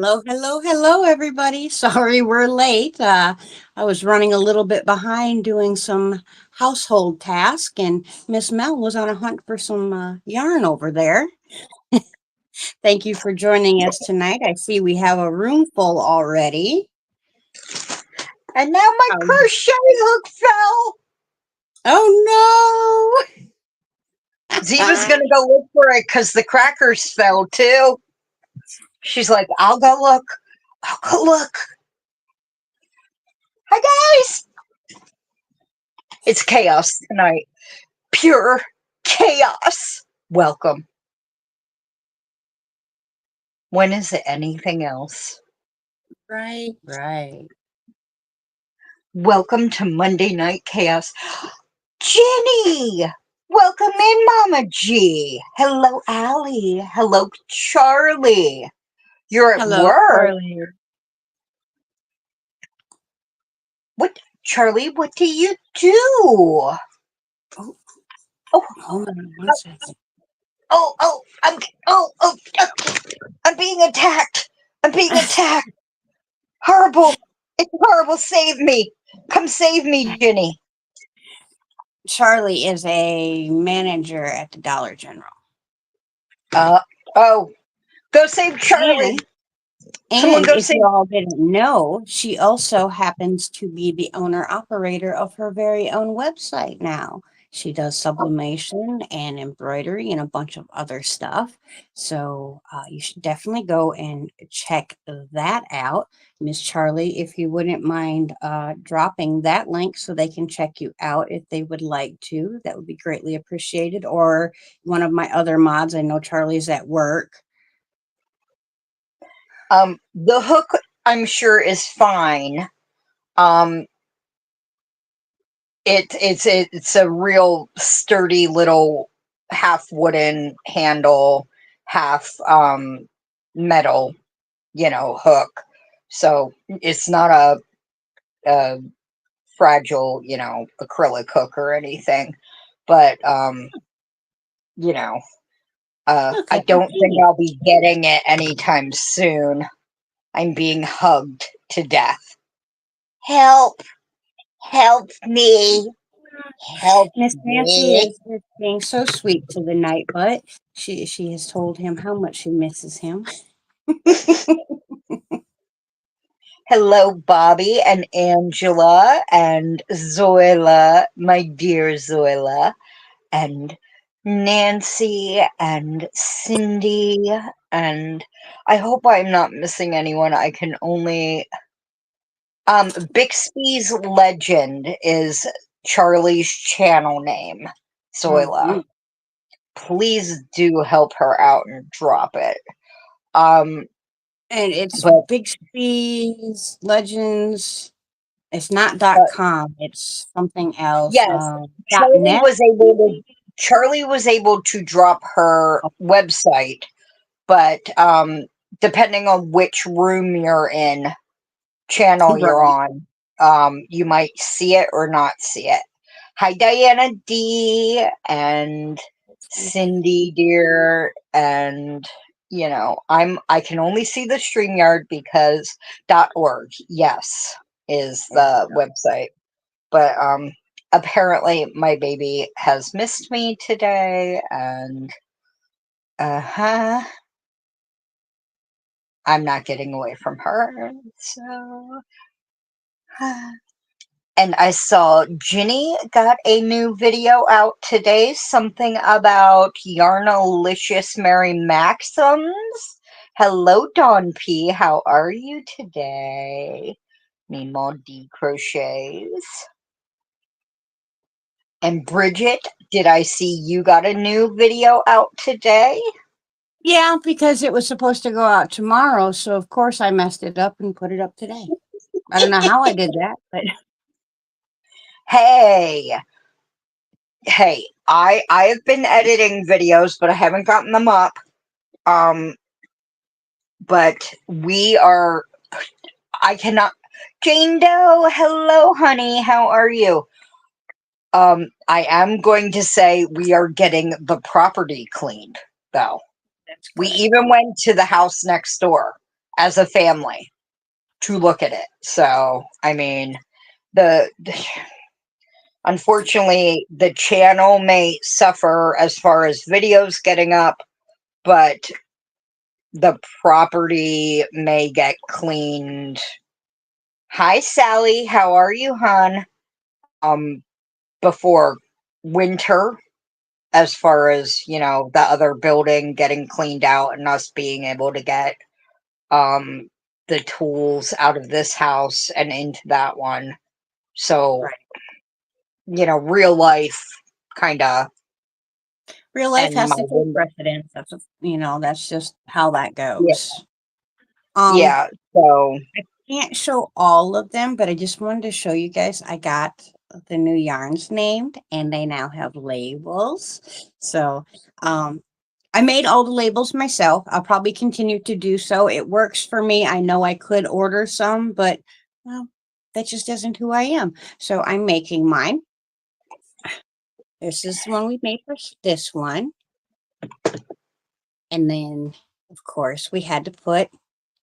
Hello, hello, hello, everybody. Sorry we're late. I was running a little bit behind doing some household task, and Miss Mel was on a hunt for some yarn over there. Thank you for joining us tonight. I see we have a room full already. And now my Oh, crochet hook fell. oh Ziva's gonna go look for it because the crackers fell too. She's like, I'll go look. I'll go look. Hi guys. It's chaos tonight. Pure chaos. Welcome. When is it anything else? right. Welcome to Monday Night Chaos. Jenny! Welcome in, Mama G. Hello, Allie. Hello, Charlie. You're at Hello, work. Charlie. What, Charlie? What do you do? Oh, Oh, hold on one second. oh, oh! I'm being attacked. I'm being attacked. Horrible! It's horrible. Save me! Come save me, Jenny. Charlie is a manager at the Dollar General. Uh oh! Go save Charlie. And Someone And go if save. you all didn't know, she also happens to be the owner operator of her very own website now. She does sublimation and embroidery and a bunch of other stuff. So you should definitely go and check that out. Miss Charlie, if you wouldn't mind dropping that link so they can check you out if they would like to, that would be greatly appreciated. Or one of my other mods, I know Charlie's at work. The hook, I'm sure, is fine. Um, it's a real sturdy little half wooden handle, half metal, hook. So it's not a fragile, acrylic hook or anything. But you know, I Okay, don't think I'll be getting it anytime soon. I'm being hugged to death. Help! Help me! Help Miss Nancy me! is being so sweet to the night, but she has told him how much she misses him. Hello, Bobby and Angela and Zoila, my dear Zoila, and Nancy and Cindy, and I hope I'm not missing anyone. I can only Bixby's Legend is Charlie's channel name, Zoila. Mhm. Please do help her out and drop it. Um, And it's but Bixby's Legends. It's not uh, .com. It's something else. yes, .net. Charlie was able to drop her Oh, website, but depending on which room you're in, channel you're right. on, you might see it or not see it. Hi, Diana D and Cindy dear, and I can only see the StreamYard because .org, yes, is There you the go. website. But apparently my baby has missed me today, and uh-huh, I'm not getting away from her. So and I saw Ginny got a new video out today, something about Yarnalicious Mary Maxims. Hello, Dawn P. How are you today? Need more crochets. And Bridget, did I see you got a new video out today? Yeah, because it was supposed to go out tomorrow, so of course I messed it up and put it up today. I don't know how I did that, but Hey, hey, I have been editing videos, but I haven't gotten them up. Um, but we are. I cannot. Jane Doe, hello, honey. How are you? I am going to say we are getting the property cleaned, though. that's We good. even went to the house next door. as a family to look at it. So, I mean, the unfortunately, the channel may suffer as far as videos getting up, but the property may get cleaned. Hi, Sally. How are you, hon? Um, before winter, as far as, the other building getting cleaned out and us being able to get um the tools out of this house and into that one. So, Right. real life kind of Real life and has my to take window. precedence. That's just how that Yeah, goes. Um, yeah. So, I can't show all of them, but I just wanted to show you guys. I got the new yarns named, and they now have labels. So, I made all the labels myself. I'll probably continue to do so. It works for me. I know I could order some, but well, that just isn't who I am. So I'm making mine. This is the one we made for this one. And then, of course, we had to put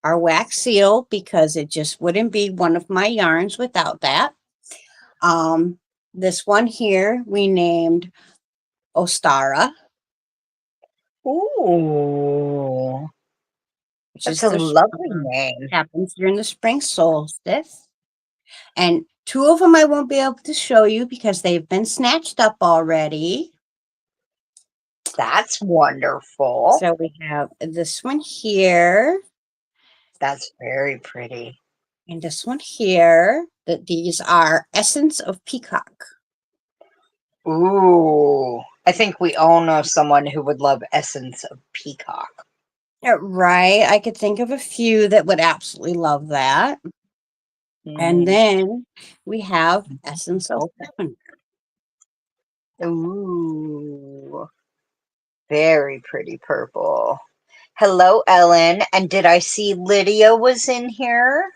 our wax seal because it just wouldn't be one of my yarns without that. Um, this one here we named Ostara, ooh, which that's is a the lovely name. happens during the spring solstice. And two of them I won't be able to show you because they've been snatched up already. That's wonderful. So we have this one here That's very pretty. and this one here. That these are Essence of Peacock. Ooh, I think we all know someone who would love Essence of Peacock. Right. I could think of a few that would absolutely love that. And Mm. then we have Essence of Lavender. Ooh, very pretty purple. Hello, Ellen. And did I see Lydia was in here?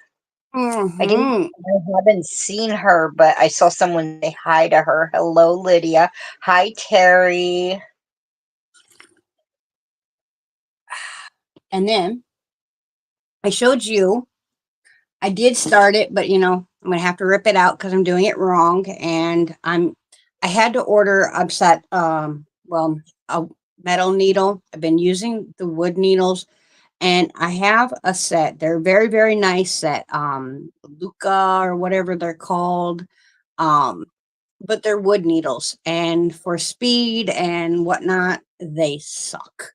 Hmm. I haven't seen her, but I saw someone say hi to her. Hello, Lydia. Hi, Terry. And then I showed you, I did start it, but I'm gonna have to rip it out because I'm doing it wrong. And I had to order upset a metal needle. I've been using the wood needles and I have a set. They're very, very nice set. Luca or whatever they're called. Um, but they're wood needles. And for speed and whatnot, they suck.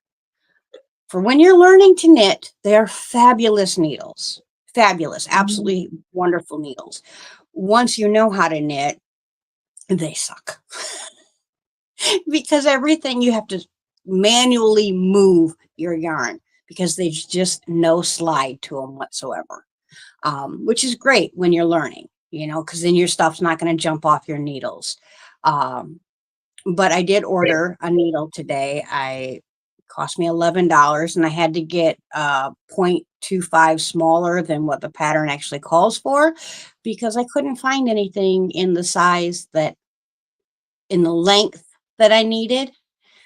For when you're learning to knit, they're fabulous needles. Fabulous, absolutely wonderful needles. Once you know how to knit, they suck because everything you have to manually move your yarn because there's just no slide to them whatsoever, which is great when you're learning, because then your stuff's not going to jump off your needles. Um, but I did order a needle today. I cost me $11 and I had to get 0.25 smaller than what the pattern actually calls for because I couldn't find anything in the size that in the length that I needed.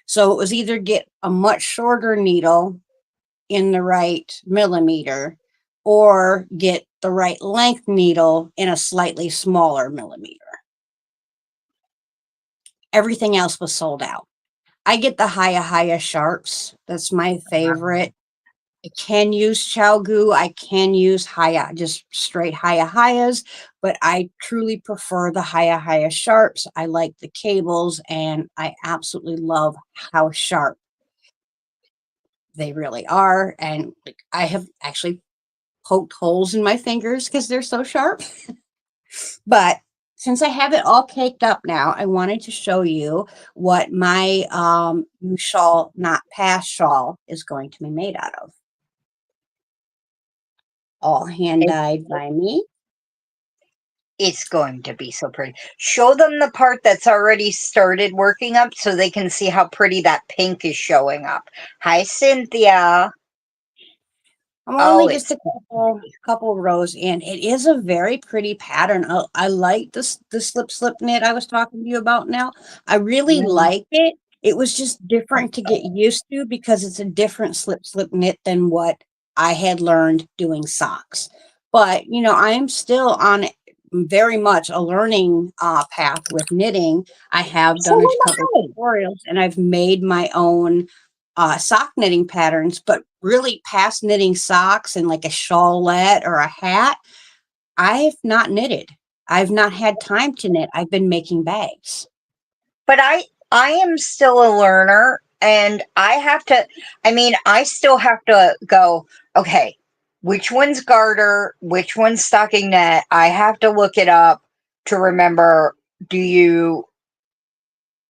So it was either get a much shorter needle in the right millimeter or get the right length needle in a slightly smaller millimeter. Everything else was sold out. I get the Haya sharps. That's my favorite. I can use Chalgu. I can use Haya, just straight Hayas, but I truly prefer the Haya sharps. I like the cables and I absolutely love how sharp they really are. And I have actually poked holes in my fingers because they're so sharp. But since I have it all caked up now, I wanted to show you what my you shall not pass shawl is going to be made out of. All hand It, dyed by me. it's going to be so pretty. Show them the part that's already started working up so they can see how pretty that pink is showing up. Hi, Cynthia. I'm Oh, only just it's a couple rows in. It is a very pretty pattern. I like this the slip knit I was talking to you about now. I really mm, like it. It was just different to get used to because it's a different slip knit than what I had learned doing socks. But, I am still on very much a learning path with knitting. I have So done a am couple I. tutorials and I've made my own sock knitting patterns, but really past knitting socks and like a shawlette or a hat, I've not knitted. I've not had time to knit. I've been making bags. But I am still a learner, and I have to, I mean, I still have to go, okay, which one's garter, which one's stockinette? I have to look it up to remember, do you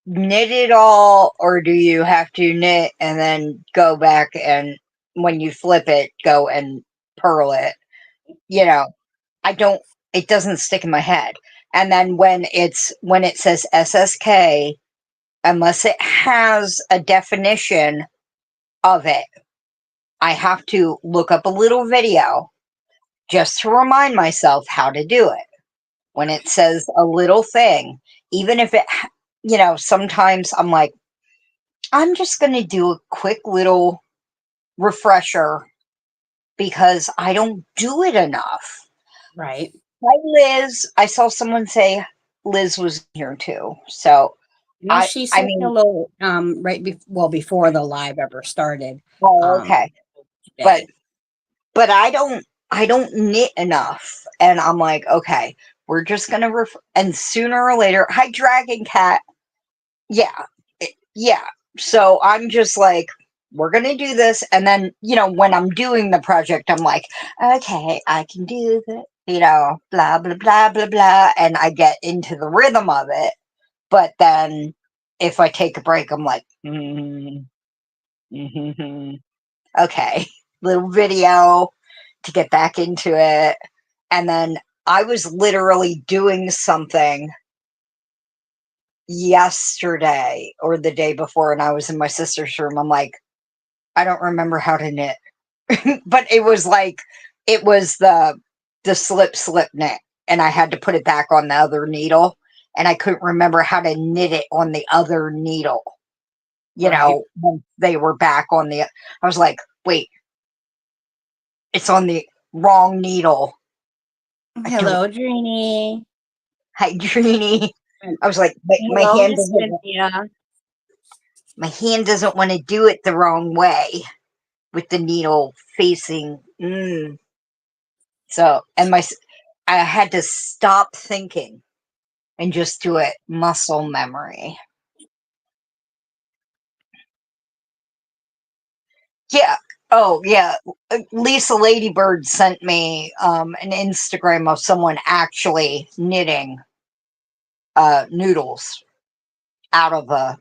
knit it all, or do you have to knit and then go back and when you flip it, go and purl it? You know, I don't, it doesn't stick in my head. And then when it says SSK, unless it has a definition of it, I have to look up a little video just to remind myself how to do it. When it says a little thing, even if sometimes I'm like, I'm just going to do a quick little refresher because I don't do it enough. Right. Hi, Liz. I saw someone say Liz was here too. So No, I, she I said mean, hello before the live ever started oh, um, okay. But today. I don't knit enough, and I'm like, okay, we're just gonna and sooner or later, hi Dragon Cat, yeah, yeah. So I'm just like, we're gonna do this, and then when I'm doing the project, I'm like, okay, I can do that, blah blah blah blah blah, and I get into the rhythm of it. But then if I take a break, I'm like, okay, little video to get back into it. And then I was literally doing something yesterday or the day before, and I was in my sister's room. I'm like, I don't remember how to knit. But it was like, it was the slip knit, and I had to put it back on the other needle, and I couldn't remember how to knit it on the other needle. Right. When they were back on I was like, wait, it's on the wrong needle. I don't. Hello, Dreamy. Hi, Trini. And I was like, hello, Miss Cynthia. my hand doesn't want to do it the wrong way with the needle facing. So, I had to stop thinking and just do it muscle memory. Yeah. Oh, yeah. Lisa Ladybird sent me an Instagram of someone actually knitting noodles out of a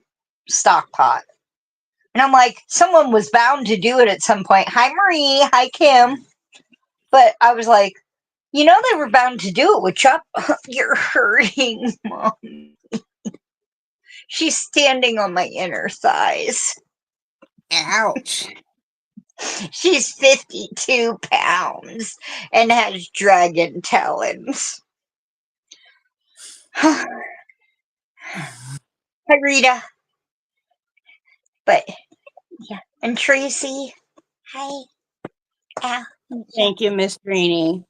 stock pot. And I'm like, someone was bound to do it at some point. Hi, Marie. Hi, Kim. But I was like, they were bound to do it with Chuck. You're hurting, Mom. She's standing on my inner thighs. Ouch. She's 52 pounds and has dragon talons. Hi, Rita. But, yeah. And Tracy. Hi. Yeah. Thank you, Miss Greenie.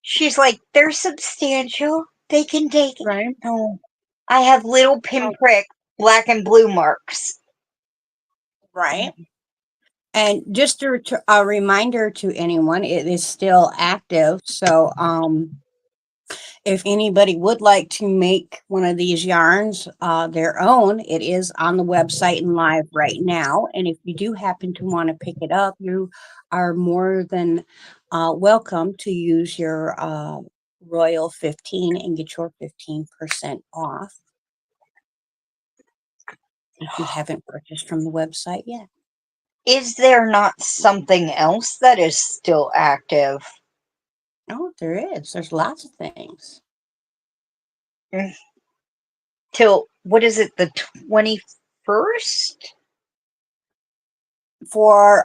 She's like, they're substantial. They can take it. Right. No. I have little pinprick black and blue marks. Right. And just a reminder to anyone, it is still active. So, if anybody would like to make one of these yarns their own, it is on the website and live right now. And if you do happen to want to pick it up, you are more than welcome to use your Royal 15 and get your 15% off if you haven't purchased from the website yet. Is there not something else that is still active? Oh, there is. There's lots of things. Till, what is it, the 21st? For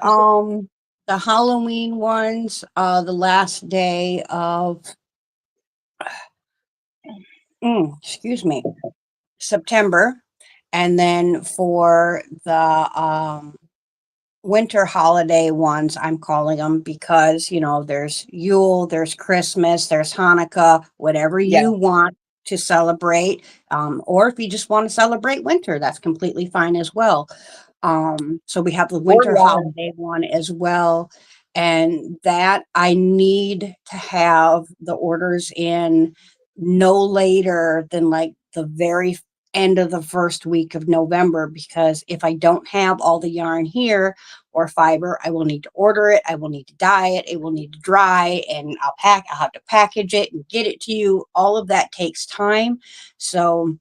the Halloween ones, the last day of excuse me, September, and then for the winter holiday ones, I'm calling them, because, there's Yule, there's Christmas, there's Hanukkah, whatever Yeah. you want to celebrate. Or if you just want to celebrate winter, that's completely fine as well. So we have the Or winter yarn. holiday one as well. And that I need to have the orders in no later than like the very end of the first week of November, because if I don't have all the yarn here or fiber, I will need to order it. I will need to dye it. It will need to dry, and I'll have to package it and get it to you. All of that takes time. So,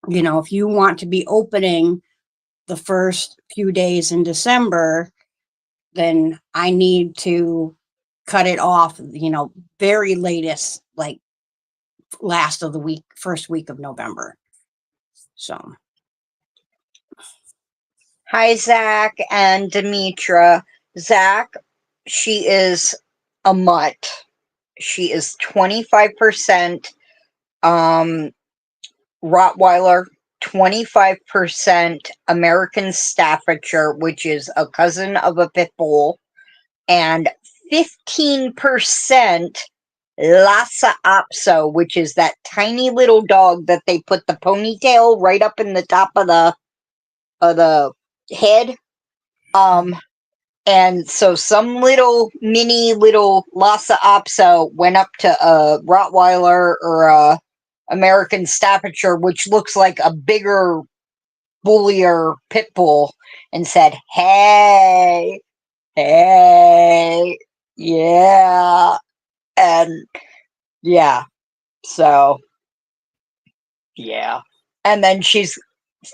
if you want to be opening the first few days in December, then I need to cut it off, very latest, like last of the week, first week of November. So, Hi, Zach and Demetra. Zach, she is a mutt. She is 25% Rottweiler, 25% American Staffordshire, which is a cousin of a pit bull, and 15% Lhasa Apso, which is that tiny little dog that they put the ponytail right up in the top of the head. And so some little mini little Lhasa Apso went up to a Rottweiler or a American Staffordshire, which looks like a bigger, bullier pit bull, and said, "Hey, hey, yeah," and yeah, so yeah, and then she's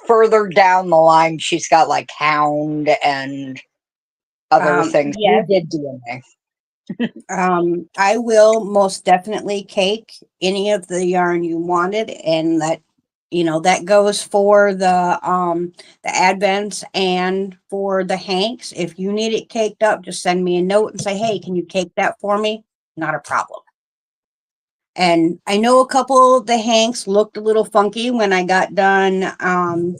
further down the line. She's got like hound and other things. We yes, did DNA. I will most definitely cake any of the yarn you wanted, and that goes for the advents and for the hanks. If you need it caked up, just send me a note and say, hey, can you cake that for me? Not a problem. And I know a couple of the hanks looked a little funky when I got done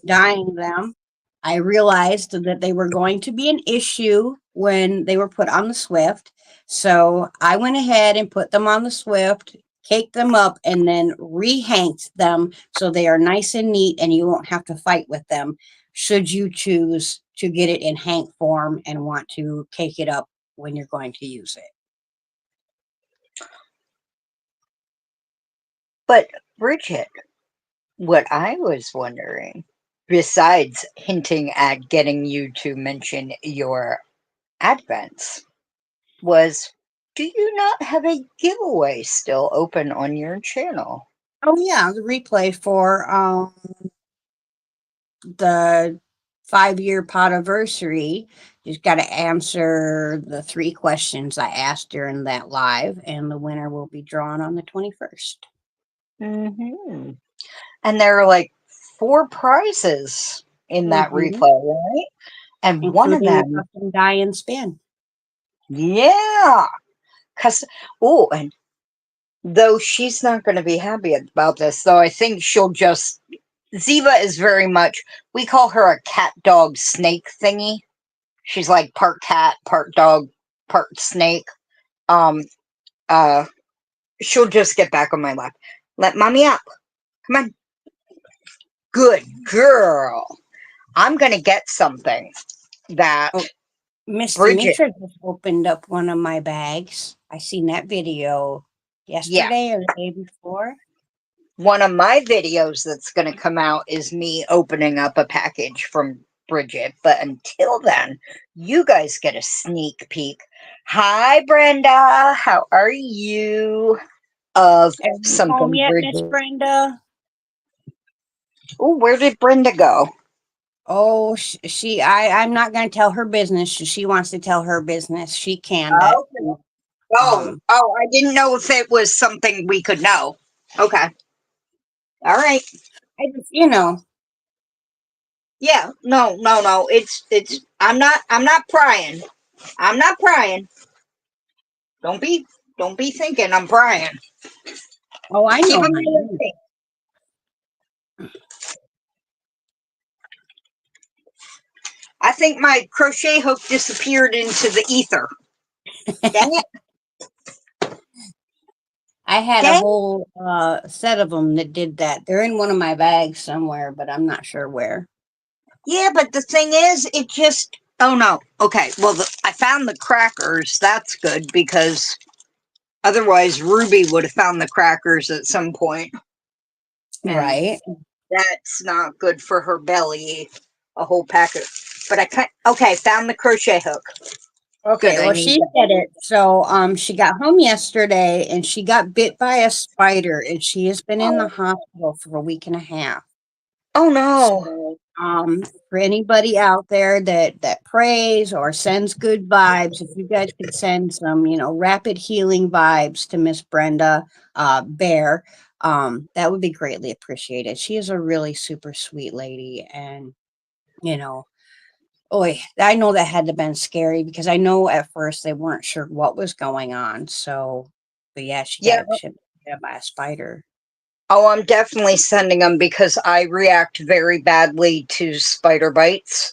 dyeing them. I realized that they were going to be an issue when they were put on the Swift. So I went ahead and put them on the Swift, caked them up, and then rehanked them so they are nice and neat and you won't have to fight with them should you choose to get it in hank form and want to cake it up when you're going to use it. But Bridget, what I was wondering, besides hinting at getting you to mention your advents, was do you not have a giveaway still open on your channel? Oh yeah, the replay for the 5-year podiversary. You've got to answer the 3 questions I asked during that live, and the winner will be drawn on the 21st. Mm-hmm. And there are like 4 prizes in that Mm-hmm. replay, right? And one of Including a them, custom dye and spin. yeah, cause oh, and though she's not going to be happy about this, though I think she'll just. Ziva is very much. We call her a cat dog snake thingy. She's like part cat, part dog, part snake. Um, uh, she'll just get back on my lap. Let mommy up. Come on. Good girl. I'm gonna get something that Oh, Miss Bridget. Demetra just opened up one of my bags. I seen that video Yeah, yesterday or the day before. one of my videos that's gonna come out is me opening up a package from Bridget. But until then, you guys get a sneak peek. Hi, Brenda. How are you? Of Are you home something yet, Miss Bridget. Brenda? Oh, where did Brenda go? Oh, I'm not going to tell her business. She wants to tell her business. She can, but Oh, oh, um, oh! I didn't know if it was something we could know. Okay, all right. I just. Yeah, no, no, no. It's. I'm not prying. I'm not prying. Don't be, don't be thinking I'm prying. Oh, I Keep know, them honey. listening. I think my crochet hook disappeared into the ether. Dang it. I had a Dang. whole set of them that did that. They're in one of my bags somewhere, but I'm not sure where. Yeah, but the thing is, it just. Oh no. Okay. Well, I found the crackers. That's good because otherwise Ruby would have found the crackers at some point, and Right. that's not good for her belly. A whole packet. But I can't. Okay, found the crochet hook. Good. Okay, I well, need she that. did it. So, she got home yesterday and she got bit by a spider, and she has been in the Oh, hospital for a week and a half. oh no. So, for anybody out there that prays or sends good vibes, if you guys could send some, rapid healing vibes to Miss Brenda Bear, that would be greatly appreciated. She is a really super sweet lady, and you know, oh, I know that had to been scary because I know at first they weren't sure what was going on. So, but yeah, Yeah. she got bit by a spider. Oh, I'm definitely sending them because I react very badly to spider bites.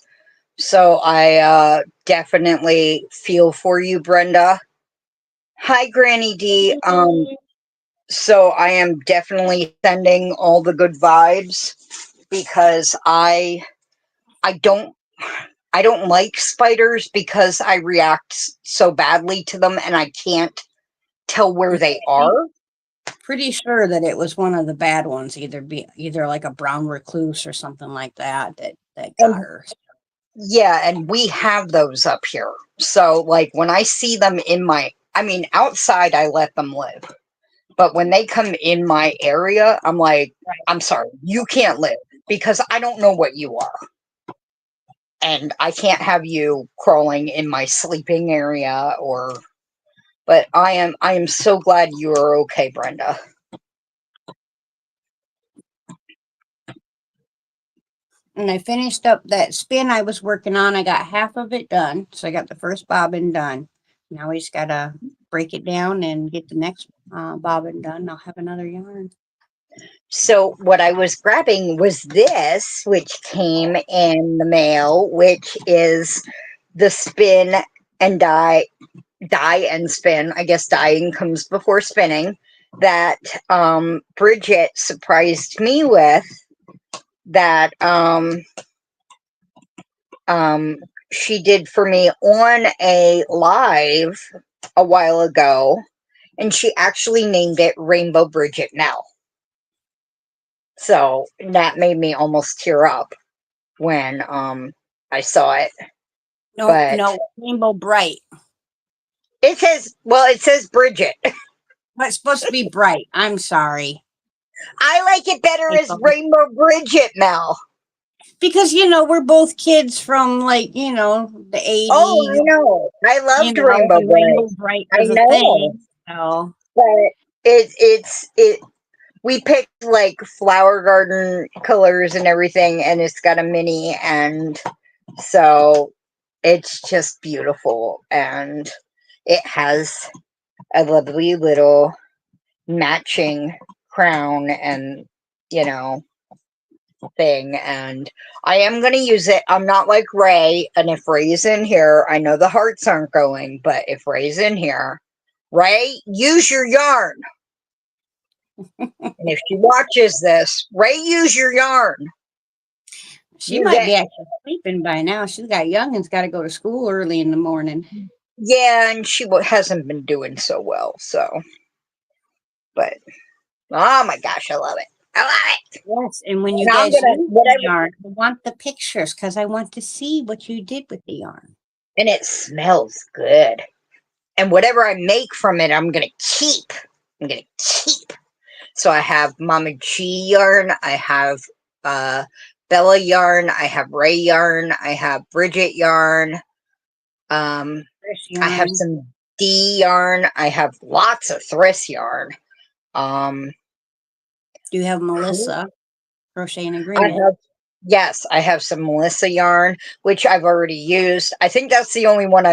So I definitely feel for you, Brenda. Hi, Granny D. So I am definitely sending all the good vibes because I don't I don't like spiders because I react so badly to them and I can't tell where Yeah, they I think are. pretty sure that it was one of the bad ones, either like a brown recluse or something like that got And her. yeah, and we have those up here. So like when I see them in my I mean outside I let them live. But when they come in my area, I'm like, I'm sorry, you can't live because I don't know what you are. And I can't have you crawling in my sleeping area or but I am so glad you are okay, Brenda. And I finished up that spin I was working on. I got half of it done. So I got the first bobbin done. Now we just got to break it down and get the next bobbin done. I'll have another yarn. So what I was grabbing was this, which came in the mail, which is the spin and dye and spin. I guess dyeing comes before spinning. That Bridget surprised me with. That um, she did for me on a live a while ago, and she actually named it Rainbow Bridget now. So that made me almost tear up when I saw it. No, But no, Rainbow Bright. it says Bridget. But it's supposed to be bright. I'm sorry. I like it better as Typo. Rainbow Bridget now. Because, we're both kids from the Oh, 80s. I know. I loved Rainbow When Bright. Rainbow Bright I was a know. thing. So, But it we picked like flower garden colors and everything and it's got a mini and so it's just beautiful and it has a lovely little matching crown and you know thing and I am going to use it. I'm not like Ray, and if Ray's in here, I know the hearts aren't going, but if Ray's in here, Ray, use your yarn. And if she watches this, Ray, use your yarn. she Use might it. be actually sleeping by now. She's got youngins got to go to school early in the morning. Yeah, and she hasn't been doing so well, so but oh my gosh, I love it. I love it. Yes, and when you And I'm guys gonna use the whatever yarn, I want the pictures because I want to see what you did with the yarn. and it smells good. And whatever I make from it, I'm gonna keep. I'm gonna keep. So I have Mama G yarn, I have uh Bella yarn, I have Ray yarn, I have Bridget yarn, um, Fresh I have yarn. some D yarn, I have lots of Thriss yarn. Um Do you have Melissa crochet in I agreement? have yes, I have some Melissa yarn, which I've already used. I think that's the only one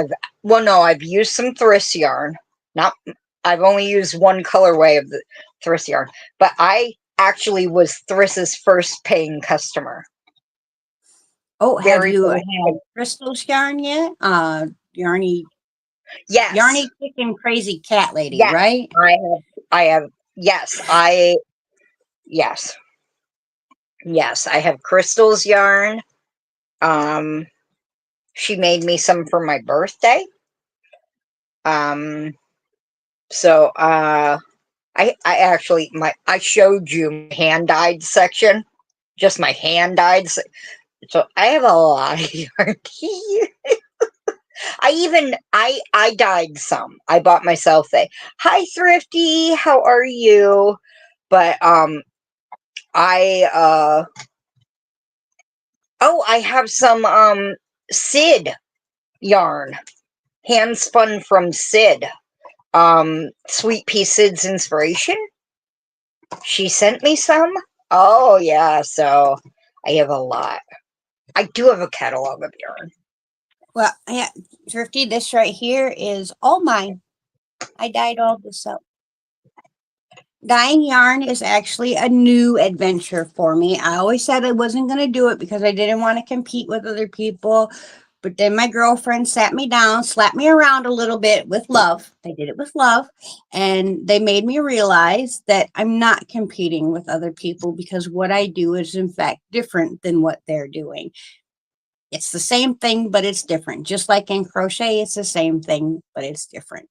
well no, I've used some Thriss yarn. Not I've only used one colorway of the Thriss yarn, but I actually was Thriss's first paying customer. Oh, have Very, you very had Crystal's yarn yet? Yarny, yes, Yarny Chicken Crazy Cat Lady, yes, right? I have, yes, yes, yes, I have Crystal's yarn. Um, she made me some for my birthday. Um, so, I actually, I showed you my hand dyed section, just my hand dyed. So I have a lot of yarn here. I dyed some. I bought myself a hi Thrifty, how are you? But I oh, I have some Sid yarn, hand spun from Sid. Sweet Pea Sid's inspiration. She sent me some. Oh yeah, so I have a lot. I do have a catalog of yarn. Well, yeah, Thrifty, this right here is all mine. I dyed all this up. Dyeing yarn is actually a new adventure for me. I always said I wasn't going to do it because I didn't want to compete with other people. But then my girlfriend sat me down, slapped me around a little bit with love. They did it with love. And they made me realize that I'm not competing with other people because what I do is, in fact, different than what they're doing. It's the same thing, but it's different. Just like in crochet, it's the same thing, but it's different.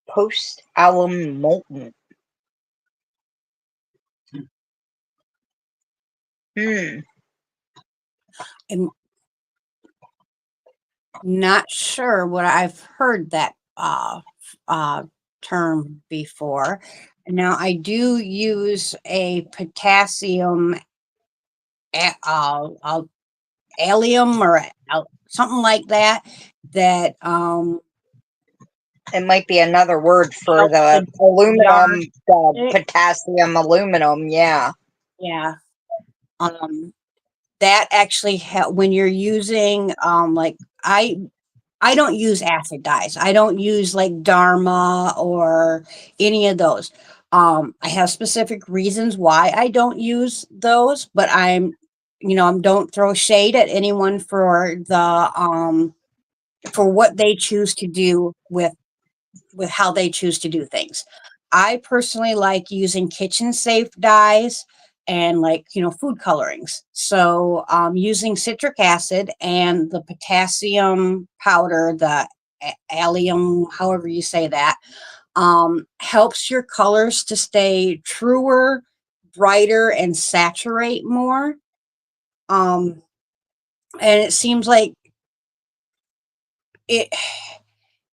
Post alum molten. Hmm. I'm not sure what I've heard that uh, term before. Now, I do use a potassium allium or something like that that It might be another word for helps the the aluminum, yarn the stick. potassium aluminum. Yeah. Yeah. Um, that actually when you're using like I don't use acid dyes. I don't use like Dharma or any of those. I have specific reasons why I don't use those, but don't throw shade at anyone for what they choose to do with how they choose to do things. I personally like using kitchen safe dyes and like, food colorings. So using citric acid and the potassium powder, the allium, however you say that, helps your colors to stay truer, brighter, and saturate more. Um, and it seems like it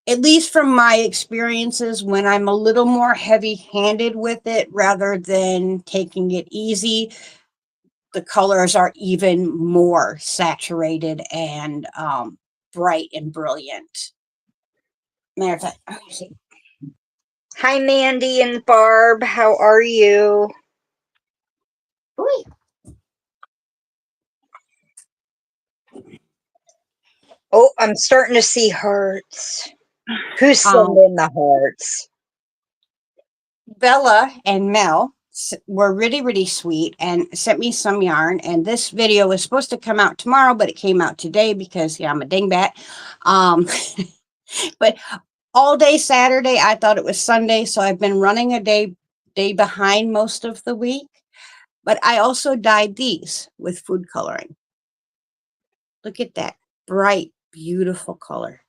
at least from my experiences, when I'm a little more heavy handed with it rather than taking it easy, the colors are even more saturated and bright and brilliant. Matter of fact, let me see. Hi, Mandy and Barb. How are you? Ooh, Oh, I'm starting to see hearts. Who's Um, sending the hearts? Bella and Mel were really, really sweet and sent me some yarn. And this video was supposed to come out tomorrow, but it came out today because, yeah, I'm a dingbat. Um, but all day Saturday. I thought it was Sunday, so I've been running a day behind most of the week. But I also dyed these with food coloring. Look at that bright, beautiful color.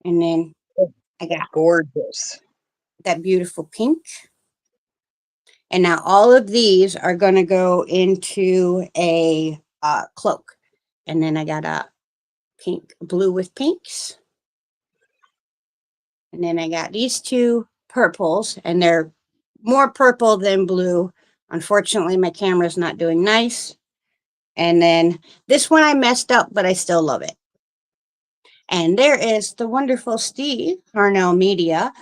And then I got Gorgeous. that beautiful pink. And now all of these are going to go into a cloak. And then I got a blue with pinks. And then I got these two purples, and they're more purple than blue. Unfortunately, my camera's not doing nice. And then this one I messed up, but I still love it. And there is the wonderful Steve Harnell Media.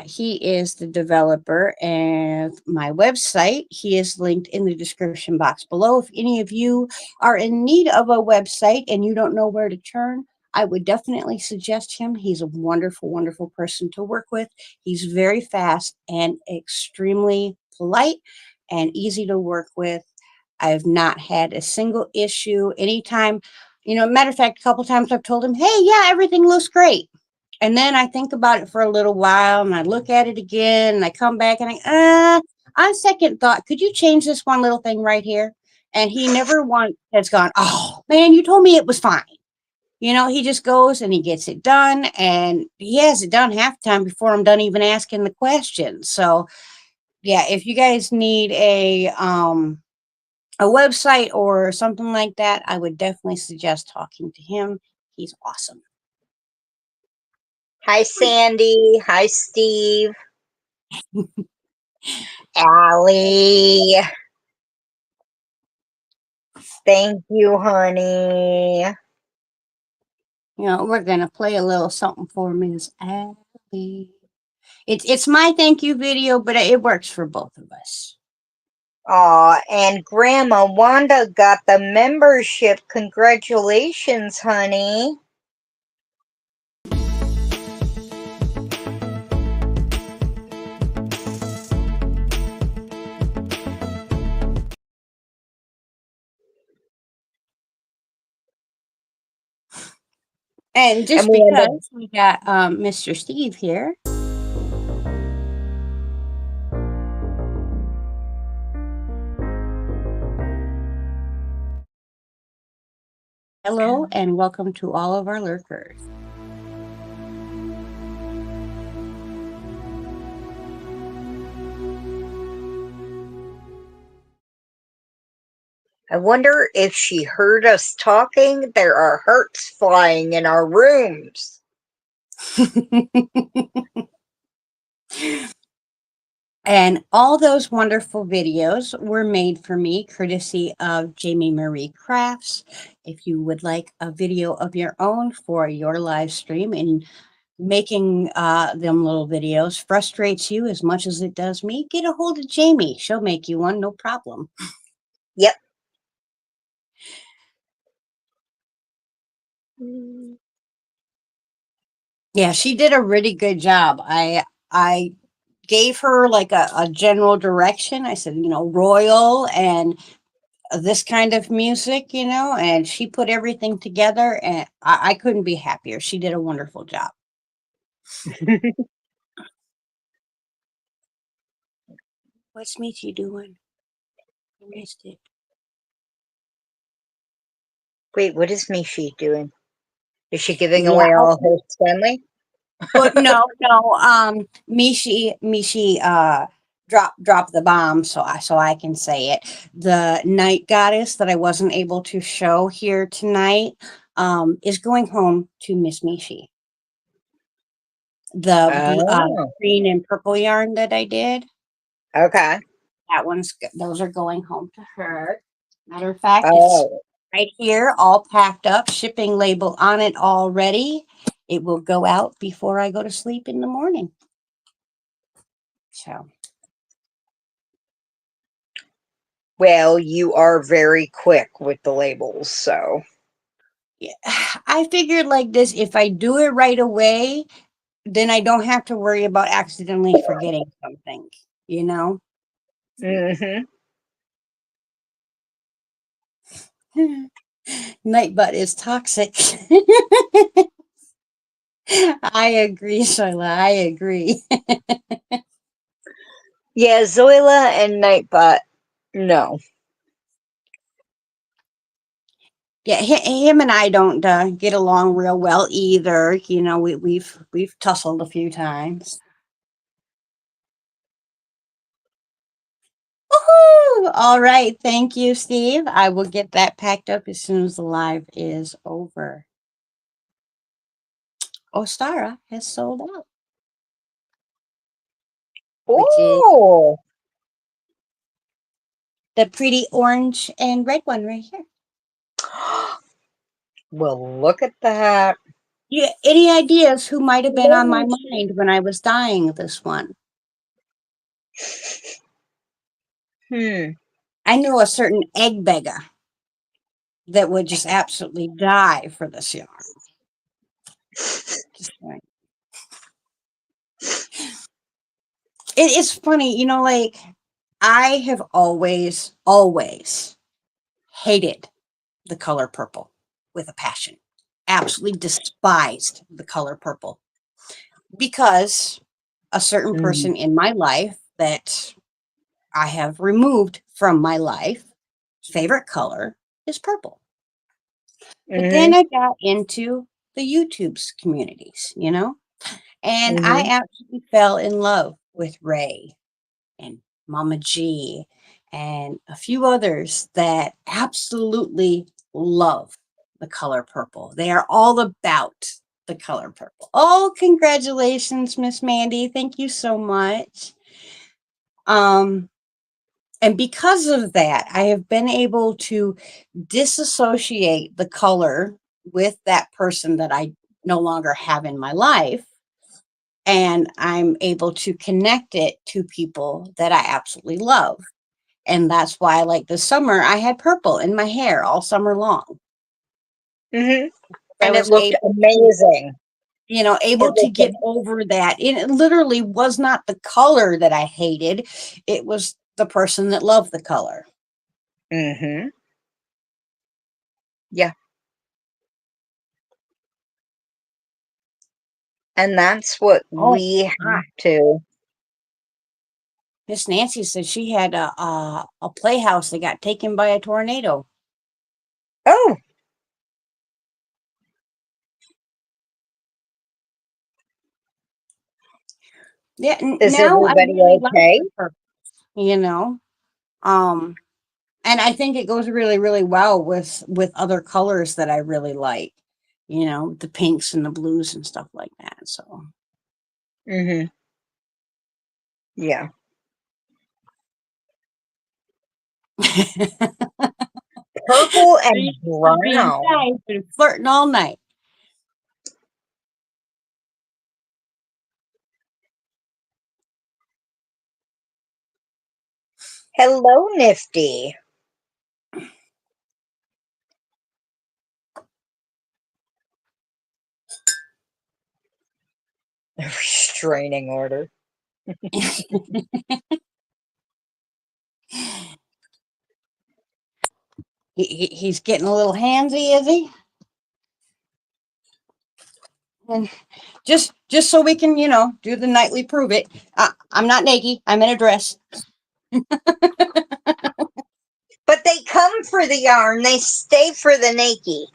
He is the developer of my website. He is linked in the description box below. If any of you are in need of a website and you don't know where to turn, I would definitely suggest him. He's a wonderful, wonderful person to work with. He's very fast and extremely polite. and easy to work with. I've not had a single issue. Anytime, matter of fact, a couple times I've told him, hey, yeah, everything looks great. And then I think about it for a little while and I look at it again and I come back and on second thought, could you change this one little thing right here? And he never once has gone, oh man, you told me it was fine. He just goes and he gets it done and he has it done half the time before I'm done even asking the question. So yeah, if you guys need a website or something like that, I would definitely suggest talking to him. He's awesome. Hi, Sandy. Hi, Steve. Allie. Thank you, honey. We're gonna play a little something for Miss Abby. It's my thank you video, but it works for both of us. Aw, and Grandma Wanda got the membership. Congratulations, honey. And And just we ended. because we got Mr. Steve here. Hello and welcome to all of our lurkers. I wonder if she heard us talking. There are hearts flying in our rooms. And all those wonderful videos were made for me courtesy of Jamie Marie Crafts. If you would like a video of your own for your live stream and making them little videos frustrates you as much as it does me, get a hold of Jamie. She'll make you one, no problem. Yep. Yeah, she did a really good job. I gave her like a general direction. I said, royal and this kind of music, and she put everything together and I couldn't be happier. She did a wonderful job. What's Michi doing? I missed it. Wait, what is Mishi doing? Is she giving Yeah. away all her Stanley? But no. Mishi drop the bomb so I can say it. The night goddess that I wasn't able to show here tonight is going home to Miss Mishi. The Oh, green and purple yarn that I did, okay. those are going home to her. Matter of fact, it's Oh, right here, all packed up, shipping label on it already. It will go out before I go to sleep in the morning. So, well, you are very quick with the labels, so. yeah, I figured like this, if I do it right away, then I don't have to worry about accidentally forgetting something, you know? Mm-hmm. Nightbutt is toxic. I agree, Shoila. I agree. Yeah, Zoila and Nightbot, no. Yeah, him and I don't get along real well either. We've tussled a few times. Woohoo! All right, thank you, Steve. I will get that packed up as soon as the live is over. Ostara has sold out, which is Oh, the pretty orange and red one right here. well, look at that. Yeah, any ideas who might have been on my mind when I was dyeing this one? Hmm. I know a certain egg beggar that would just absolutely die for this yarn. Just like, it's funny, like I have always hated the color purple with a passion. Absolutely despised the color purple because a certain Mm-hmm. person in my life that I have removed from my life, favorite color is purple. But then Mm-hmm. I got into the YouTube's communities, and I Mm-hmm. absolutely fell in love with Ray and Mama G and a few others that absolutely love the color purple. They are all about the color purple. Oh, congratulations, Miss Mandy. Thank you so much. Um, and because of that, I have been able to disassociate the color with that person that I no longer have in my life. And I'm able to connect it to people that I absolutely love. And that's why, like this summer, I had purple in my hair all summer long. Mm-hmm. I And it was looked able to, amazing. able It to looked get over that. And it literally was not the color that I hated, it was the person that loved the color. mm-hmm. Yeah. And that's what Oh, we yeah. have to. Miss Nancy said she had a playhouse that got taken by a tornado. Oh, Yeah, is now I everybody really like okay? the purple, you know. Um, and I think it goes really, really well with other colors that I really like, the pinks and the blues and stuff like that. So Mm-hmm. Yeah. Purple you and should be brown. inside, been flirting all night. Hello, Nifty. Restraining order. He's getting a little handsy, is he? And just so we can, do the nightly prove it. I'm not naked. I'm in a dress. But they come for the yarn, they stay for the Nike.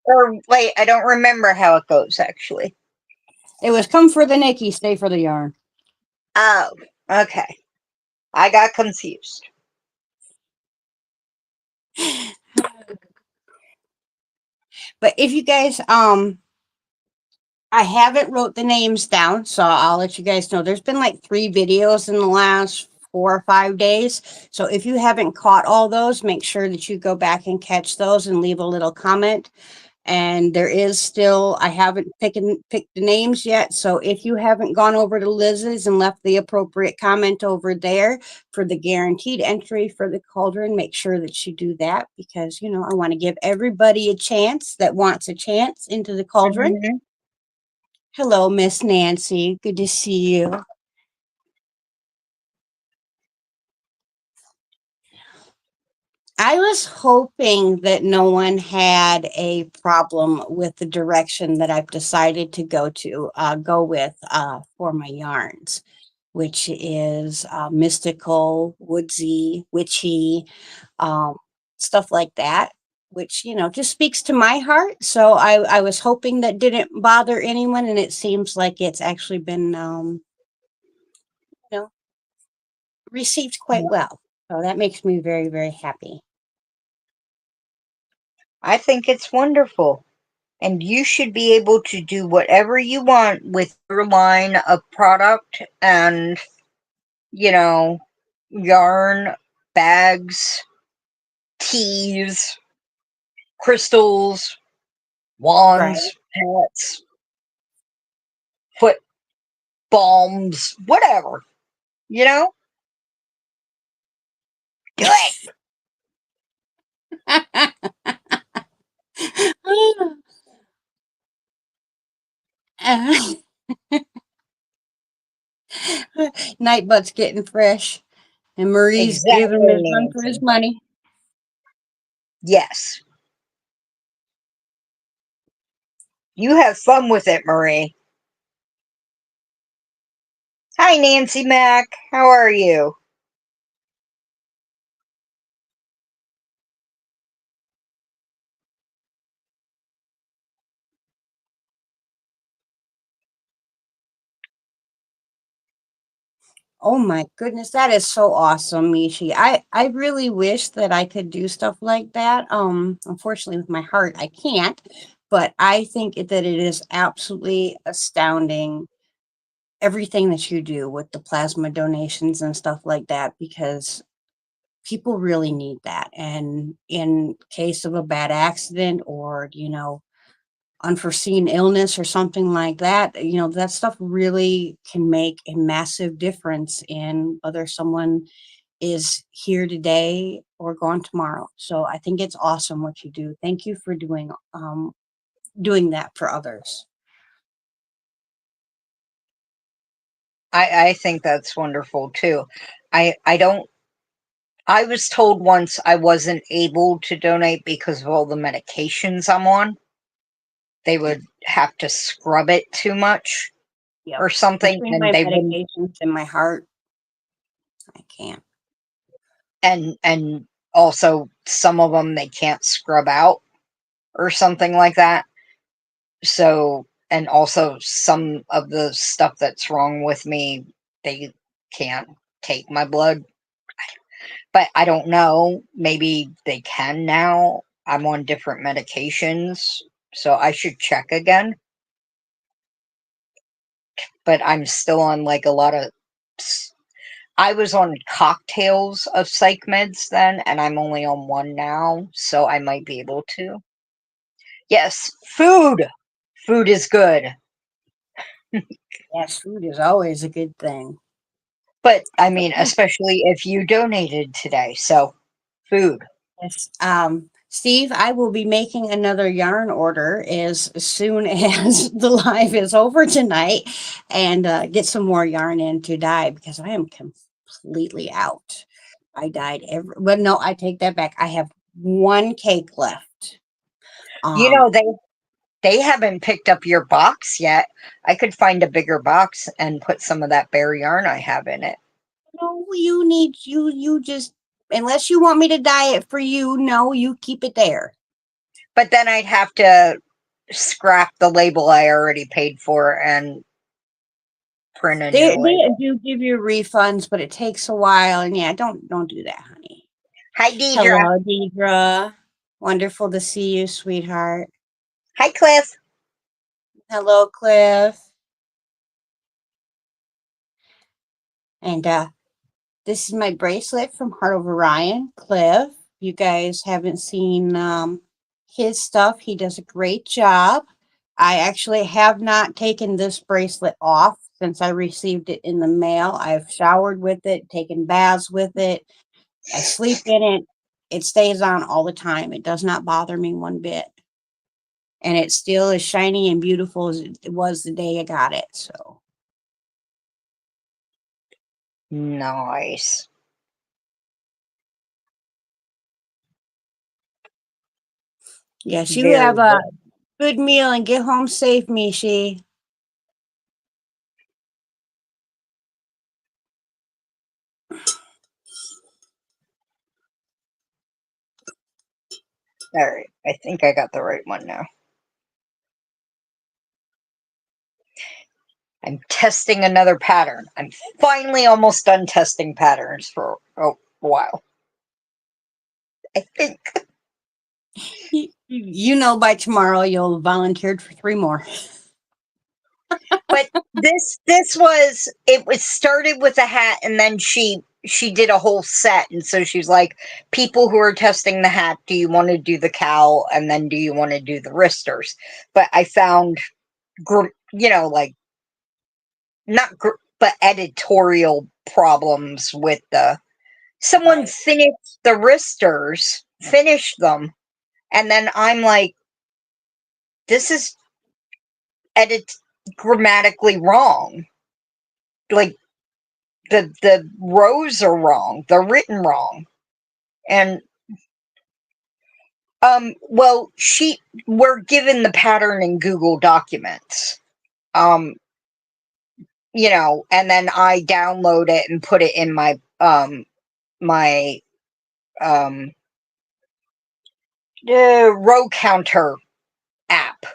Or wait, I don't remember how it goes actually. It was come for the Nikki, stay for the yarn. Oh, okay. I got confused. But if you guys, I haven't wrote the names down, so I'll let you guys know. There's been like 3 videos in the last 4 or 5 days. So if you haven't caught all those, make sure that you go back and catch those and leave a little comment. And there is still, I haven't picked the names yet. So if you haven't gone over to Liz's and left the appropriate comment over there for the guaranteed entry for the cauldron, make sure that you do that because, I want to give everybody a chance that wants a chance into the cauldron. Mm-hmm. Hello, Miss Nancy. Good to see you. I was hoping that no one had a problem with the direction that I've decided to go with for my yarns, which is mystical, woodsy, witchy, um, stuff like that, which, just speaks to my heart. So I was hoping that didn't bother anyone, and it seems like it's actually been, you know, received quite well. So that makes me very, very happy. I think it's wonderful. And you should be able to do whatever you want with your line of product and, you know, yarn, bags, teas, crystals, Right. wands, hats, foot balms, whatever. You know? Do it! Nightbutt's getting fresh, and Marie's giving him Exactly, his run for his Nancy. money. Yes. You have fun with it, Marie. Hi, Nancy Mac. How are you? Oh my goodness, that is so awesome, Mishi. I really wish that I could do stuff like that. Unfortunately, with my heart, I can't. But I think that it is absolutely astounding everything that you do with the plasma donations and stuff like that because people really need that. And in case of a bad accident or, unforeseen illness or something like that, that stuff really can make a massive difference in whether someone is here today or gone tomorrow. So I think it's awesome what you do. Thank you for doing that for others. I think that's wonderful too. I don't I was told once I wasn't able to donate because of all the medications I'm on. They would have to scrub it too much Yep. or something, Between and my they wouldn't. medications and my heart, I can't. And also some of them they can't scrub out or something like that. So, and also some of the stuff that's wrong with me, they can't take my blood. But I don't know. Maybe they can now. I'm on different medications, so I should check again. But I'm still on like a lot of. I was on cocktails of psych meds then, and I'm only on one now, so I might be able to. Yes, food. Food is good. Yes, food is always a good thing. But I mean, especially if you donated today. So, food. Yes. Steve, I will be making another yarn order as soon as the live is over tonight and get some more yarn in to dye because I am completely out. I dyed well, no, I take that back. I have one cake left. You Um, know, they haven't picked up your box yet. I could find a bigger box and put some of that bare yarn I have in it. no, you just unless you want me to dye it for you, no, you keep it there. But then I'd have to scrap the label I already paid for and print a new They label. do give you refunds, but it takes a while, and yeah, don't do that, honey. Hi, Deidre. Hello, Deidre. Wonderful to see you, sweetheart. Hi, Cliff. Hello, Cliff. And this is my bracelet from Heart of Orion, Cliff. You guys haven't seen his stuff. He does a great job. I actually have not taken this bracelet off since I received it in the mail. I've showered with it, taken baths with it. I sleep in it. It stays on all the time. It does not bother me one bit. And it's still as shiny and beautiful as it was the day I got it. So, Nice. yes, you Very have a good. good meal and get home safe, Mishi. All right. I think I got the right one now. I'm testing another pattern. I'm finally almost done testing patterns for a while. I think. You know, by tomorrow you'll have volunteered for 3 more. But this was, it was started with a hat, and then she did a whole set, and so she's like, people who are testing the hat, do you want to do the cowl, and then do you want to do the wristers? But I found, like, not but editorial problems with the someone Right. finished the wristers, finished them, and then I'm like, this is edit grammatically wrong. Like, the rows are wrong. They're written wrong. And well, we're given the pattern in Google Documents. Um, and then I download it and put it in my um row counter app,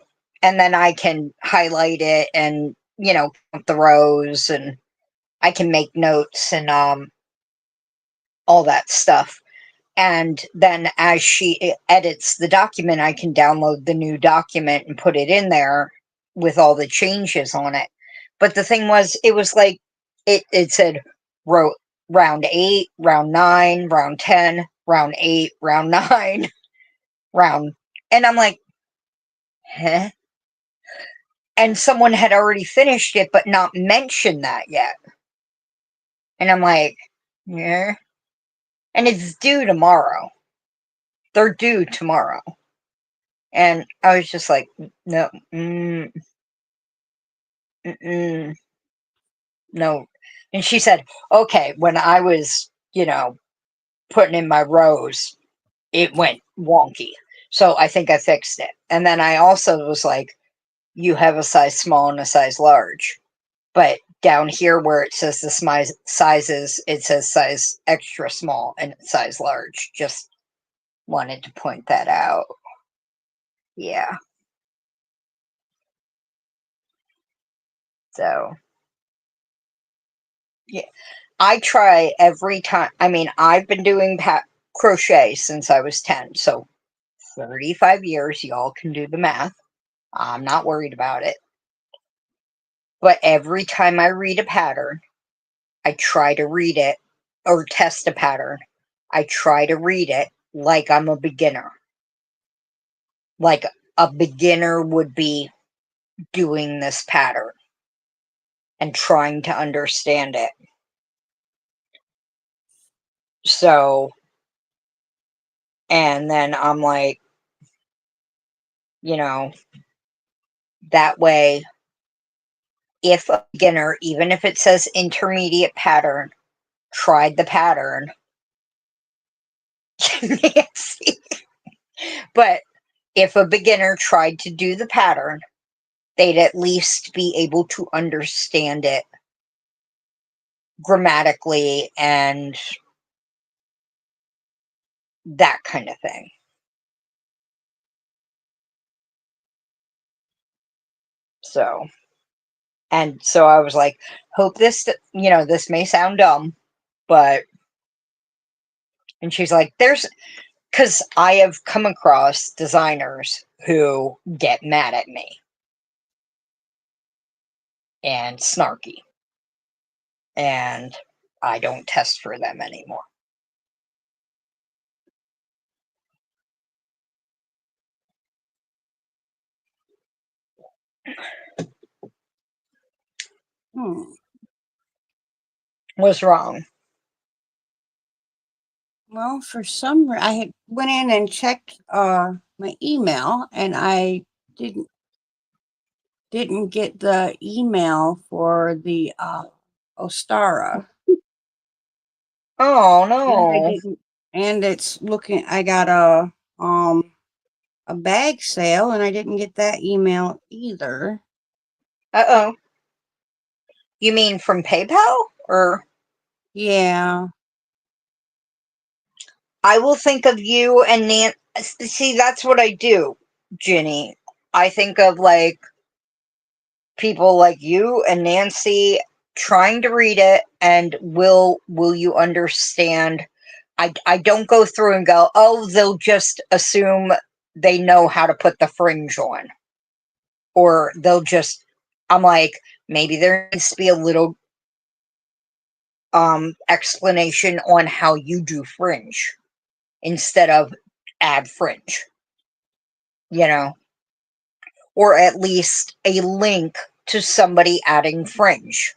and then I can highlight it and count the rows, and I can make notes and all that stuff. And then as she edits the document, I can download the new document and put it in there with all the changes on it. But the thing was, it was like it said round 8, round 9, round 10, round 8, round 9, round, and I'm like, huh? And someone had already finished it but not mentioned that yet. And I'm like, yeah. And it's due tomorrow. They're due tomorrow. And I was just like, no, no. And she said, okay, when I was, putting in my rows, it went wonky. So I think I fixed it. And then I also was like, you have a size small and a size large. But down here where it says the sizes, it says size extra small and size large. Just wanted to point that out. Yeah. So, yeah. I try every time. I mean, I've been doing crochet since I was 10. So 35 years. Y'all can do the math. I'm not worried about it. But every time I read a pattern, I try to read it, or test a pattern. I try to read it like I'm a beginner. Like a beginner would be doing this pattern and trying to understand it. So, and then I'm like, that way, if a beginner, even if it says intermediate pattern, tried the pattern, Nancy, but if a beginner tried to do the pattern, they'd at least be able to understand it grammatically and that kind of thing. So, and so I was like, hope this, this may sound dumb, but, and she's like, because I have come across designers who get mad at me and snarky, and I don't test for them anymore. What's wrong? Well, for some I had went in and checked my email, and I didn't didn't get the email for the Ostara. Oh And I no. didn't, and it's looking, I got a bag sale, and I didn't get that email either. Uh-oh. You mean from PayPal? Or Yeah. I will think of you and see, that's what I do, Ginny. I think of like people like you and Nancy trying to read it, and will you understand? I don't go through and go, oh, they'll just assume they know how to put the fringe on. Or they'll just, I'm like, maybe there needs to be a little explanation on how you do fringe instead of add fringe, or at least a link to somebody adding fringe.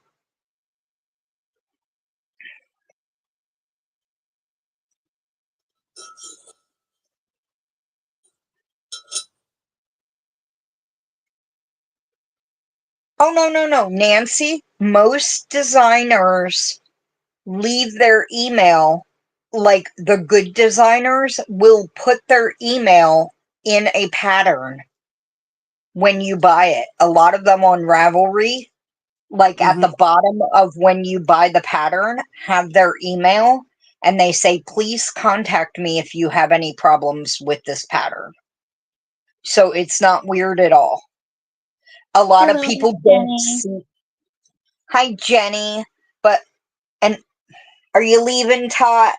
Oh, no, no, no, Nancy, most designers leave their email. Like the good designers will put their email in a pattern when you buy it. A lot of them on Ravelry, like at Hmm. the bottom of when you buy the pattern, have their email and they say, please contact me if you have any problems with this pattern. So it's not weird at all. A lot of Hello, people don't Jenny. see. Hi, Jenny. But, and are you leaving, Tot?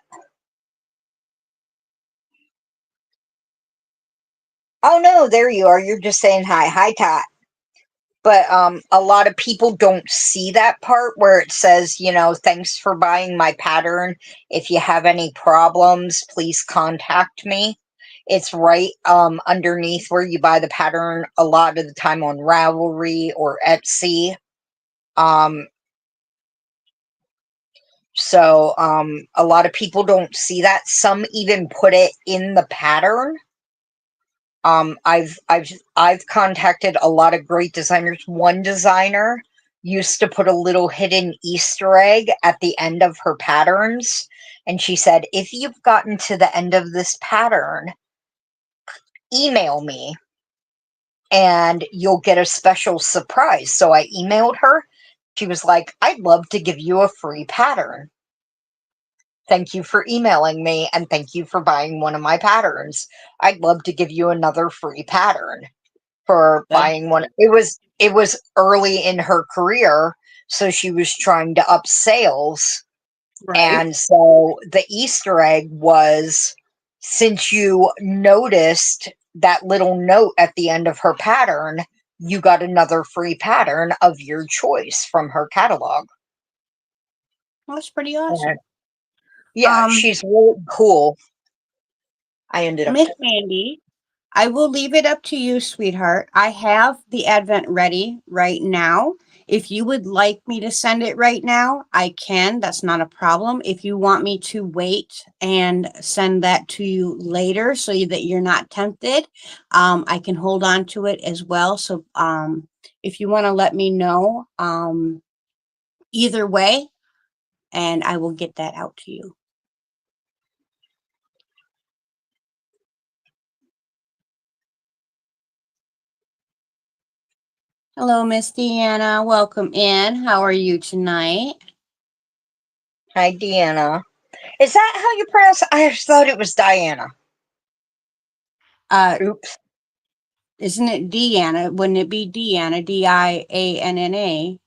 Oh, no, there you are. You're just saying hi. Hi, Tot. But a lot of people don't see that part where it says, thanks for buying my pattern. If you have any problems, please contact me. It's right underneath where you buy the pattern a lot of the time on Ravelry or Etsy. Um, so a lot of people don't see that. Some even put it in the pattern. I've contacted a lot of great designers. One designer used to put a little hidden Easter egg at the end of her patterns, and she said, if you've gotten to the end of this pattern, email me and you'll get a special surprise. So I emailed her. She was like, I'd love to give you a free pattern. Thank you for emailing me, and thank you for buying one of my patterns. I'd love to give you another free pattern for That buying one. It was early in her career, so she was trying to up sales. right. And so the Easter egg was, since you noticed that little note at the end of her pattern, you got another free pattern of your choice from her catalog. Well, that's pretty And awesome. yeah, she's really cool. I ended up. Miss Mandy, I will leave it up to you, sweetheart. I have the Advent ready right now. If you would like me to send it right now, I can. That's not a problem. If you want me to wait and send that to you later so that you're not tempted, I can hold on to it as well. So if you want to let me know, either way, and I will get that out to you. Hello, Miss Deanna. Welcome in. How are you tonight? Hi, Deanna. Is that how you pronounce it? I just thought it was Diana. Uh, Oops. isn't it Deanna? Wouldn't it be Deanna? Dianna?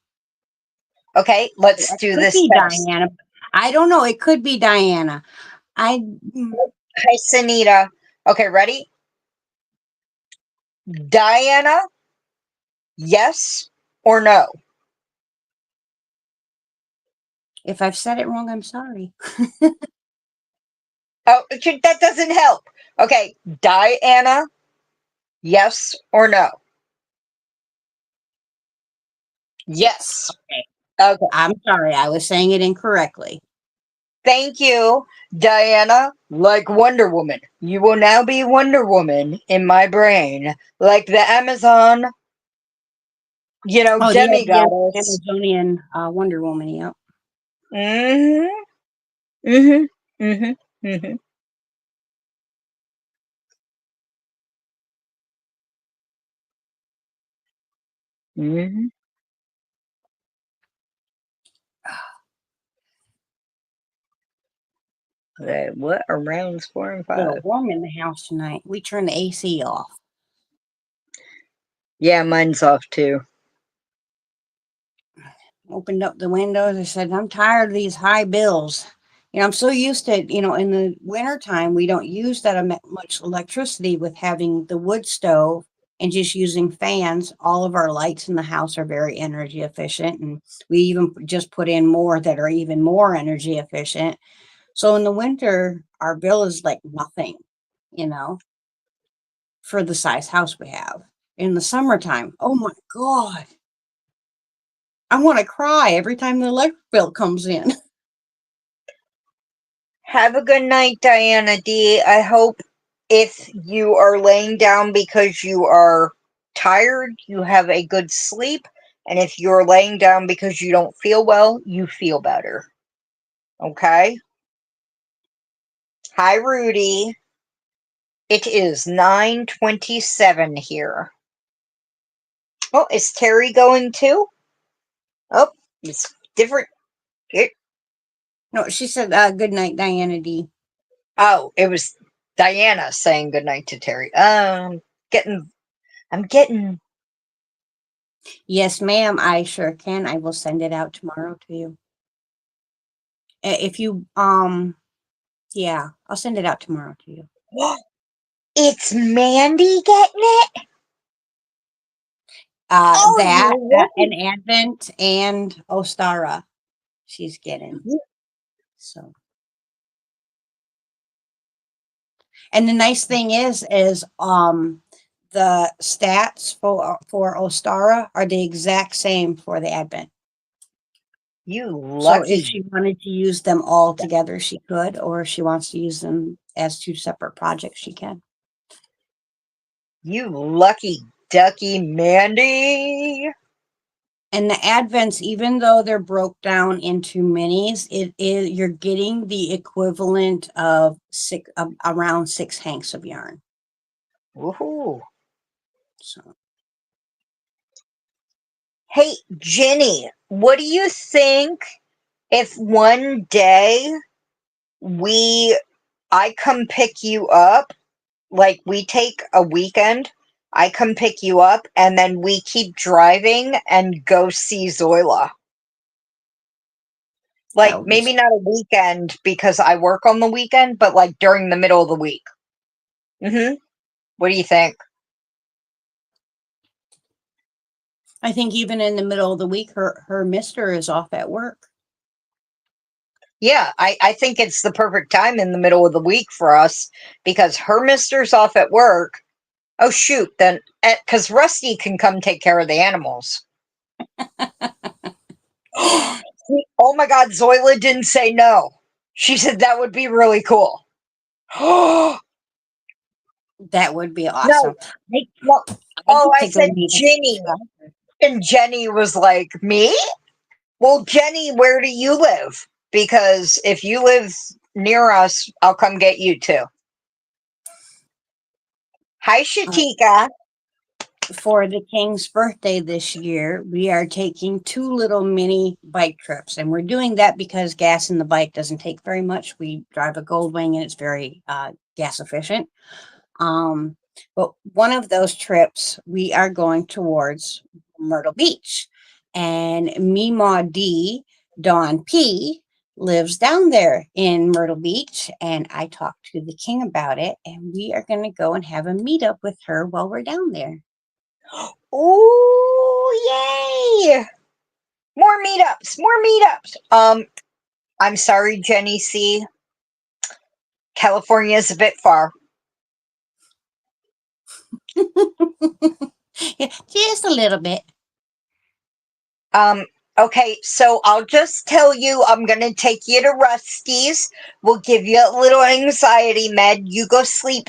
Okay, let's It do could this be test. Diana. I don't know. It could be Diana. I Hi, Sanita. Okay, ready? Diana, yes or no? if I've said it wrong, I'm sorry. Oh, that doesn't help. Okay, Diana, yes or no? Yes. Yes. Okay. Okay, I'm sorry. I was saying it incorrectly. thank you, Diana. Like Wonder Woman, you will now be Wonder Woman in my brain, like the Amazon, Oh, the demigoddess. Amazonian Wonder Woman. Yep. Mm-hmm. Mm-hmm. Mm-hmm. Mm-hmm. Mm-hmm. Okay, what are rounds 4 and 5? A little warm in the house tonight. We turned the AC off. Yeah, mine's off too. Opened up the windows. I said, I'm tired of these high bills. I'm so used to, in the wintertime, we don't use that much electricity with having the wood stove and just using fans. All of our lights in the house are very energy efficient. And we even just put in more that are even more energy efficient. So in the winter, our bill is like nothing, you know, for the size house we have. In the summertime, oh my God, I want to cry every time the electric bill comes in. Have a good night, Diana D. I hope if you are laying down because you are tired, you have a good sleep. And if you're laying down because you don't feel well, you feel better. Okay. Hi, Rudy. It is 9:27 here. Oh, is Terry going too? Oh, it's different. It, No, she said, good night, Diana D. oh, it was Diana saying goodnight to Terry. Getting, I'm getting. Yes, ma'am, I sure can. I will send it out tomorrow to you. If you, yeah, I'll send it out tomorrow to you. It's Mandy getting it. Oh, That, you and Advent and Ostara, she's getting. lucky. So, and the nice thing is the stats for Ostara are the exact same for the Advent. You So if lucky. she wanted to use them all together, she could, or if she wants to use them as two separate projects, she can. You lucky ducky, Mandy. And the Advents, even though they're broke down into minis, it is you're getting the equivalent of around 6 hanks of yarn. Woohoo. So Hey, Jenny, what do you think if one day I come pick you up, like we take a weekend, I come pick you up, and then we keep driving and go see Zoila? that Like would be. maybe not a weekend because I work on the weekend, but like during the middle of the week. Mm-hmm. What do you think? I think even in the middle of the week, her mister is off at work. Yeah, I think it's the perfect time in the middle of the week for us because her mister's off at work. Oh, shoot, then, because Rusty can come take care of the animals. Oh my God, Zoila didn't say no. She said that would be really cool. No, That would be awesome. I, no. I'd Oh, like I to go said meet Jenny. her. And Jenny was like, me? Well, Jenny, where do you live? Because if you live near us, I'll come get you too. Hi, Uh, Shatika. for the king's birthday this year, we are taking 2 little mini bike trips, and we're doing that because gas in the bike doesn't take very much. We drive a Goldwing, and it's very gas efficient. Um, but one of those trips, we are going towards Myrtle Beach, and Meemaw D, Dawn P, lives down there in Myrtle Beach, and I talked to the king about it, and we are going to go and have a meetup with her while we're down there. Ooh, yay! More meetups, more meetups. I'm sorry, Jenny C. California is a bit far. Yeah, just a little bit. Okay, so I'll just tell you I'm gonna take you to Rusty's. We'll give you a little anxiety med. You go sleep,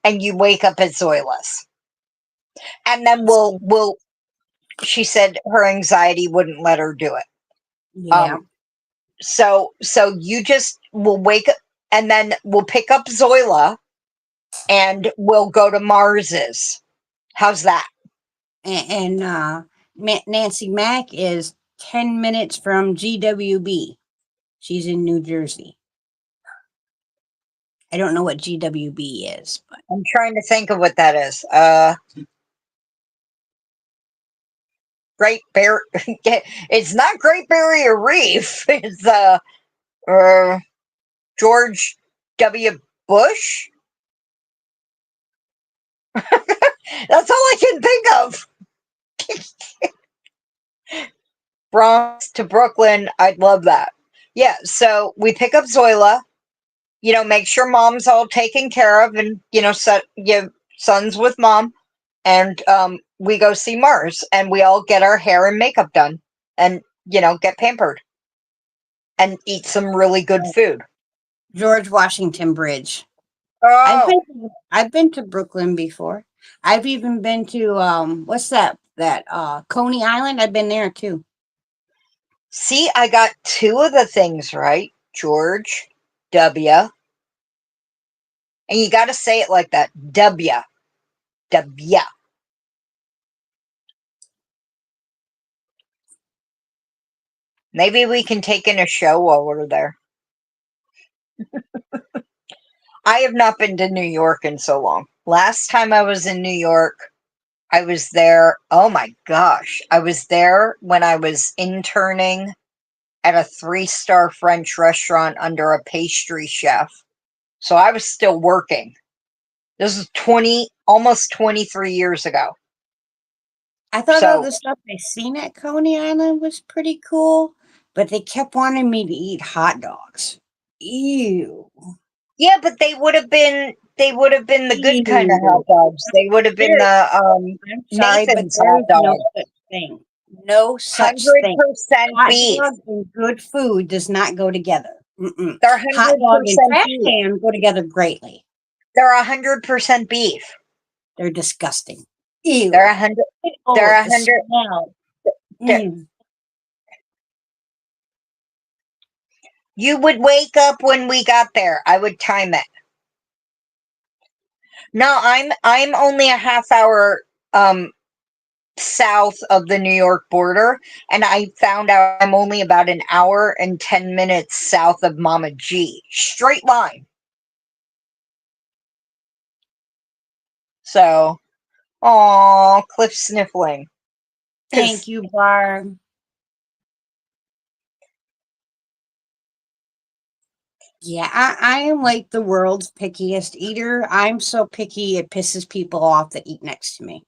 and you wake up at Zoila's. And then we'll she said her anxiety wouldn't let her do it. Yeah. So you just will wake up and then we'll pick up Zoila and we'll go to Mars's. How's that? And Nancy Mack is 10 minutes from GWB. She's in New Jersey. I don't know what GWB is, but I'm trying to think of what that is. Great Bear. It's not Great Barrier Reef. It's George W. Bush. That's all I can think of. Bronx to Brooklyn. I'd love that. Yeah. So we pick up Zoila. Make sure mom's all taken care of, and set your sons with mom, and we go see Mars, and we all get our hair and makeup done, and get pampered, and eat some really good food. George Washington Bridge. Oh, I've been to Brooklyn before. I've even been to what's that Coney Island. I've been there too. See, I got two of the things right. George W. And you got to say it like that. W. W. Maybe we can take in a show while we're there. I have not been to New York in so long. Last time I was in New York, I was there. Oh my gosh. I was there when I was interning at a 3-star French restaurant under a pastry chef. So I was still working. This is almost 23 years ago. I thought all So, the stuff I seen at Coney Island was pretty cool, but they kept wanting me to eat hot dogs. Ew. yeah, but they would have been the good kind of hot Ew. dogs. They would have been There, the I'm sorry, but Nathan's there hot is no dog. such thing. No such thing. 100% Hot beef. dog and good food does not go together. Mm-mm. They're Hot dog and 100% trash beef. can go together greatly. They're 100% beef. They're disgusting. They're Ew. 100. Oh, They're the 100. smell. they're- Mm. You would wake up when we got there. I would time it. No, I'm only a half hour south of the New York border, and I found out I'm only about an hour and 10 minutes south of Mama G. Straight line. So, aw, Cliff sniffling. Thank Because, you, Barb. Yeah, I am like the world's pickiest eater. I'm so picky it pisses people off that eat next to me.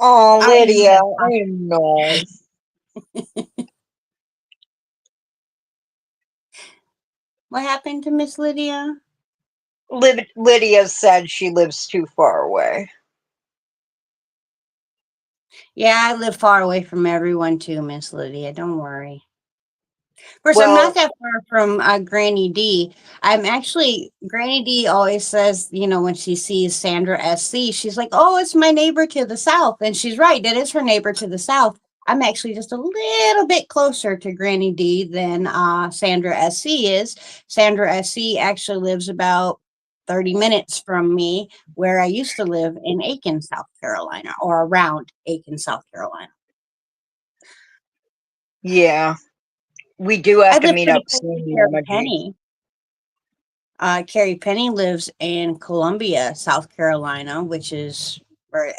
oh, I'll eat Lydia, a I know. What happened to Miss Lydia? Lydia said she lives too far away. Yeah, I live far away from everyone too, Miss Lydia. Don't worry. Of course, I'm not Well, that far from Granny D. I'm actually, Granny D always says, when she sees Sandra SC, she's like, oh, it's my neighbor to the south. And she's right. It is her neighbor to the south. I'm actually just a little bit closer to Granny D than Sandra SC is. Sandra SC actually lives about 30 minutes from me, where I used to live in Aiken, South Carolina, or around Aiken, South Carolina. yeah, we do I have to live meet pretty up close to soon, Carrie Mama G. Penny. Carrie Penny lives in Columbia, South Carolina, which is where,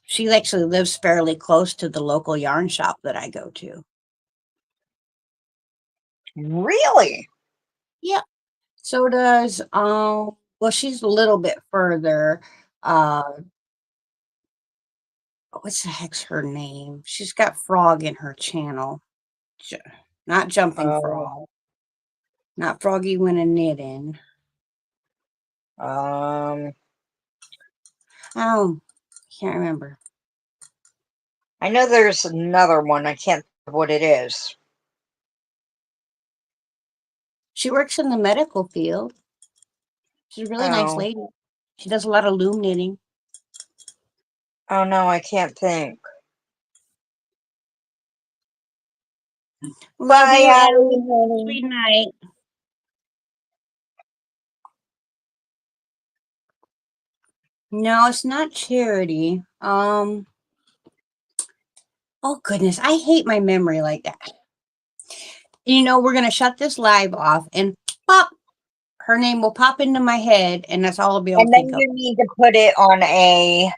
she actually lives fairly close to the local yarn shop that I go to. Really? Yeah. So does, well, she's a little bit further. Uh, what's the heck's her name? She's got Frog in her channel. Ju- Not Jumping Uh, Frog. Not Froggy When a Knitting. um, Oh, can't remember. I know there's another one. I can't think of what it is. She works in the medical field. She's a really nice Oh, lady. She does a lot of loom knitting. oh no, I can't think. Love Bye, you, Allie, Ellie. honey. Sweet night. No, it's not charity. Oh goodness, I hate my memory like that. We're gonna shut this live off and pop, her name will pop into my head, and that's all I'll be able to And think then of. you need to put it on a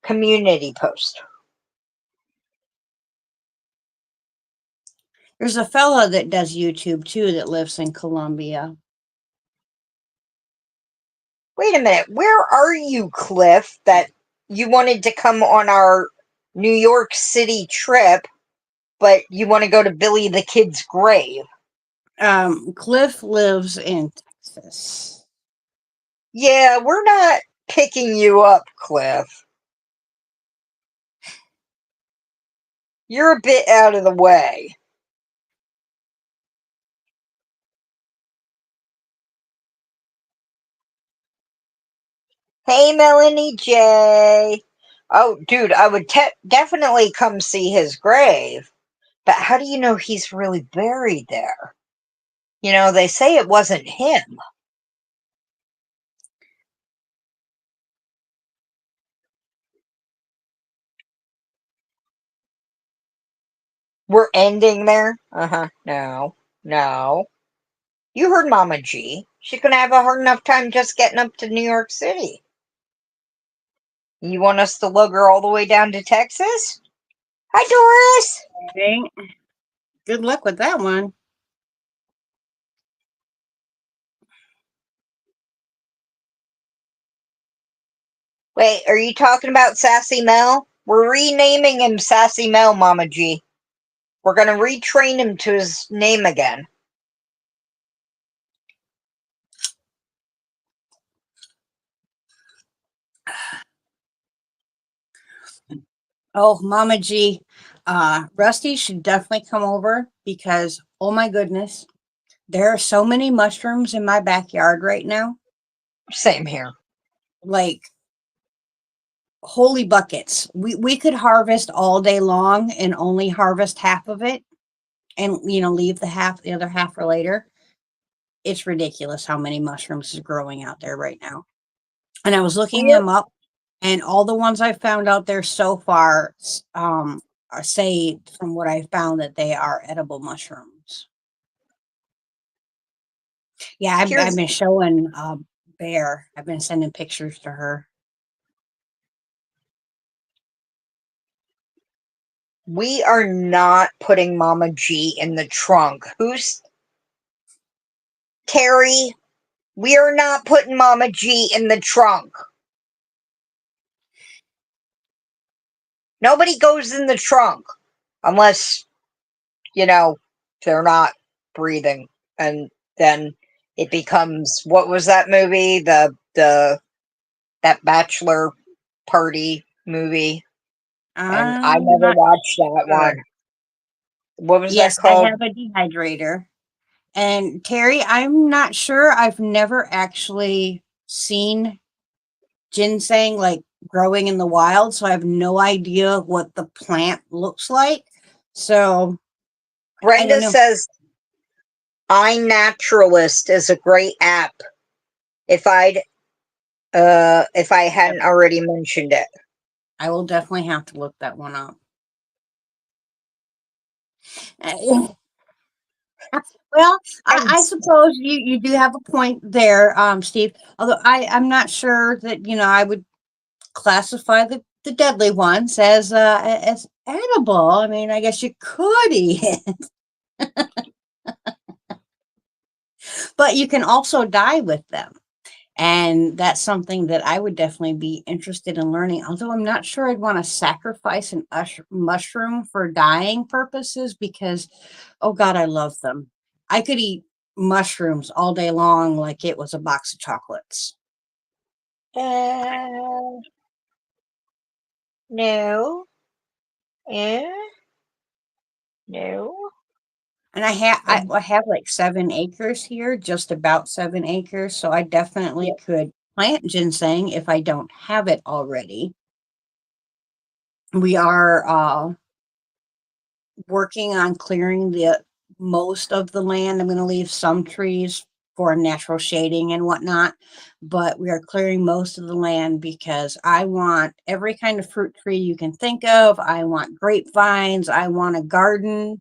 community post. There's a fellow that does YouTube too that lives in Columbia. Wait a minute. Where are you, Cliff? That you wanted to come on our New York City trip, but you want to go to Billy the Kid's grave. Cliff lives in Texas. Yeah, we're not picking you up, Cliff. You're a bit out of the way. Hey, Melanie J. Oh, dude, I would definitely come see his grave. But how do you know he's really buried there? You know, they say it wasn't him. We're ending there? Uh-huh. No. No. You heard Mama G. She's going to have a hard enough time just getting up to New York City. You want us to lug her all the way down to Texas? Hi, Doris. Okay. Good luck with that one. Wait, are you talking about Sassy Mel? We're renaming him Sassy Mel, Mama G. We're going to retrain him to his name again. Oh, Mama G, Rusty should definitely come over because, oh my goodness, there are so many mushrooms in my backyard right now. Same here. Like, holy buckets. We could harvest all day long and only harvest half of it and, leave the other half for later. It's ridiculous how many mushrooms is growing out there right now. And I was looking We're, them up, and all the ones I found out there so far say from what I found that they are edible mushrooms. Yeah, I've here's been showing Bear. I've been sending pictures to her. we are not putting Mama G in the trunk. Who's Terry? We are not putting Mama G in the trunk. Nobody goes in the trunk unless, you know, they're not breathing. And then it becomes, what was that movie? That bachelor party movie. And I I'm never not watched that sure. one. What was that Yes, I called? have a dehydrator. And Terry, I'm not sure. I've never actually seen ginseng like growing in the wild, so I have no idea what the plant looks like. So I don't Brenda know. says iNaturalist is a great app. If I I, hadn't already mentioned it. I will definitely have to look that one up. Uh, Well, And I suppose you do have a point there, Steve. Although I'm not sure that I would classify the deadly ones as edible. I mean, I guess you could eat it, but you can also die with them. And that's something that I would definitely be interested in learning. Although I'm not sure I'd want to sacrifice an mushroom for dyeing purposes because, oh God, I love them. I could eat mushrooms all day long like it was a box of chocolates. uh, no, eh, no. And I have Um, I have like 7 acres here, just about 7 acres. So I definitely yeah. could plant ginseng if I don't have it already. We are working on clearing the most of the land. I'm going to leave some trees for natural shading and whatnot, but we are clearing most of the land because I want every kind of fruit tree you can think of. I want grapevines. I want a garden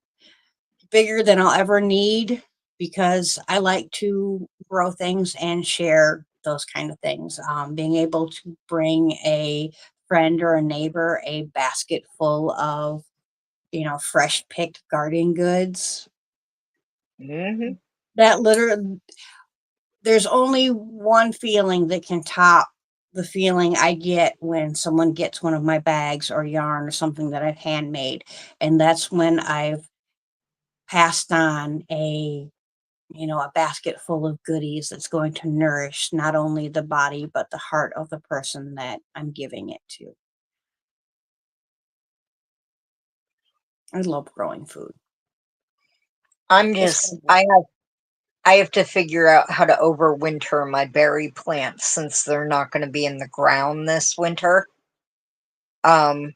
bigger than I'll ever need because I like to grow things and share those kind of things. Being able to bring a friend or a neighbor a basket full of fresh picked garden goods. Hmm. That literally, there's only one feeling that can top the feeling I get when someone gets one of my bags or yarn or something that I've handmade. And that's when I've passed on a basket full of goodies that's going to nourish not only the body, but the heart of the person that I'm giving it to. I love growing food. I'm It's just, I have to figure out how to overwinter my berry plants since they're not going to be in the ground this winter. Um,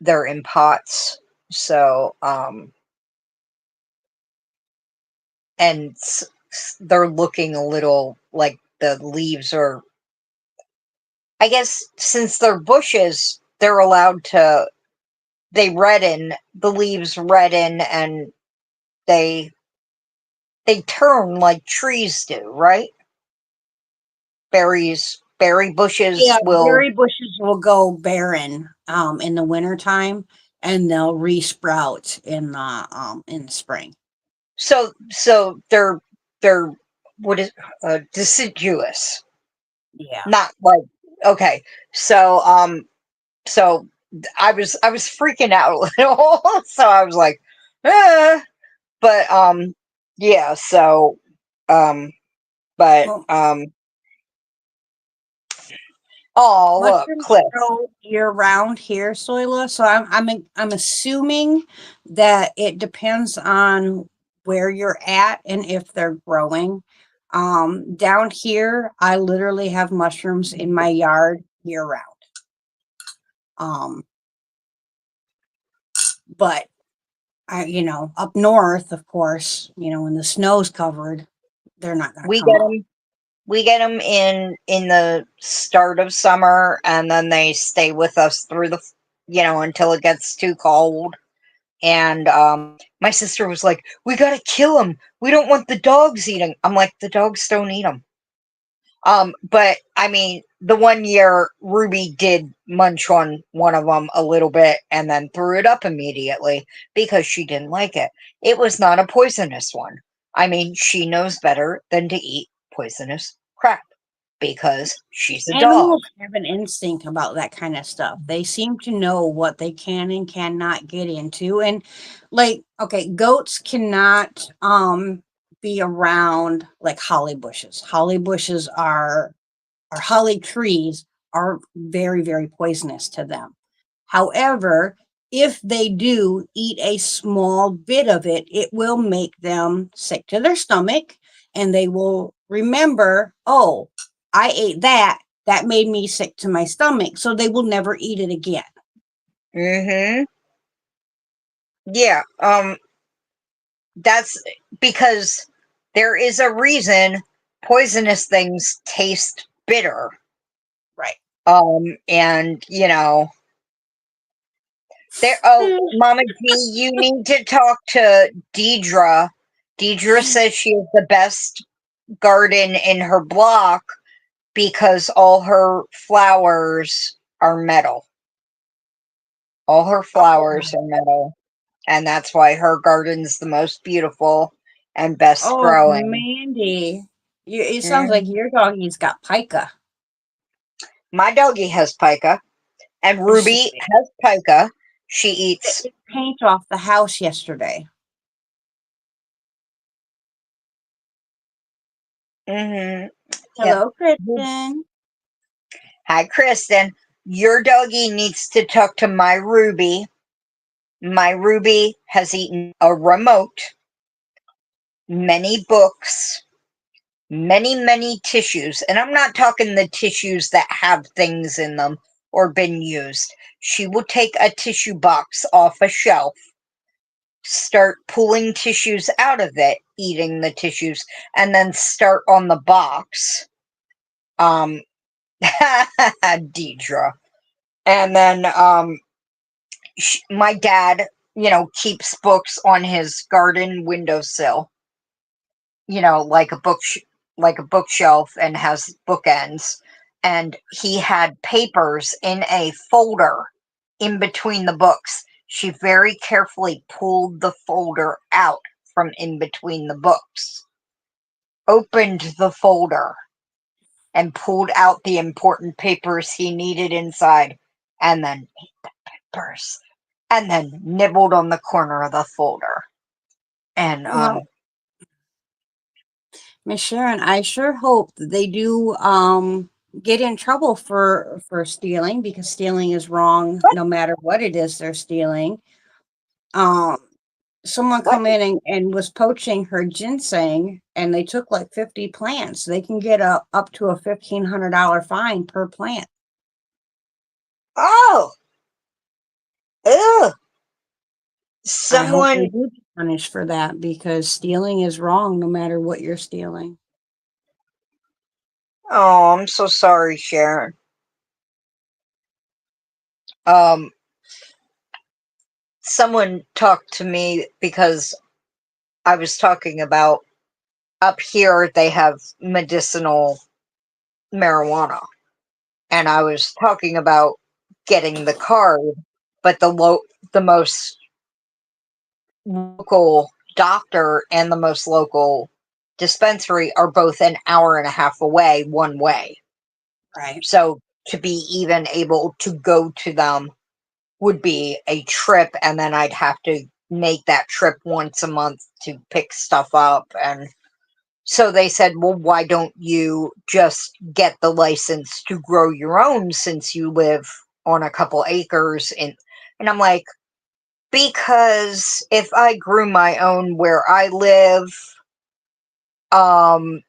they're in pots. So, and they're looking a little like the leaves are, I guess, since they're bushes, they're allowed to, they redden, the leaves redden, and they they turn like trees do, right? Berry bushes Yeah, will. berry bushes will go barren in the wintertime, and they'll resprout in the spring. So they're what is deciduous, Yeah. not like, okay. So so I was freaking out a little, so I was like, eh. But yeah. So um, but Well, oh, look, mushrooms Cliff. grow year round here, Soila. So I'm assuming that it depends on where you're at and if they're growing. Down here, I literally have mushrooms in my yard year round. Um, but up north, of course, when the snow's covered, they're not going to We come get up. them. We get them in the start of summer, and then they stay with us through the, until it gets too cold. And my sister was like, "We gotta kill them. We don't want the dogs eating." I'm like, "The dogs don't eat them." But I mean, the one year Ruby did munch on one of them a little bit and then threw it up immediately because she didn't like it. It was not a poisonous one. I mean, she knows better than to eat poisonous crap because she's a dog. Animals have an instinct about that kind of stuff. They seem to know what they can and cannot get into. And like, okay, goats cannot be around like holly bushes. Holly bushes are or holly trees are very, very poisonous to them. However, if they do eat a small bit of it, it will make them sick to their stomach and they will remember, oh, I ate that. That made me sick to my stomach. So they will never eat it again. Mm-hmm. Yeah. That's because there is a reason poisonous things taste bitter. Right. And there. Oh, Mama G, you need to talk to Deidre. Deidre says she has the best garden in her block because all her flowers are metal. All her flowers are metal, and that's why her garden's the most beautiful and best Oh, growing. Mandy. It sounds like Mhm. your doggy's got pica. My doggie has pica, and She Ruby has pica. She picked eats. the paint off the house yesterday. Hmm. Yep. Hello, Kristen. Hi, Kristen. Your doggie needs to talk to my Ruby. My Ruby has eaten a remote, many books, many tissues. And I'm not talking the tissues that have things in them or been used. She will take a tissue box off a shelf, start pulling tissues out of it, eating the tissues, and then start on the box. Um, Deidre. And then my dad, keeps books on his garden windowsill, like like a bookshelf, and has bookends. And he had papers in a folder in between the books. She very carefully pulled the folder out from in between the books, opened the folder, and pulled out the important papers he needed inside, and then ate the papers, and then nibbled on the corner of the folder. And Well, Miss Sharon, I sure hope that they do get in trouble for stealing because stealing is wrong what no matter what it is they're stealing. Um, Someone what come in and was poaching her ginseng and they took like 50 plants. They can get up to a $1,500 fine per plant. oh, ew. I hope they Someone, do get punished for that because stealing is wrong no matter what you're stealing. oh, I'm so sorry, Sharon. Um, Someone talked to me because I was talking about up here they have medicinal marijuana, and I was talking about getting the card, but the most local doctor and the most local dispensary are both an hour and a half away one way. Right. So to be even able to go to them would be a trip, and then I'd have to make that trip once a month to pick stuff up. And so they said, well, why don't you just get the license to grow your own since you live on a couple acres? And I'm like, because if I grew my own where I live, um,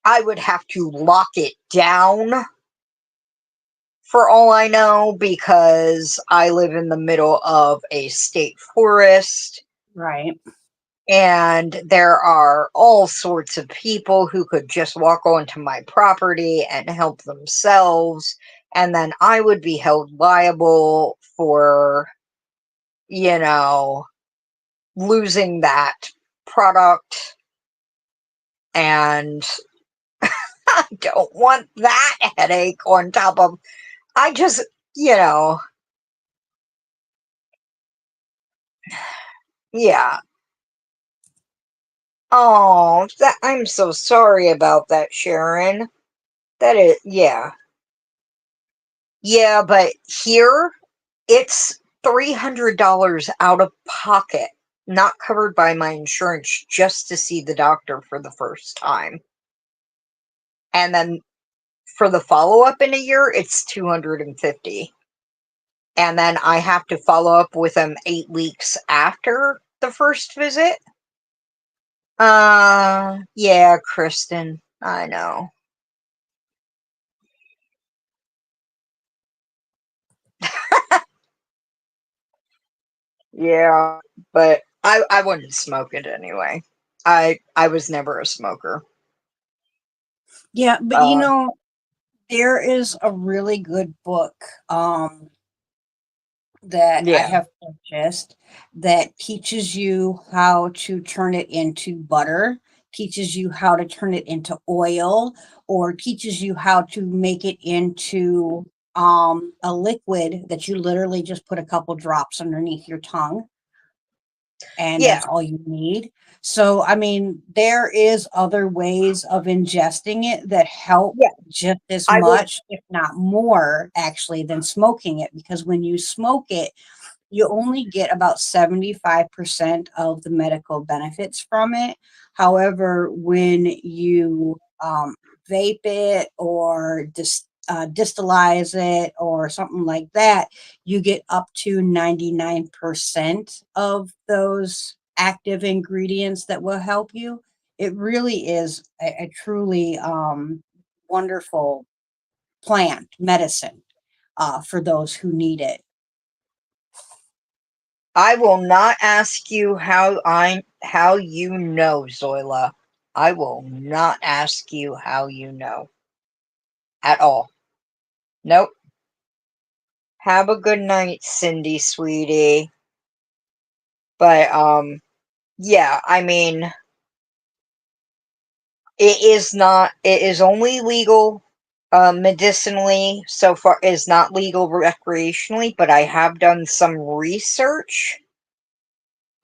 I would have to lock it down for all I know, because I live in the middle of a state forest Right. and there are all sorts of people who could just walk onto my property and help themselves. And then I would be held liable for, you know, losing that product. And I don't want that headache on top of, I just, you know, yeah. Oh, that I'm so sorry about that, Sharon. That is, yeah. Yeah, but here it's $300 out of pocket, not covered by my insurance, just to see the doctor for the first time. And then for the follow-up in a year, it's 250. And then I have to follow up with him 8 weeks after the first visit. Yeah, Kristen, I know. Yeah, but I wouldn't smoke it anyway. I was never a smoker. Yeah, but Uh, there is a really good book that I yeah, have purchased that teaches you how to turn it into butter, teaches you how to turn it into oil, or teaches you how to make it into a liquid that you literally just put a couple drops underneath your tongue and yeah, that's all you need. So, I mean, there is other ways of ingesting it that help yeah. just as I would. much, if not more, actually, than smoking it. Because when you smoke it, you only get about 75% of the medical benefits from it. However, when you vape it or distillize it or something like that, you get up to 99% of those active ingredients that will help you. It really is a truly wonderful plant medicine for those who need it. I will not ask you how you know, Zoila. I will not ask you how you know at all. Nope. Have a good night, Cindy, sweetie. But yeah. I mean, it is not. It is only legal medicinally so far. Is not legal recreationally. But I have done some research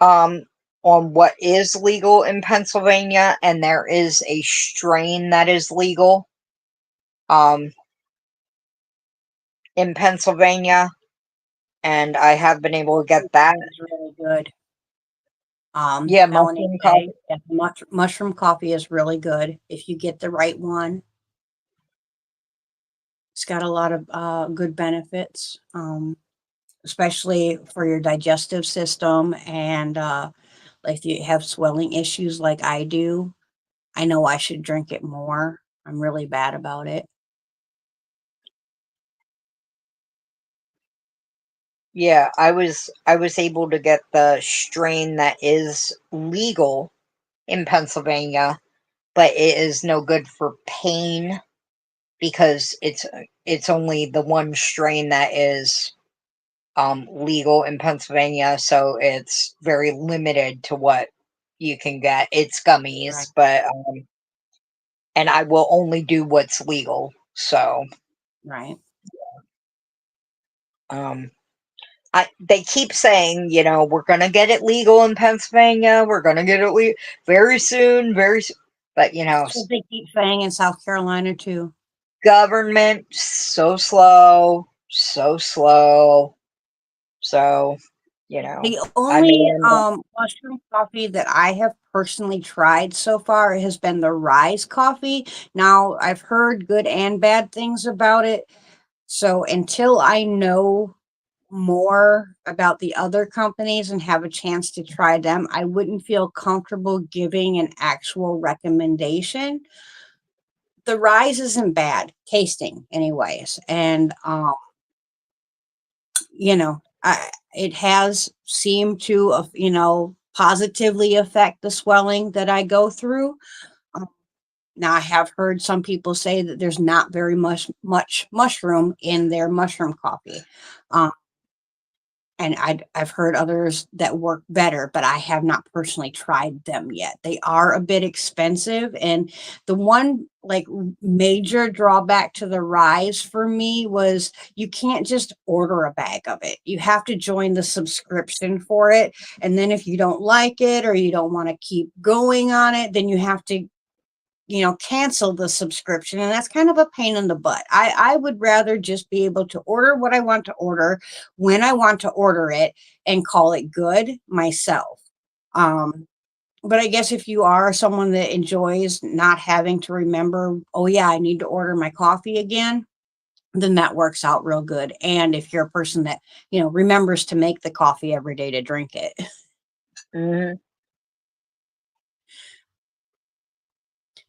um, on what is legal in Pennsylvania, and there is a strain that is legal um, in Pennsylvania, and I have been able to get that. Is really good. Yeah, mushroom LNA, coffee. yeah, mushroom coffee is really good if you get the right one. It's got a lot of good benefits, especially for your digestive system. And if you have swelling issues like I do, I know I should drink it more. I'm really bad about it. Yeah, I was able to get the strain that is legal in Pennsylvania, but it is no good for pain because it's only the one strain that is legal in Pennsylvania, so it's very limited to what you can get. It's Right. gummies, but and I will only do what's legal. So Right. um they keep saying, we're gonna get it legal in Pennsylvania. We're gonna get it very soon, very soon. But That's what they keep saying in South Carolina too. government so slow, so slow. So The I may only end up. mushroom coffee that I have personally tried so far has been the Rise coffee. Now, I've heard good and bad things about it. So until I know more about the other companies and have a chance to try them, I wouldn't feel comfortable giving an actual recommendation. The Rise isn't bad tasting anyways, and it has seemed to, positively affect the swelling that I go through. Um, Now, I have heard some people say that there's not very much mushroom in their mushroom coffee. Um, and I've heard others that work better, but I have not personally tried them yet. They are a bit expensive, and the one like major drawback to the Rise for me was you can't just order a bag of it. You have to join the subscription for it, and then if you don't like it or you don't want to keep going on it, then you have to cancel the subscription, and that's kind of a pain in the butt. I would rather just be able to order what I want to order when I want to order it and call it good myself. Um, but I guess if you are someone that enjoys not having to remember, oh yeah, I need to order my coffee again, then that works out real good. And if you're a person that, remembers to make the coffee every day to drink it. Mhm.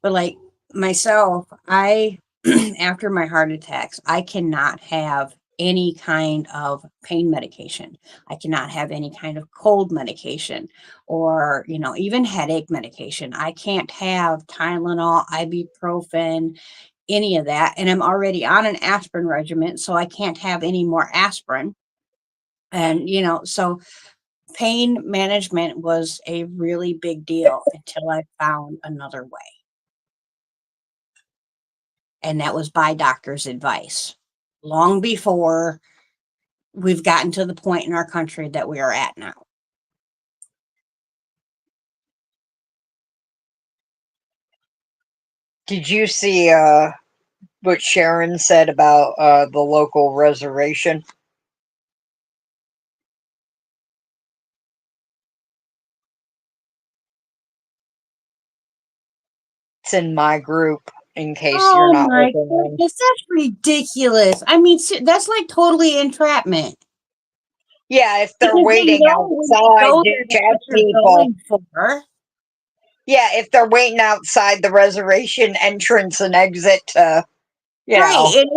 But like myself, I after my heart attacks, I cannot have any kind of pain medication. I cannot have any kind of cold medication or, even headache medication. I can't have Tylenol, ibuprofen, any of that. And I'm already on an aspirin regimen, so I can't have any more aspirin. And, so pain management was a really big deal until I found another way. And that was by doctor's advice long before we've gotten to the point in our country that we are at now. Did you see what Sharon said about the local reservation? It's in my group in case you're Oh not my looking in. goodness, that's ridiculous. I mean, that's like totally entrapment Yeah, if they're because they waiting know when you outside, go there, just that's ask what you're people. going for. Yeah, if they're waiting outside the reservation entrance and exit to, you Right. know, And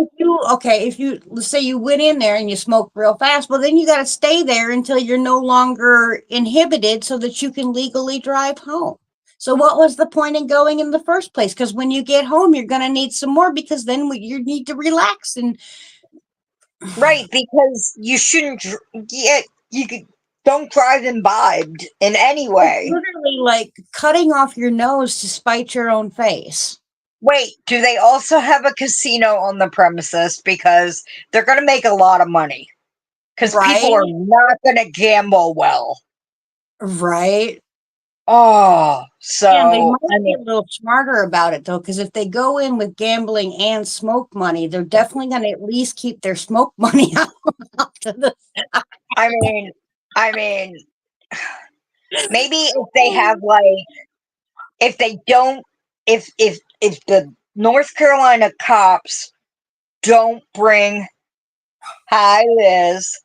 if you, let's say you went in there and you smoked real fast, well, then you got to stay there until you're no longer inhibited so that you can legally drive home. So, what was the point in going in the first place? Because when you get home, you're going to need some more because then you need to relax. And right, because you shouldn't, yeah, don't drive imbibed in any it's way. literally like cutting off your nose to spite your own face. Wait, do they also have a casino on the premises? Because they're going to make a lot of money. Because people are Right. not going to gamble well. Right. Oh, And they so, might I be mean, a little smarter about it though, because if they go in with gambling and smoke money, they're definitely going to at least keep their smoke money out to the I mean, I mean, maybe if they have like, if they don't, if the North Carolina cops don't bring, hi Liz,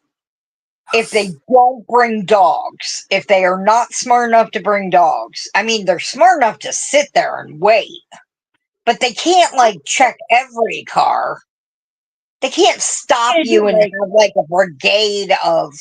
if they don't bring dogs, if they are not smart enough to bring dogs, I mean, they're smart enough to sit there and wait, but they can't like check every car. They can't stop They do you and like have like a brigade of,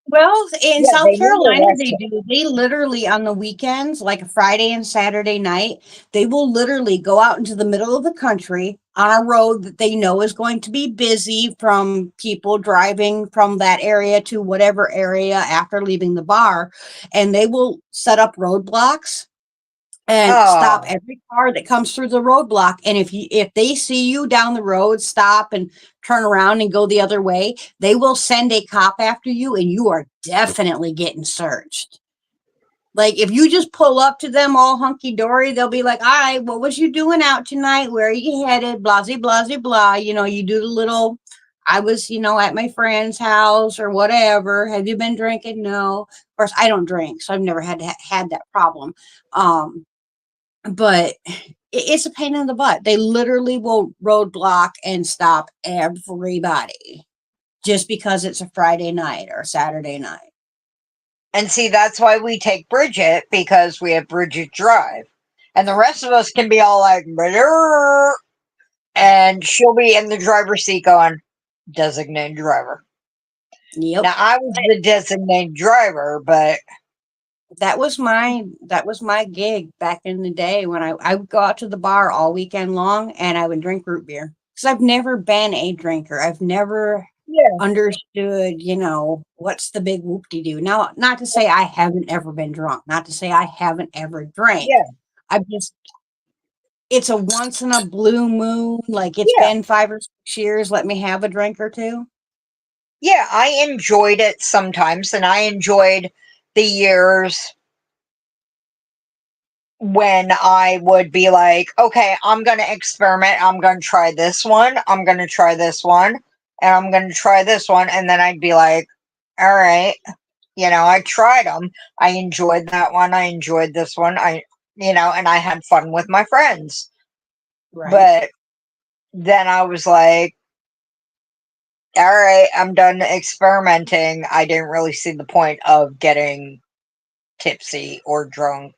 well, in yeah, South they need to Carolina, arrest they you. do. They literally on the weekends, like a Friday and Saturday night, they will literally go out into the middle of the country on a road that they know is going to be busy from people driving from that area to whatever area after leaving the bar, and they will set up roadblocks and stop Oh, every car that comes through the roadblock. And if they see you down the road, stop and turn around and go the other way, they will send a cop after you, and you are definitely getting searched. Like if you just pull up to them all hunky dory, they'll be like, "All right, what was you doing out tonight? Where are you headed? Blah blah blah blah." You do the little. I was, at my friend's house or whatever. Have you been drinking? No. Of course, I don't drink, so I've never had that problem. Um, but it's a pain in the butt. They literally will roadblock and stop everybody just because it's a Friday night or Saturday night. and see, that's why we take Bridget, because we have Bridget Drive. And the rest of us can be all like, "Brrr," and she'll be in the driver's seat going, designated driver. Yep. Now, I was the designated driver, but That was my gig back in the day when I would go out to the bar all weekend long and I would drink root beer. Because I've never been a drinker. I've never yeah, understood, what's the big whoop de doo. Now, not to say I haven't ever been drunk, not to say I haven't ever drank. yeah, I've just It's a once in a blue moon, like it's yeah, been 5 or 6 years, let me have a drink or 2. yeah. I enjoyed it sometimes, and I enjoyed the years when I would be like, okay, I'm going to experiment. I'm going to try this one. I'm going to try this one. And I'm going to try this one. And then I'd be like, all right, I tried them. I enjoyed that one. I enjoyed this one. And I had fun with my friends. Right. But then I was like, all right, I'm done experimenting. I didn't really see the point of getting tipsy or drunk,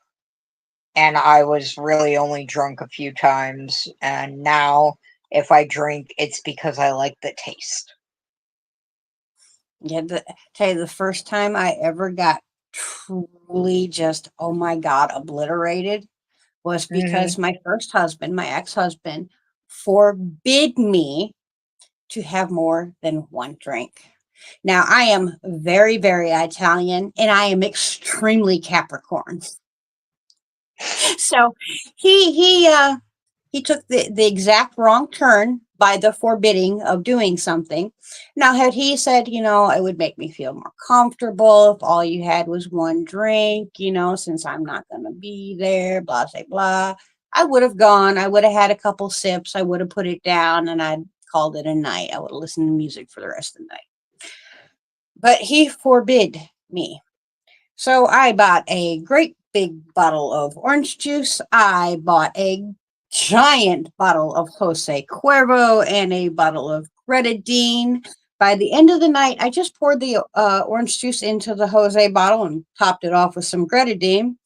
and I was really only drunk a few times. And now, if I drink, it's because I like the taste. Yeah, tell you the first time I ever got truly just, oh my God, obliterated was Hmm. because my first husband, my ex-husband, forbid me to have more than one drink. Now, I am very, very Italian and I am extremely Capricorn. So he took the exact wrong turn by the forbidding of doing something. Now, had he said, it would make me feel more comfortable if all you had was one drink, since I'm not going to be there, blah, blah, blah. I would have gone. I would have had a couple sips. I would have put it down and I'd called it a night. I would have listened to music for the rest of the night. But he forbid me. So I bought a great big bottle of orange juice. I bought a giant bottle of Jose Cuervo and a bottle of grenadine. By the end of the night, I just poured the orange juice into the Jose bottle and topped it off with some grenadine.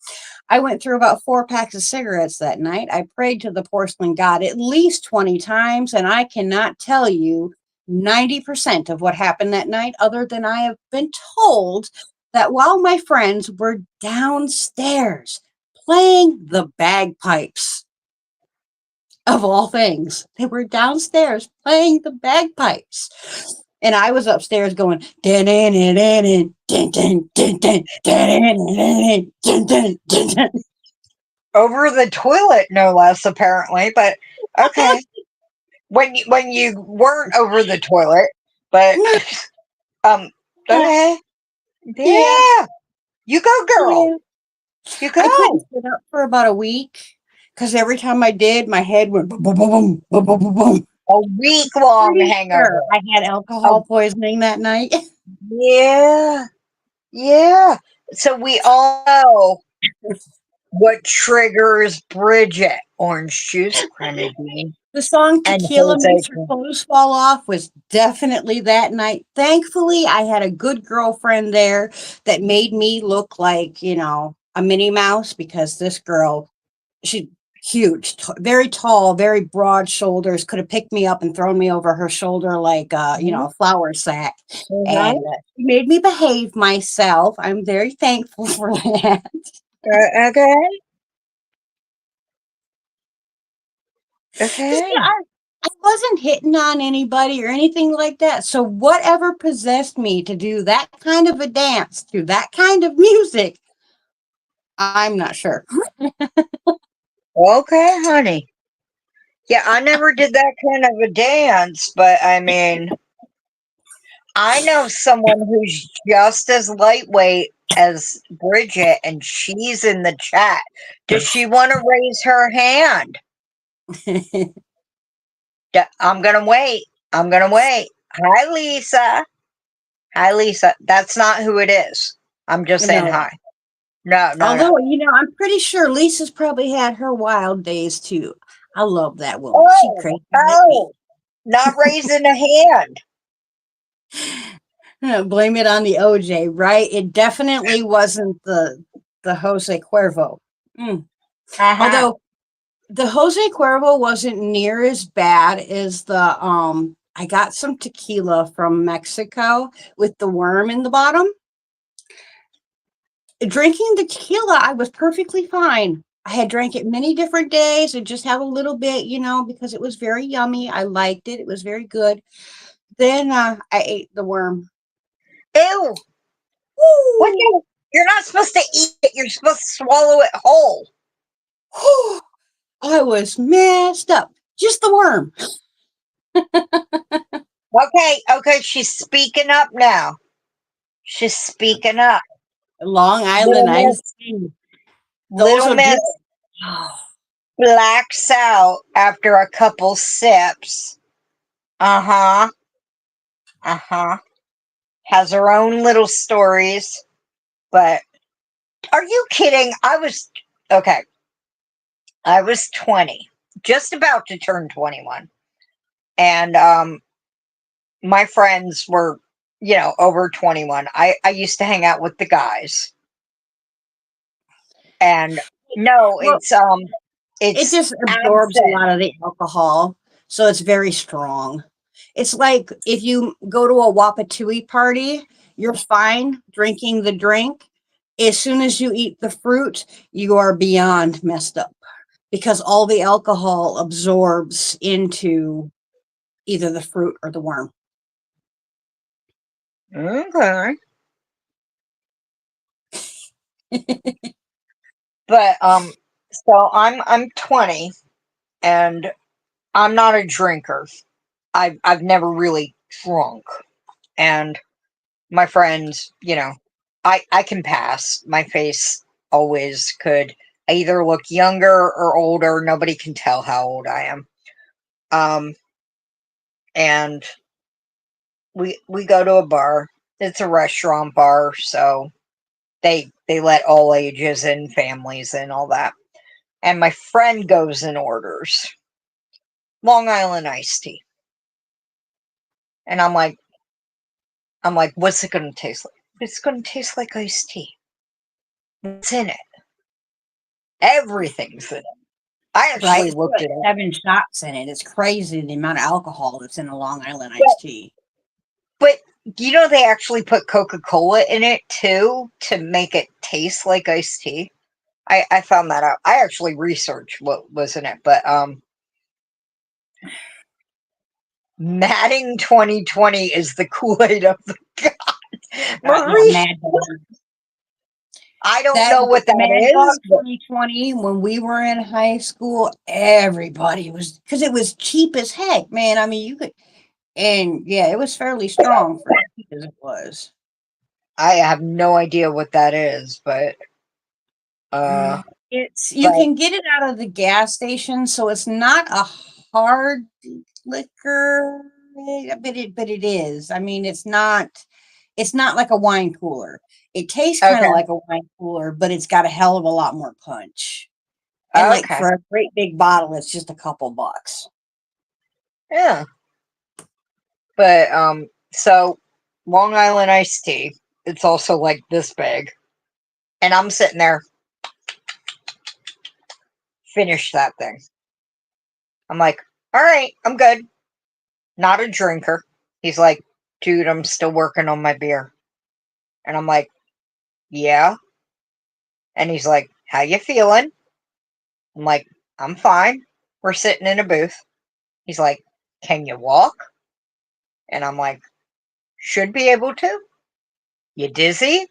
I went through about 4 packs of cigarettes that night. I prayed to the porcelain god at least 20 times, and I cannot tell you 90% of what happened that night, other than I have been told that while my friends were downstairs playing the bagpipes, of all things, they were downstairs playing the bagpipes. And I was upstairs going, dun, dun, dun, dun, dun, dun, dun, dun, dun, dun, dun, dun, dun. Over the toilet, no less, apparently. But okay, when you weren't over the toilet, but um, okay, Yeah, yeah, you go, girl, yeah. you I couldn't go. sit up for about a week because every time I did, my head went boom, boom, boom, boom, boom, boom, boom, boom. A week long Pretty hangover. sure I had Oh, alcohol poisoning that night. yeah, yeah. So we all know what triggers Bridget: orange juice, grenadine, The song and Tequila Jose. Makes Her Clothes Fall Off was definitely that night. Thankfully, I had a good girlfriend there that made me look like, a Minnie Mouse because this girl, she huge, very tall, very broad shoulders. Could have picked me up and thrown me over her shoulder like Mhm. a flour sack. Mhm. And she made me behave myself. I'm very thankful for that. Okay. Because Okay. I wasn't hitting on anybody or anything like that. So whatever possessed me to do that kind of a dance to that kind of music, I'm not sure. Okay, honey. Yeah, I never did that kind of a dance, but I mean, I know someone who's just as lightweight as Bridget, and she's in the chat. Does she want to raise her hand? I'm gonna wait. I'm gonna wait. Hi, Lisa. Hi, Lisa. That's not who it is. I'm just saying No. hi. No, no, no. Although, I'm pretty sure Lisa's probably had her wild days too. I love that woman. She Oh, crazy like me. oh, not raising a hand. Blame it on the OJ, right? It definitely wasn't the Jose Cuervo. Mm. Uh-huh. Although the Jose Cuervo wasn't near as bad as the I got some tequila from Mexico with the worm in the bottom. Drinking the tequila, I was perfectly fine. I had drank it many different days and just have a little bit, because it was very yummy. I liked it. It was very good. Then I ate the worm. Ew. What Woo! you're not supposed to eat it. You're supposed to swallow it whole. I was messed up. Just the worm. Okay, okay, she's speaking up now. She's speaking up. Long Island Little iced Miss, tea. Those Little are Miss good. blacks out after a couple sips. Uh-huh. Uh-huh. Has her own little stories. But are you kidding? Okay. I was 20, just about to turn 21. And my friends were, over 21. I used to hang out with the guys. And no, Well, it it's just absorbs a absinthe. lot of the alcohol, so it's very strong. It's like if you go to a Wapatui party, you're fine drinking the drink. As soon as you eat the fruit, you are beyond messed up because all the alcohol absorbs into either the fruit or the worm. Okay. But so I'm 20 and I'm not a drinker. I've never really drunk. And my friends, I can pass. My face always could. I either look younger or older. Nobody can tell how old I am. Um, and we go to a bar. It's a restaurant bar, so they let all ages and families and all that. And my friend goes and orders Long Island iced tea, and I'm like, what's it gonna taste like? It's gonna taste like iced tea. What's in it? Everything's in it. I Right? actually It's looked got it up. 7 shots in it. It's crazy the amount of alcohol that's in a Long Island But, iced tea. but they actually put Coca-Cola in it too to make it taste like iced tea. I found that out. I actually researched what was in it, but Matting 2020 is the Kool-Aid of the god. Yeah, Marie, Mad Dog. I don't That know what Mad that Dog is, but 2020, when we were in high school, everybody was because it was cheap as heck, man. I mean, you could, and yeah, it was fairly strong for as cheap as it was. I have no idea what that is, uh It's you but can get it out of the gas station, so it's not a hard liquor, but it is. I mean, it's not like a wine cooler. It tastes kind of okay. like a wine cooler, but it's got a hell of a lot more punch. And like Okay. for a great big bottle, it's just a couple bucks. Yeah. But so Long Island iced tea, it's also like this big. And I'm sitting there finish that thing. I'm like, all right, I'm good. Not a drinker. He's like, dude, I'm still working on my beer. And I'm like, yeah. And he's like, how you feeling? I'm like, I'm fine. We're sitting in a booth. He's like, can you walk? And I'm like, should be able to. You dizzy?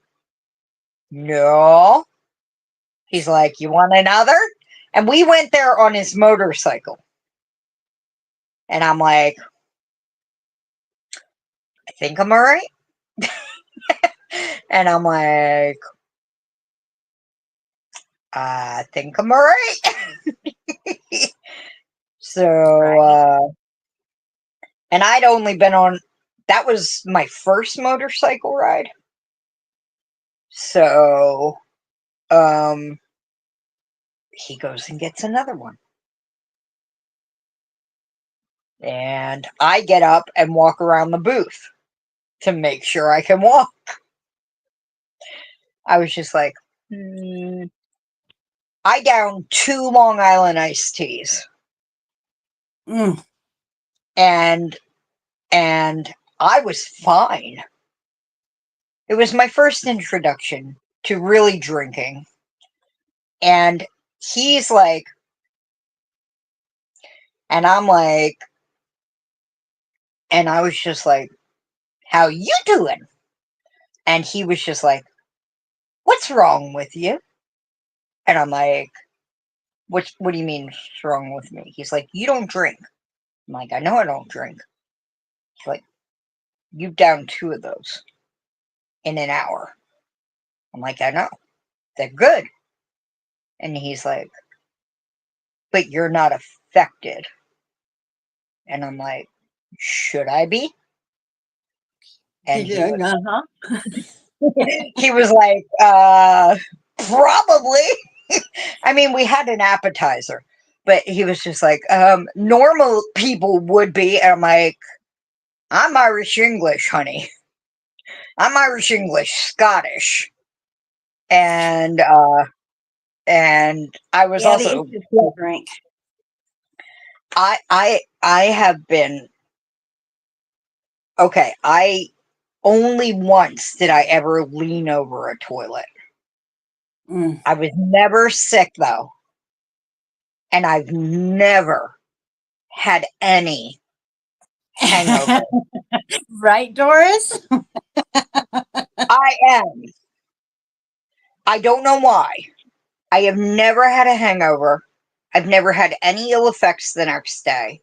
No. He's like, you want another? And we went there on his motorcycle. And I'm like, I think I'm all right. And I'm like, I think I'm all right. So, Right. and I'd only been on, that was my first motorcycle ride. So, he goes and gets another one. And I get up and walk around the booth to make sure I can walk. I was just like, I downed 2 Long Island iced teas. Mm. And I was fine. It was my first introduction to really drinking. And he's like, and I'm like, and I was just like, how you doing? And he was just like, what's wrong with you? And I'm like, what do you mean what's wrong with me? He's like, you don't drink. I'm like, I know I don't drink. He's like, you down 2 of those in an hour. I'm like, I know. They're good. And he's like, but you're not affected. And I'm like, should I be? And he was, Uh-huh. he was like, probably. I mean, we had an appetizer, but he was just like, normal people would be. And I'm like, I'm Irish English, honey. I'm Irish English, Scottish. And I was Yeah, the also, interesting drink. I have been, okay, I only once did I ever lean over a toilet. Mm. I was never sick though. And I've never had any hangover. Right, Doris? I am. I don't know why. I have never had a hangover. I've never had any ill effects the next day.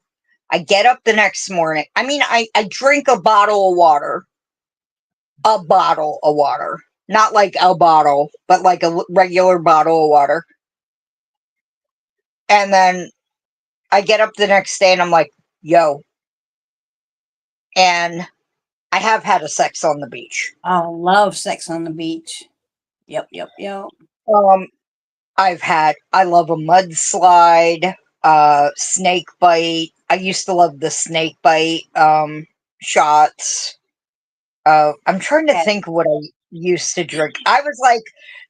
I get up the next morning. I mean, I drink a bottle of water. A bottle of water. Not like a bottle, but like a regular bottle of water. And then I get up the next day and I'm like, yo. And I have had a sex on the beach. I love Sex on the Beach. Yep, yep, yep. Um, I love a mudslide, snake bite. I used to love the snake bite shots. I'm trying to Yeah, think what I used to drink. I was like,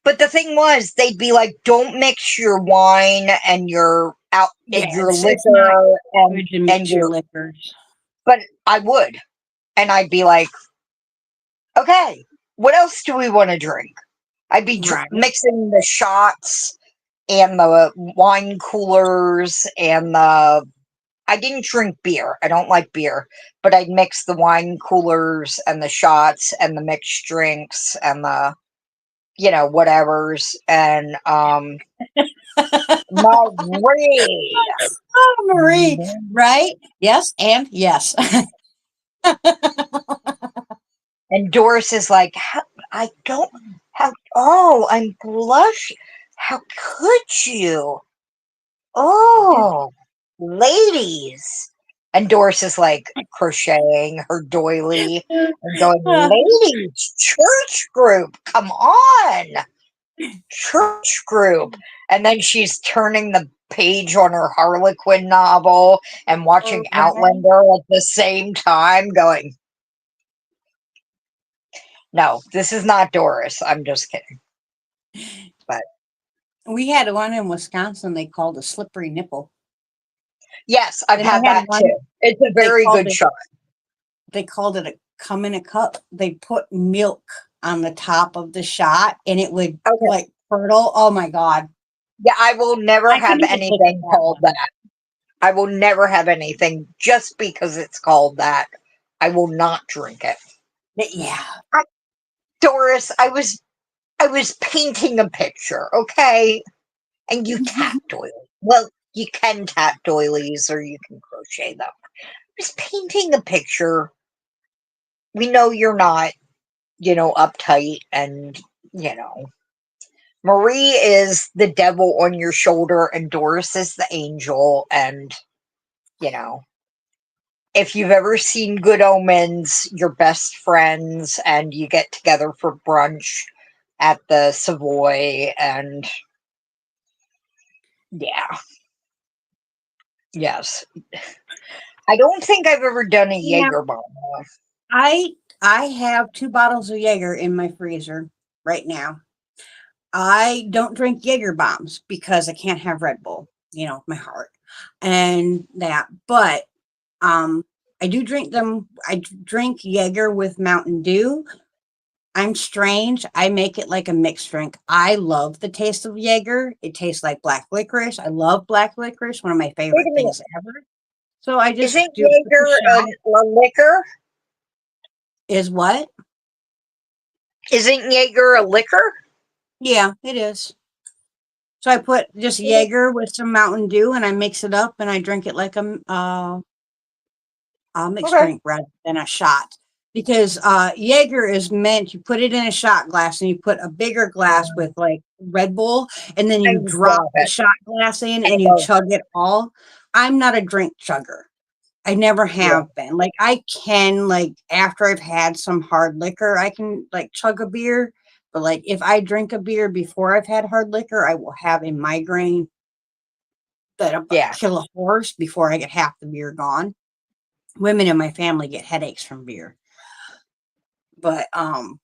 but the thing was, they'd be like, don't mix your wine and yeah, your it's not liquor good to and mix your your, liquors. but I would. And I'd be like, okay, what else do we want to drink? I'd be Right. mixing the shots and the wine coolers and I didn't drink beer. I don't like beer, but I'd mix the wine coolers and the shots and the mixed drinks and the whatevers and Marie. Oh, Marie. Right? Yes, and yes. And Doris is like, I don't how oh, I'm blushing. How could you? Oh, ladies. And Doris is like crocheting her doily and going, ladies, church group, come on, church group. And then she's turning the page on her Harlequin novel and watching Right. Outlander at the same time, going, no, this is not Doris. I'm just kidding. But We had one in Wisconsin they called a slippery nipple. Yes, I've Then they had had that one too. It's a they very called good it shot. they called it a come in a cup. They put milk on the top of the shot and it would Okay. like curdle. Oh my god. Yeah, I will never I have couldn't even take anything that called one. that. I will never have anything just because it's called that. I will not drink it. But yeah. I, Doris, I was painting a picture, okay? And you tap doilies. Well, you can tap doilies or you can crochet them. Just painting a picture. We know you're not, uptight and, you know. Marie is the devil on your shoulder and Doris is the angel. And, you know, if you've ever seen Good Omens, you're best friends and you get together for brunch at the Savoy. And yeah, yes. I don't think I've ever done a Yeah. Jaeger bomb. I I have 2 bottles of Jaeger in my freezer right now. I don't drink Jaeger bombs because I can't have Red Bull, my heart and that. But I do drink them. I drink Jaeger with Mountain Dew. I'm strange. I make it like a mixed drink. I love the taste of Jaeger. It tastes like black licorice. I love black licorice, one of my Wait favorite a minute. things ever. So I just Isn't do put the Jaeger shot a liquor? is what? Isn't Jaeger a liquor? Yeah, it is. So I put just Jaeger with some Mountain Dew and I mix it up and I drink it like a mixed Okay. drink rather than a shot. Because Jaeger is meant you put it in a shot glass and you put a bigger glass with like Red Bull and then I you drop love the it. shot glass in I and you love chug it all. I'm not a drink chugger. I never it. Yeah. have been. Like I can like after I've had some hard liquor, I can like chug a beer. But like if I drink a beer before I've had hard liquor, I will have a migraine that'll Yeah. kill a horse before I get half the beer gone. Women in my family get headaches from beer. But Or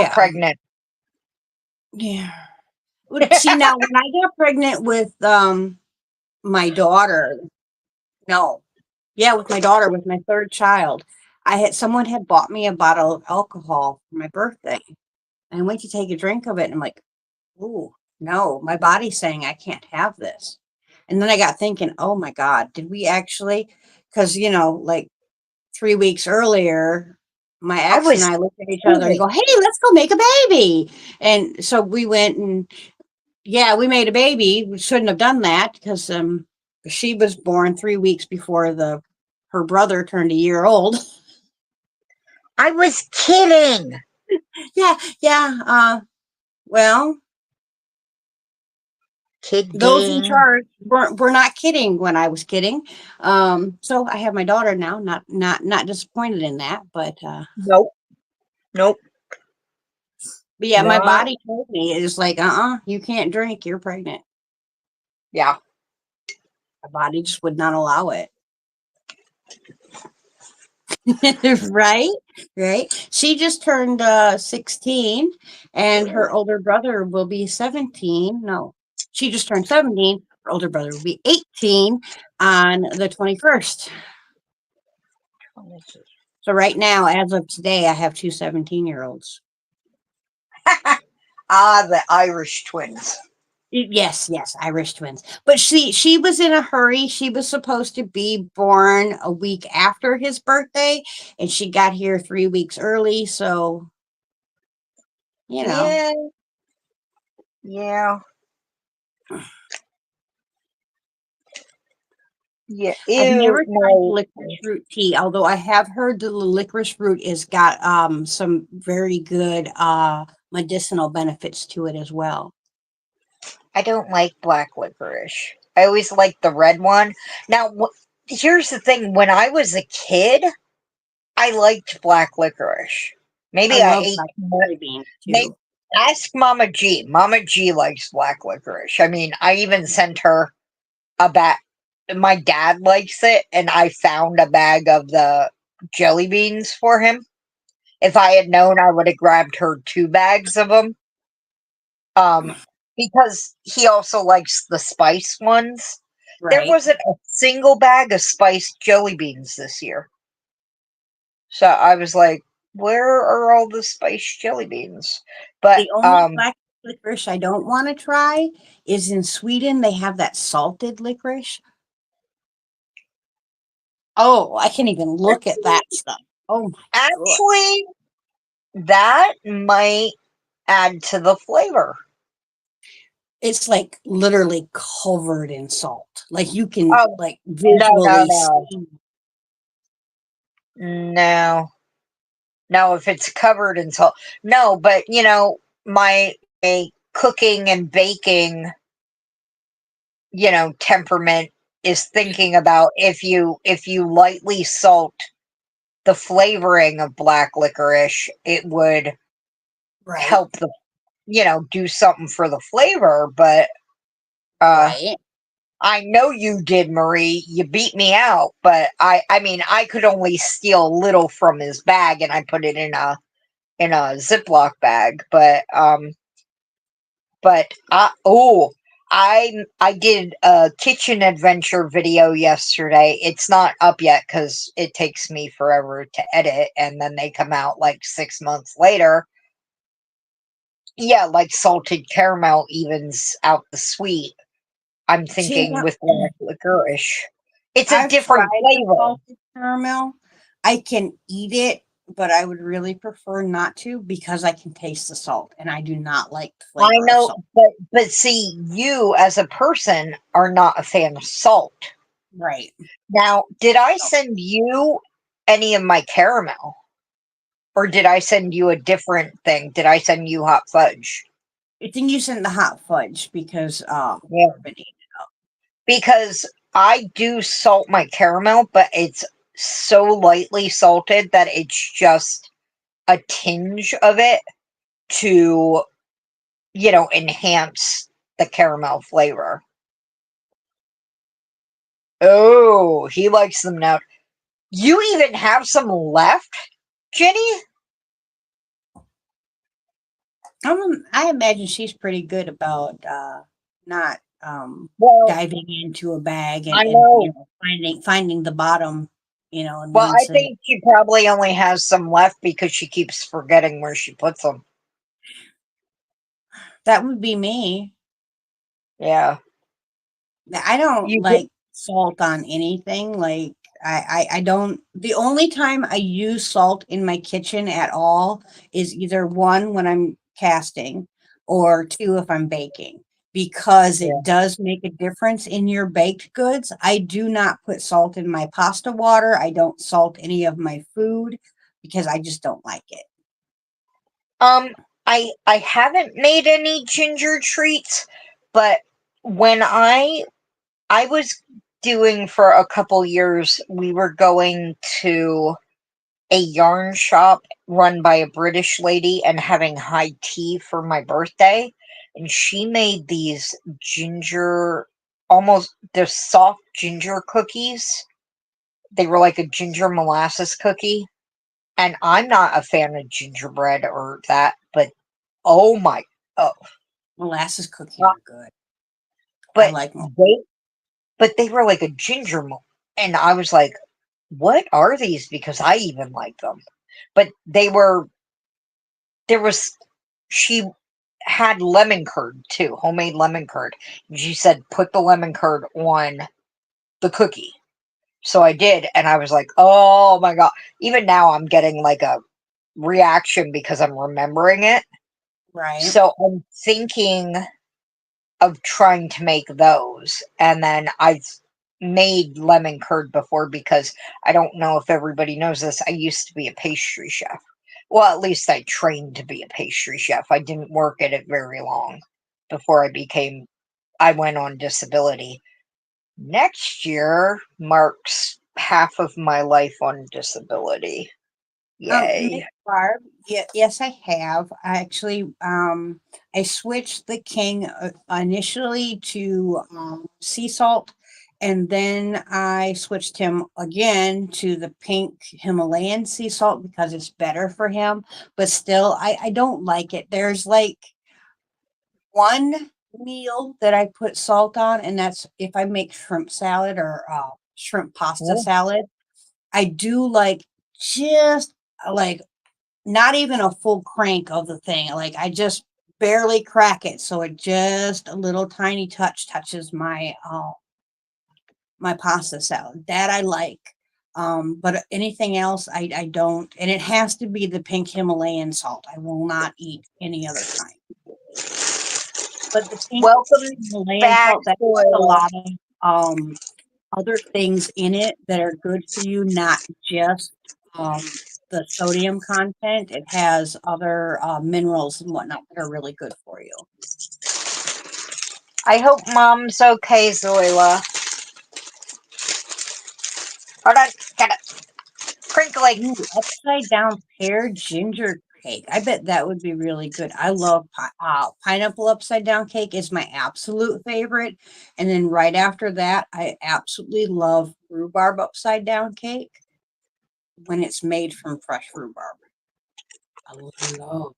yeah. pregnant. Yeah. See now when I got pregnant with my daughter, no. Yeah, with my daughter, with my third child, someone had bought me a bottle of alcohol for my birthday. And I went to take a drink of it and I'm like, ooh, no, my body's saying I can't have this. And then I got thinking, oh my God, did we actually? Because, like 3 weeks earlier, my I ex and was I looked at each other and kidding. go, hey, let's go make a baby. And so we went and, yeah, we made a baby. We shouldn't have done that because she was born 3 weeks before her brother turned a year old. I was kidding. Yeah, yeah. Well, those in Kidding. charge were not kidding when I was kidding. So I have my daughter now. Not disappointed in that, Nope. Nope. but yeah, my Not. body told me it's like, you can't drink. You're pregnant. Yeah. My body just would not allow it. Right, right. She just turned 16, and her older brother will be 17. No, she just turned 17. Her older brother will be 18 on the 21st. So right now, as of today, I have two 17-year-olds. The Irish twins. Yes, yes, Irish twins. But she was in a hurry. She was supposed to be born a week after his birthday, and she got here 3 weeks early. So, you know, Yeah. Yeah. Yeah. I've Ew. never tried No. licorice root tea, although I have heard the licorice root has got some very good medicinal benefits to it as well. I don't like black licorice. I always like the red one. Now, here's the thing. When I was a kid, I liked black licorice. I Maybe I love ate black more. beans Maybe too. ask Mama G. Mama G likes black licorice. I mean, I even sent her a bag. My dad likes it, and I found a bag of the jelly beans for him. If I had known, I would have grabbed her 2 bags of them. Um, because he also likes the spice ones. There Right. wasn't a single bag of spiced jelly beans this year. So I was like, where are all the spiced jelly beans? But The only black licorice I don't want to try is in Sweden. They have that salted licorice. Oh, I can't even look at that actually, stuff. Oh my god. actually, that might add to the flavor. It's like literally covered in salt. Like you can Oh, like no, no, visually no. see. No. No, if it's covered in salt. No, but my cooking and baking, temperament is thinking about if you lightly salt the flavoring of black licorice, it would Right. help do something for the flavor, but uh Right. I know you did, Marie. You beat me out, but I mean, I could only steal a little from his bag and I put it in a Ziploc bag, but I did a kitchen adventure video yesterday. It's not up yet because it takes me forever to edit, and then they come out like 6 months later. Yeah, like salted caramel evens out the sweet. I'm See, thinking with black licorice. It's a I've different tried the flavor. salted caramel. I can eat it, but I would really prefer not to because I can taste the salt and I do not like the I flavor of know, salt. but see, you as a person are not a fan of salt. Right. Now, did I No. send you any of my caramel? Or did I send you a different thing? Did I send you hot fudge? I think you sent the hot fudge because Yeah. I've been eating it up. Because I do salt my caramel, but it's so lightly salted that it's just a tinge of it to, enhance the caramel flavor. Oh, he likes them now. You even have some left, Jenny? I imagine she's pretty good about not Well, diving into a bag I and know. finding the bottom, in Well, one I sitting. think she probably only has some left because she keeps forgetting where she puts them. That would be me. Yeah. I don't You get like salt on anything. Like I don't. The only time I use salt in my kitchen at all is either one when I'm casting, or two if I'm baking, because yeah. it does make a difference in your baked goods. I do not put salt in my pasta water. I don't salt any of my food because I just don't like it. Um, I haven't made any ginger treats, but when I was doing for a couple years, we were going to a yarn shop run by a British lady and having high tea for my birthday, and she made these ginger, almost they're soft ginger cookies. They were like a ginger molasses cookie, and I'm not a fan of gingerbread or that, but oh my, oh, Molasses cookies uh, are good. I but like them. they were like a and I was like, what are these? Because I even like them, but there was she had lemon curd too, homemade lemon curd. And she said, put the lemon curd on the cookie. So I did, and I was like, oh my God. Even now, I'm getting like a reaction because I'm remembering it. Right. So I'm thinking of trying to make those. And then I've made lemon curd before because I don't know if everybody knows this. I used to be a pastry chef. Well, at least I trained to be a pastry chef. I didn't work at it very long before I went on disability. Next year marks half of my life on disability. Miss Yay. Barb, yes, I have. I switched the king initially to sea salt, and then I switched him again to the pink Himalayan sea salt because it's better for him. But still, I don't like it. There's like one meal that I put salt on, and that's if I make shrimp salad or shrimp pasta Oh, salad. I do like just like not even a full crank of the thing. Like I just barely crack it, so it just a little tiny touches my pasta salad. That I like. But anything else, I don't. And it has to be the pink Himalayan salt. I will not eat any other kind. But the pink welcome Himalayan back, salt that has a Zoila. lot of other things in it that are good for you, not just the sodium content. It has other minerals and whatnot that are really good for you. I hope Mom's okay, Zoila. Hold on, got it. Crinkly. Ooh, upside down pear ginger cake. I bet that would be really good. I love pineapple upside down cake is my absolute favorite. And then right after that, I absolutely love rhubarb upside down cake when it's made from fresh rhubarb. I love.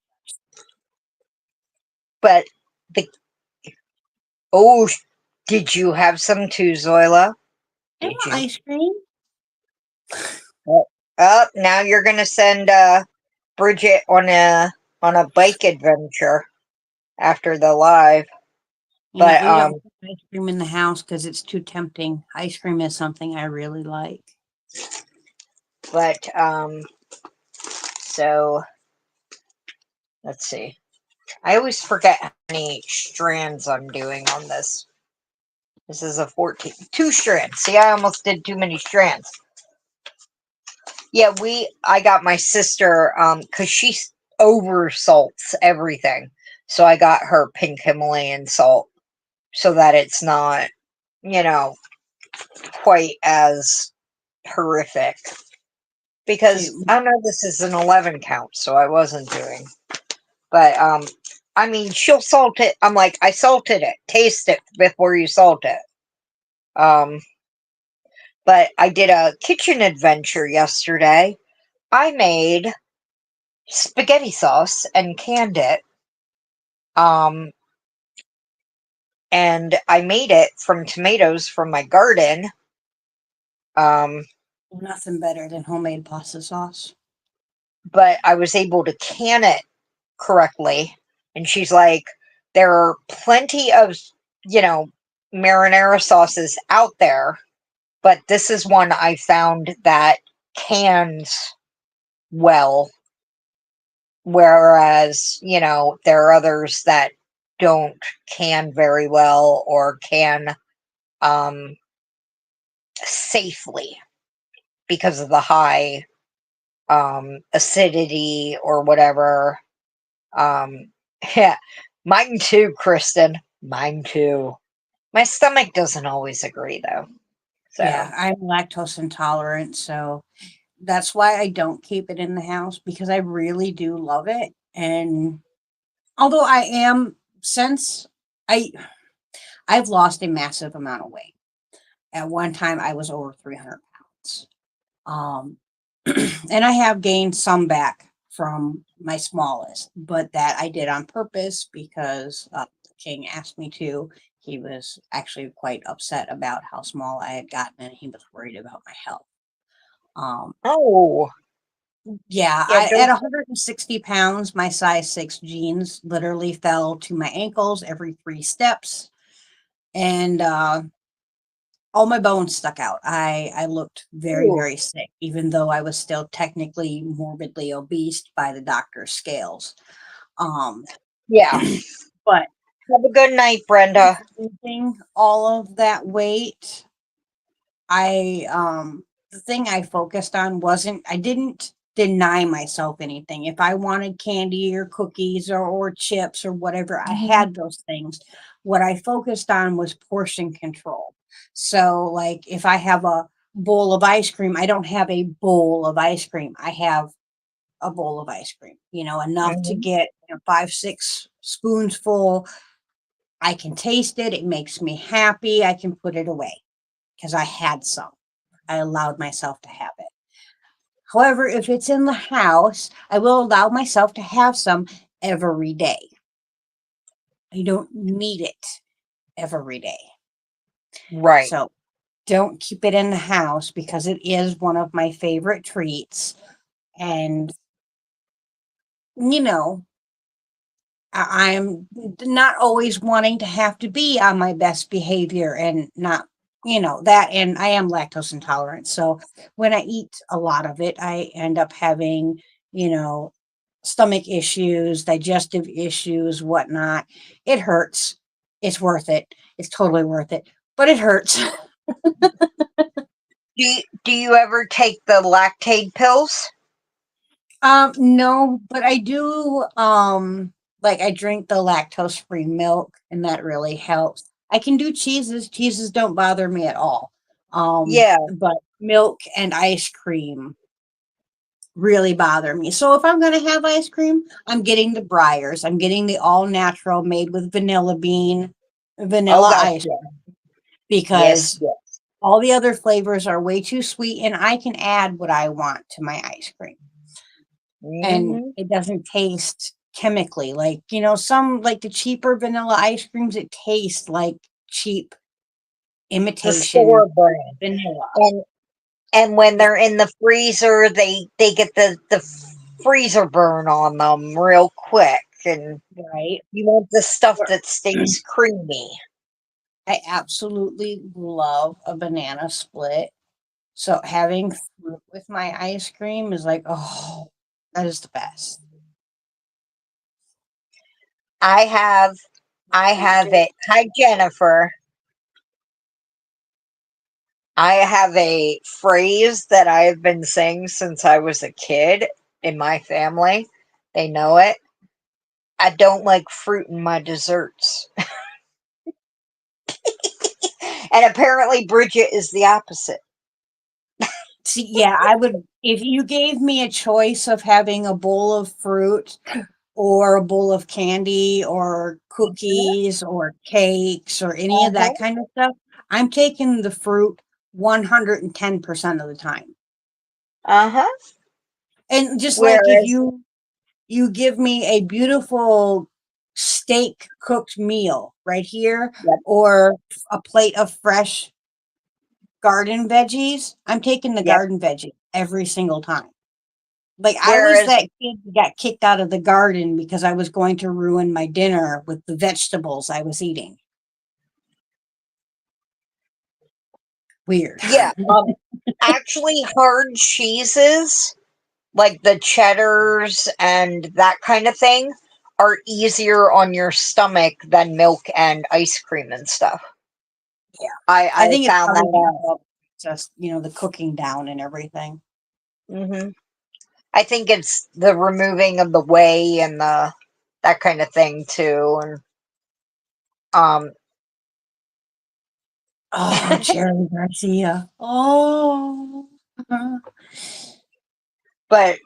But the oh, did you have some too, Zoila? I Did want you? ice cream. Oh, oh, now you're gonna send Bridget on a bike adventure after the live. But We don't put ice cream in the house because it's too tempting. Ice cream is something I really like. but so let's see. I always forget how many strands I'm doing on this. This is a 14, 2 strands. See, I almost did too many strands. Yeah, I got my sister, cause she over salts everything. So I got her pink Himalayan salt so that it's not, you know, quite as horrific. See, Because I know this is an 11 count, so I wasn't doing. But I mean, she'll salt it. I'm like, I salted it. Taste it before you salt it. Um, but I did a kitchen adventure yesterday. I made spaghetti sauce and canned it. Um, and I made it from tomatoes from my garden. Um, nothing better than homemade pasta sauce. but I was able to can it correctly. And she's like, there are plenty of, you know, marinara sauces out there, but this is one I found that cans well, whereas, you know, there are others that don't can very well or can um, safely because of the high acidity or whatever. Yeah, mine too, Kristen. Mine too. My stomach doesn't always agree, though. So, Yeah, I'm lactose intolerant, so that's why I don't keep it in the house because I really do love it. And although I am since I I've lost a massive amount of weight. At one time I was over 300 pounds. Um and I have gained some back from my smallest, but that I did on purpose because the king asked me to. He was actually quite upset about how small I had gotten, and he was worried about my health. Um, oh, yeah, yeah, at don't. 160 pounds, my size 6 jeans literally fell to my ankles every 3 steps, and all my bones stuck out. I looked very, Ooh, very sick, even though I was still technically morbidly obese by the doctor's scales. Um, yeah. but Have a good night, Brenda. losing all of that weight, the thing I focused on wasn't I didn't deny myself anything. If I wanted candy or cookies or chips or whatever, I Mhm. had those things. What I focused on was portion control. So like if I have a bowl of ice cream, I don't have a bowl of ice cream. I have a bowl of ice cream, enough to Mhm. get 5, 6 spoonsful. I can taste it. It makes me happy. I can put it away because I had some. I allowed myself to have it. However, if it's in the house, I will allow myself to have some every day. I don't need it every day. Right. So don't keep it in the house because it is one of my favorite treats. And, you know, I'm not always wanting to have to be on my best behavior and not, that. And I am lactose intolerant. So when I eat a lot of it, I end up having, you know, stomach issues, digestive issues, whatnot. It hurts. It's worth it. It's totally worth it, but it hurts. Do you ever take the lactate pills? No, but I do, like I drink the lactose free milk and that really helps. I can do cheeses. Cheeses don't bother me at all. Yeah. But milk and ice cream really bother me. So if I'm going to have ice cream, I'm getting the Briars. I'm getting the all natural made with vanilla bean, Oh vanilla gosh, ice yeah. Yes, because yes. all the other flavors are way too sweet and I can add what I want to my ice cream. And Hmm. it doesn't taste chemically like, some like the cheaper vanilla ice creams, it tastes like cheap The imitation store brand. vanilla, And when yeah, they're in the freezer, they get the freezer burn on them real quick, and right. you want the stuff Or- that stays creamy. I absolutely love a banana split, so having fruit with my ice cream is like, oh, that is the best. I have I have it. Hi, Jennifer. I have a phrase that I've been saying since I was a kid in my family. They know it. I don't like fruit in my desserts. And apparently Bridget is the opposite. See, yeah, I would, if you gave me a choice of having a bowl of fruit or a bowl of candy or cookies or cakes or any of Uh-huh. that kind of stuff, I'm taking the fruit 110% of the time. Uh-huh. And just like if Whereas, you give me a beautiful steak cooked meal right here yep, or a plate of fresh garden veggies, I'm taking the yep. garden veggie every single time. Like, I was Whereas, that kid who got kicked out of the garden because I was going to ruin my dinner with the vegetables I was eating. Weird. yeah, actually hard cheeses like the cheddars and that kind of thing are easier on your stomach than milk and ice cream and stuff. Yeah. I I think it's found probably that out. because of just, the cooking down and everything. Hmm. I think it's the removing of the whey and the that kind of thing too. And um, Oh, Cherry Garcia. Oh. but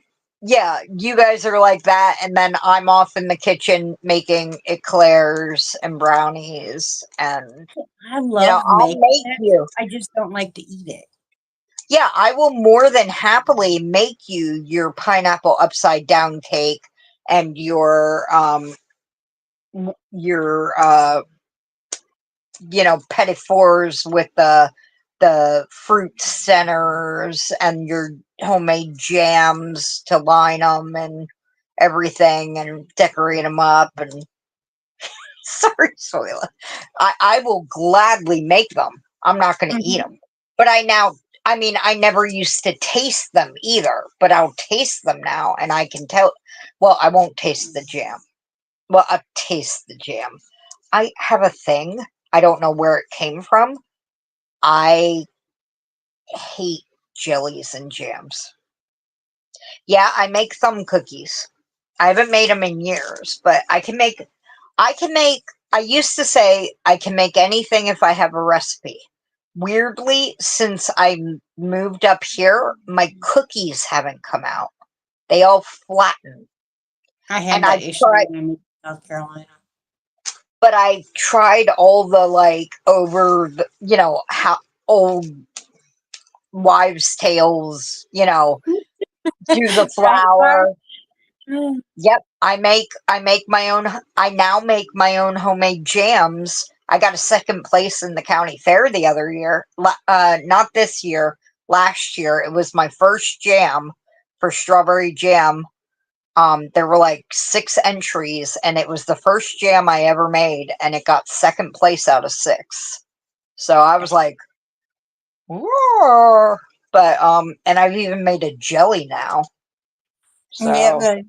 yeah, you guys are like that, and then I'm off in the kitchen making eclairs and brownies, and I love I'll making make it. you. I just don't like to eat it. Yeah, I will more than happily make you your pineapple upside down cake and your petit fours with the fruit centers and your homemade jams to line them and everything and decorate them up. And sorry, Soila, I will gladly make them. I'm not going to eat Mhm. them, but I mean, I never used to taste them either, but I'll taste them now, and I can tell. Well, I won't taste the jam. Well, I'll taste the jam. I have a thing. I don't know where it came from. I hate jellies and jams. Yeah, I make thumb cookies. I haven't made them in years, but I can make, I used to say I can make anything if I have a recipe. Weirdly, since moved up here, my cookies haven't come out. They all flatten. I had And that issue when I moved to South Carolina. I tried all the like over the, how old wives' tales, do the Right, Barb? flour. Mm. Yep, I make my own. I now make my own homemade jams. I got a second place in the county fair the other year. Not this year. Last year, it was my first jam for strawberry jam. There were like 6 entries, and it was the first jam I ever made, and it got second place out of 6. So I was like, "Whoa!" But and I've even made a jelly now. Yeah, So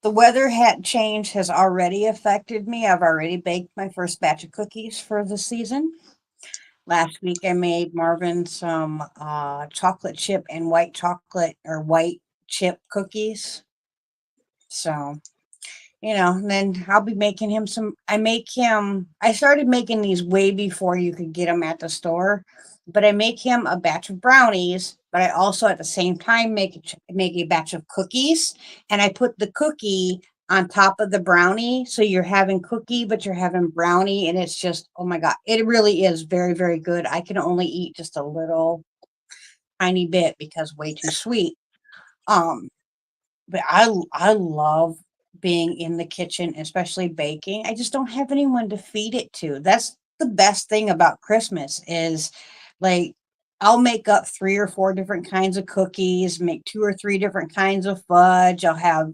the weather hat change has already affected me. I've already baked my first batch of cookies for the season. Last week I made Marvin some chocolate chip and white chocolate or white chip cookies. So, and then I'll be making him some. I started making these way before you could get them at the store, but I make him a batch of brownies, but I also at the same time make a batch of cookies, and I put the cookie on top of the brownie. So you're having cookie, but you're having brownie, and it's just, oh my God, it really is very, very good. I can only eat just a little tiny bit because way too sweet. Um, but I love being in the kitchen, especially baking. I just don't have anyone to feed it to. That's the best thing about Christmas is like I'll make up 3 or 4 different kinds of cookies, make 2 or 3 different kinds of fudge. I'll have,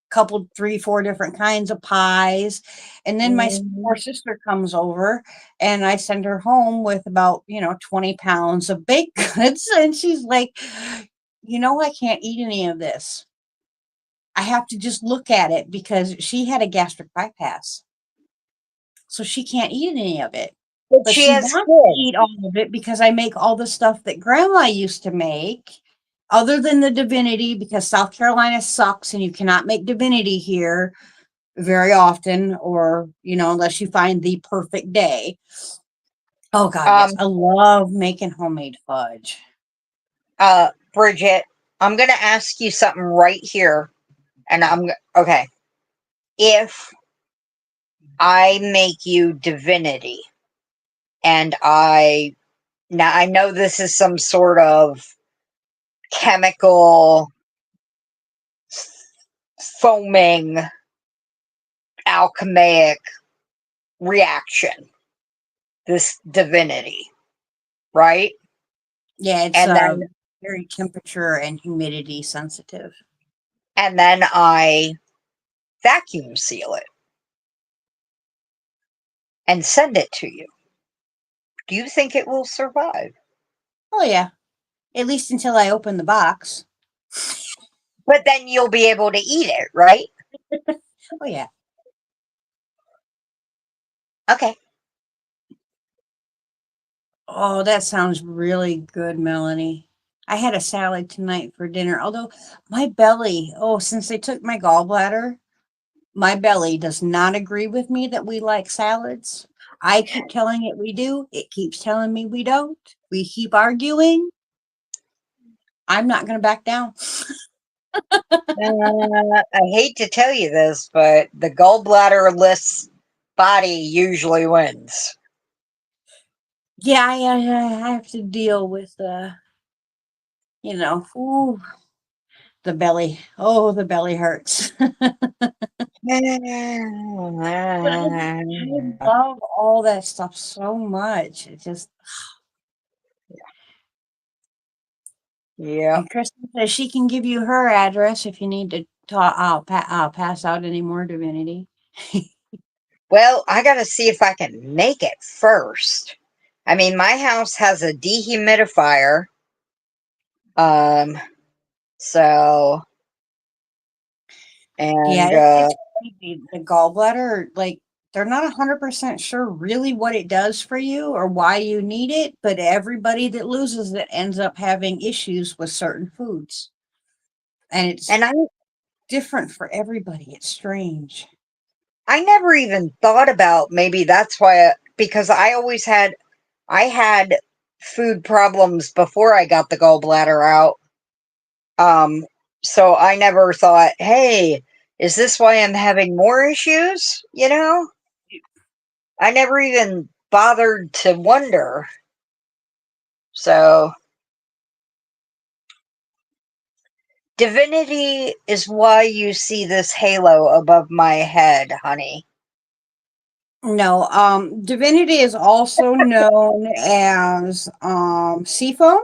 couple 3, 4 different kinds of pies. And then my poor mm, sister comes over and I send her home with about, 20 pounds of baked goods and she's like, I can't eat any of this. I have to just look at it because she had a gastric bypass. So she can't eat any of it. but But she she has wants to eat kids. all of it because I make all the stuff that grandma used to make, other than the divinity, because South Carolina sucks and you cannot make divinity here very often, or, unless you find the perfect day. Oh, God, yes. Um, I love making homemade fudge. Bridget, I'm gonna ask you something right here, and okay. If I make you divinity, and I know this is some sort of chemical foaming alchemic reaction, this divinity, right? Yeah, it's And then very temperature and humidity sensitive. I vacuum seal it and send it to you. Do you think it will survive? Oh, yeah. At least until I open the box. But then you'll be able to eat it, right? Oh, yeah. Okay. Oh, that sounds really good, Melanie. I had a salad tonight for dinner, although my belly, since they took my gallbladder, my belly does not agree with me that we like salads. I keep telling it we do. It keeps telling me we don't. We keep arguing. I'm not going to back down. I hate to tell you this, but the gallbladderless body usually wins. Yeah, I have to deal with, ooh, the belly. Oh, the belly hurts. But I love all that stuff so much. It just Yep. and Kristen says she can give you her address if you need to I'll pass out any more divinity. Well, I got to see if I can make it first. I mean, my house has a dehumidifier. Um, so, Yeah, and, it's crazy. The gallbladder, like they're not 100% sure really what it does for you or why you need it, but everybody that loses it ends up having issues with certain foods. And it's and different for everybody. It's strange. I never even thought about maybe that's why, because I had food problems before I got the gallbladder out. Um, so I never thought, hey, is this why I'm having more issues? I never even bothered to wonder. So, Divinity is why you see this halo above my head, honey. No, divinity is also known as seafoam.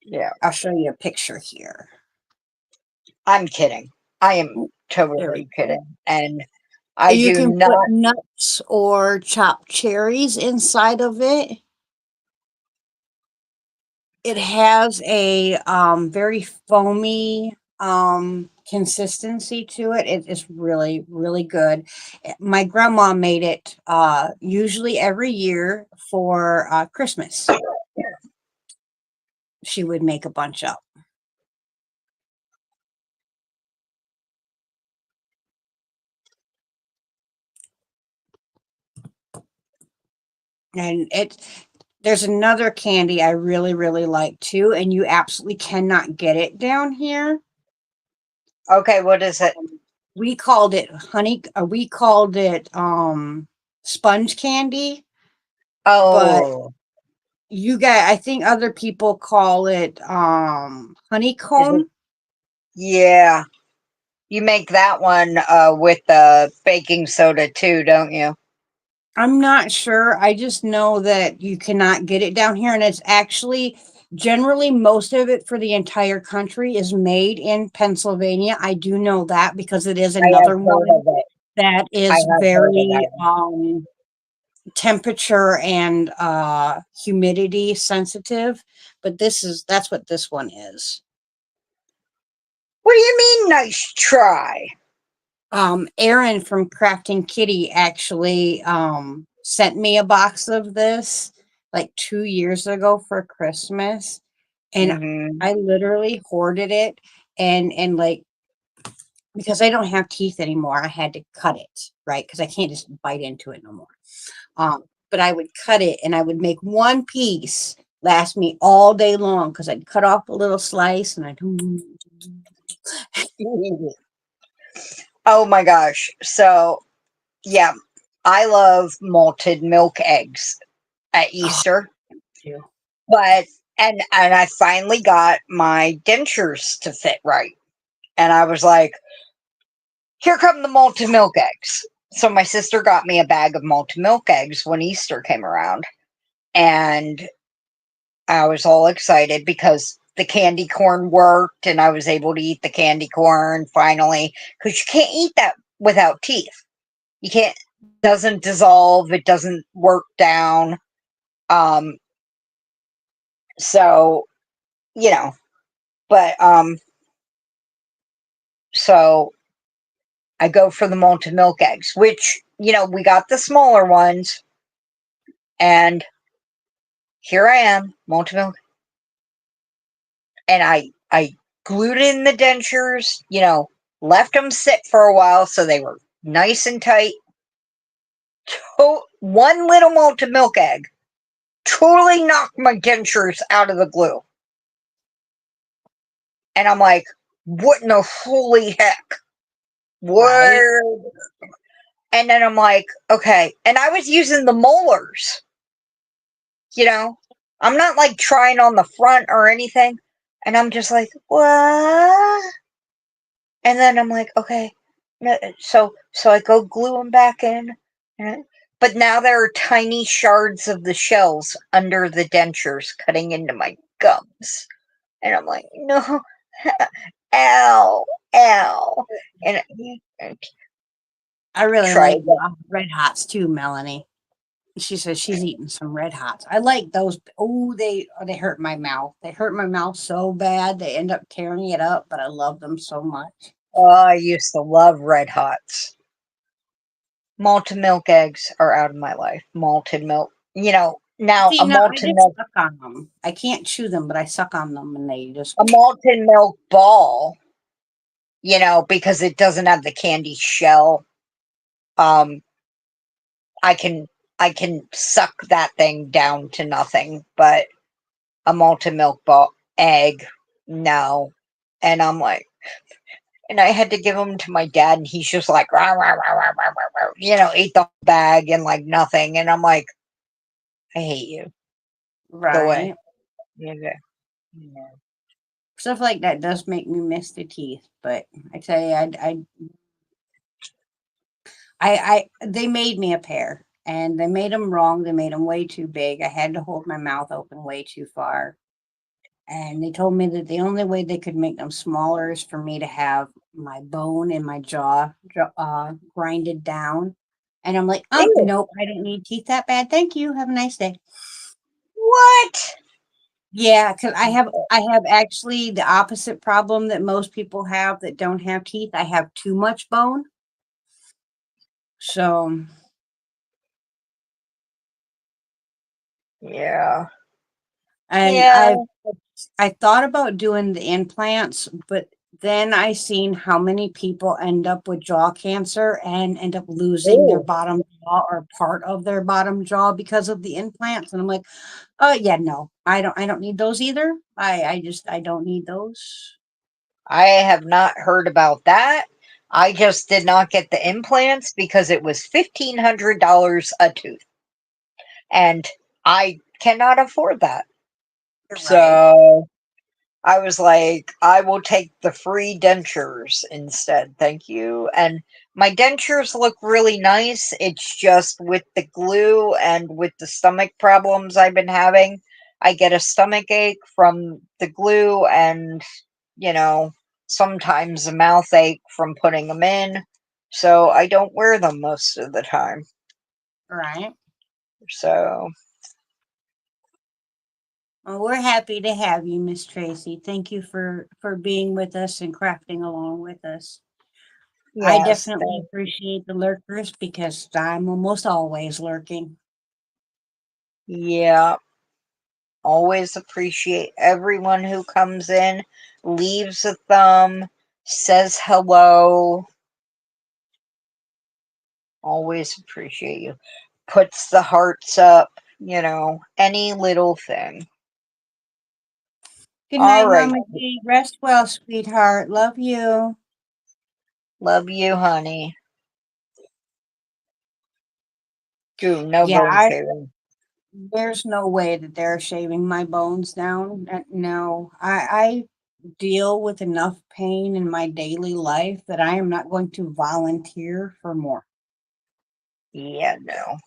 Yeah. I'll show you a picture here. I'm kidding. I am There we totally go. kidding. And I You do can put not. nuts or chopped cherries inside of it. It has a very foamy consistency to it. It is really, really good. My grandma made it usually every year for Christmas. She would make a bunch up. And there's another candy I really, really like too, and you absolutely cannot get it down here. Okay, what is it? We called it we called it sponge candy, but Oh, you guys, I think other people call it is it? honeycomb. Yeah. You make that one with the baking soda too, don't you? I'm not sure. I just know that you cannot get it down here, and it's actually generally most of it for the entire country is made in Pennsylvania. I do know that because it is I have another heard one of it. that I is have heard of very that. temperature and humidity sensitive. But that's what this one is. What do you mean, nice try? Erin from Crafting Kitty actually sent me a box of this like 2 years ago for Christmas, and Mm-hmm. I literally hoarded it and like because I don't have teeth anymore, I had to cut it, right? Because I can't just bite into it no more. But I would cut it and I would make one piece last me all day long because I'd cut off a little slice and I'd Oh my gosh. So, yeah, I love malted milk eggs at oh, Easter, too. but and I finally got my dentures to fit right. And I was like, here come the malted milk eggs. So my sister got me a bag of malted milk eggs when Easter came around. And I was all excited because the candy corn worked and I was able to eat the candy corn finally. Because you can't eat that without teeth. You can't, doesn't dissolve, it doesn't work down. Um, so, you know, but so I go for the malted milk eggs, which, we got the smaller ones, and here I am, malted milk, and I glued in the dentures, left them sit for a while so they were nice and tight. One little malted milk egg totally knocked my dentures out of the glue. And I'm like, what in the holy heck? Right. Where? And then I'm like, okay. And I was using the molars, you know? I'm not like trying on the front or anything. And I'm just like, what? And then I'm like, okay. So I go glue them back in. But now there are tiny shards of the shells under the dentures cutting into my gums. And I'm like, no, ow, ow. And I really try like again. red hots too, Melanie. She says she's eating some red hots. I like those. Oh, they hurt my mouth. They hurt my mouth so bad they end up tearing it up. But I love them so much. Oh, I used to love red hots. Malted milk eggs are out of my life. Malted milk. Now See, now I just suck on them. I can't chew them, but I suck on them, and they just. a malted milk ball, because it doesn't have the candy shell. Um, I can I can suck that thing down to nothing, but a malted milk ball egg, no. And I'm like, and I had to give them to my dad, and he's just like, rah, rah, rah, rah, rah, rah, rah, ate the whole bag and like nothing. And I'm like, I hate you. Go away. Right. Yeah. Stuff like that does make me miss the teeth. But I tell you, they made me a pair, and they made them wrong. They made them way too big. I had to hold my mouth open way too far. And they told me that the only way they could make them smaller is for me to have my bone in my jaw grinded down. And I'm like, Ew. nope, I don't need teeth that bad. Thank you. Have a nice day. What? Yeah, because I have actually the opposite problem that most people have that don't have teeth. I have too much bone. So, Yeah. and Yeah. I thought about doing the implants, but then I seen how many people end up with jaw cancer and end up losing their Oh, bottom jaw or part of their bottom jaw because of the implants. And I'm like, oh yeah, no, I don't need those either. I don't need those. I have not heard about that. I just did not get the implants because it was $1,500 a tooth, and I cannot afford that. You're right. So I was like, I will take the free dentures instead. Thank you. And my dentures look really nice. It's just with the glue and with the stomach problems I've been having, I get a stomach ache from the glue and, you know, sometimes a mouth ache from putting them in. So I don't wear them most of the time. Right. So, Well, we're happy to have you, Miss Tracy. Thank you for being with us and crafting along with us. I yes, definitely appreciate the lurkers because I'm almost always lurking. yeah. Always appreciate everyone who comes in, leaves a thumb, says hello. Always appreciate you. Puts the hearts up, any little thing. Good All night, right. Mama G. Rest well, sweetheart. Love you. Love you, honey. Dude, no Yeah, bone shaving. there's no way that they're shaving my bones down. No, I deal with enough pain in my daily life that I am not going to volunteer for more. Yeah, no.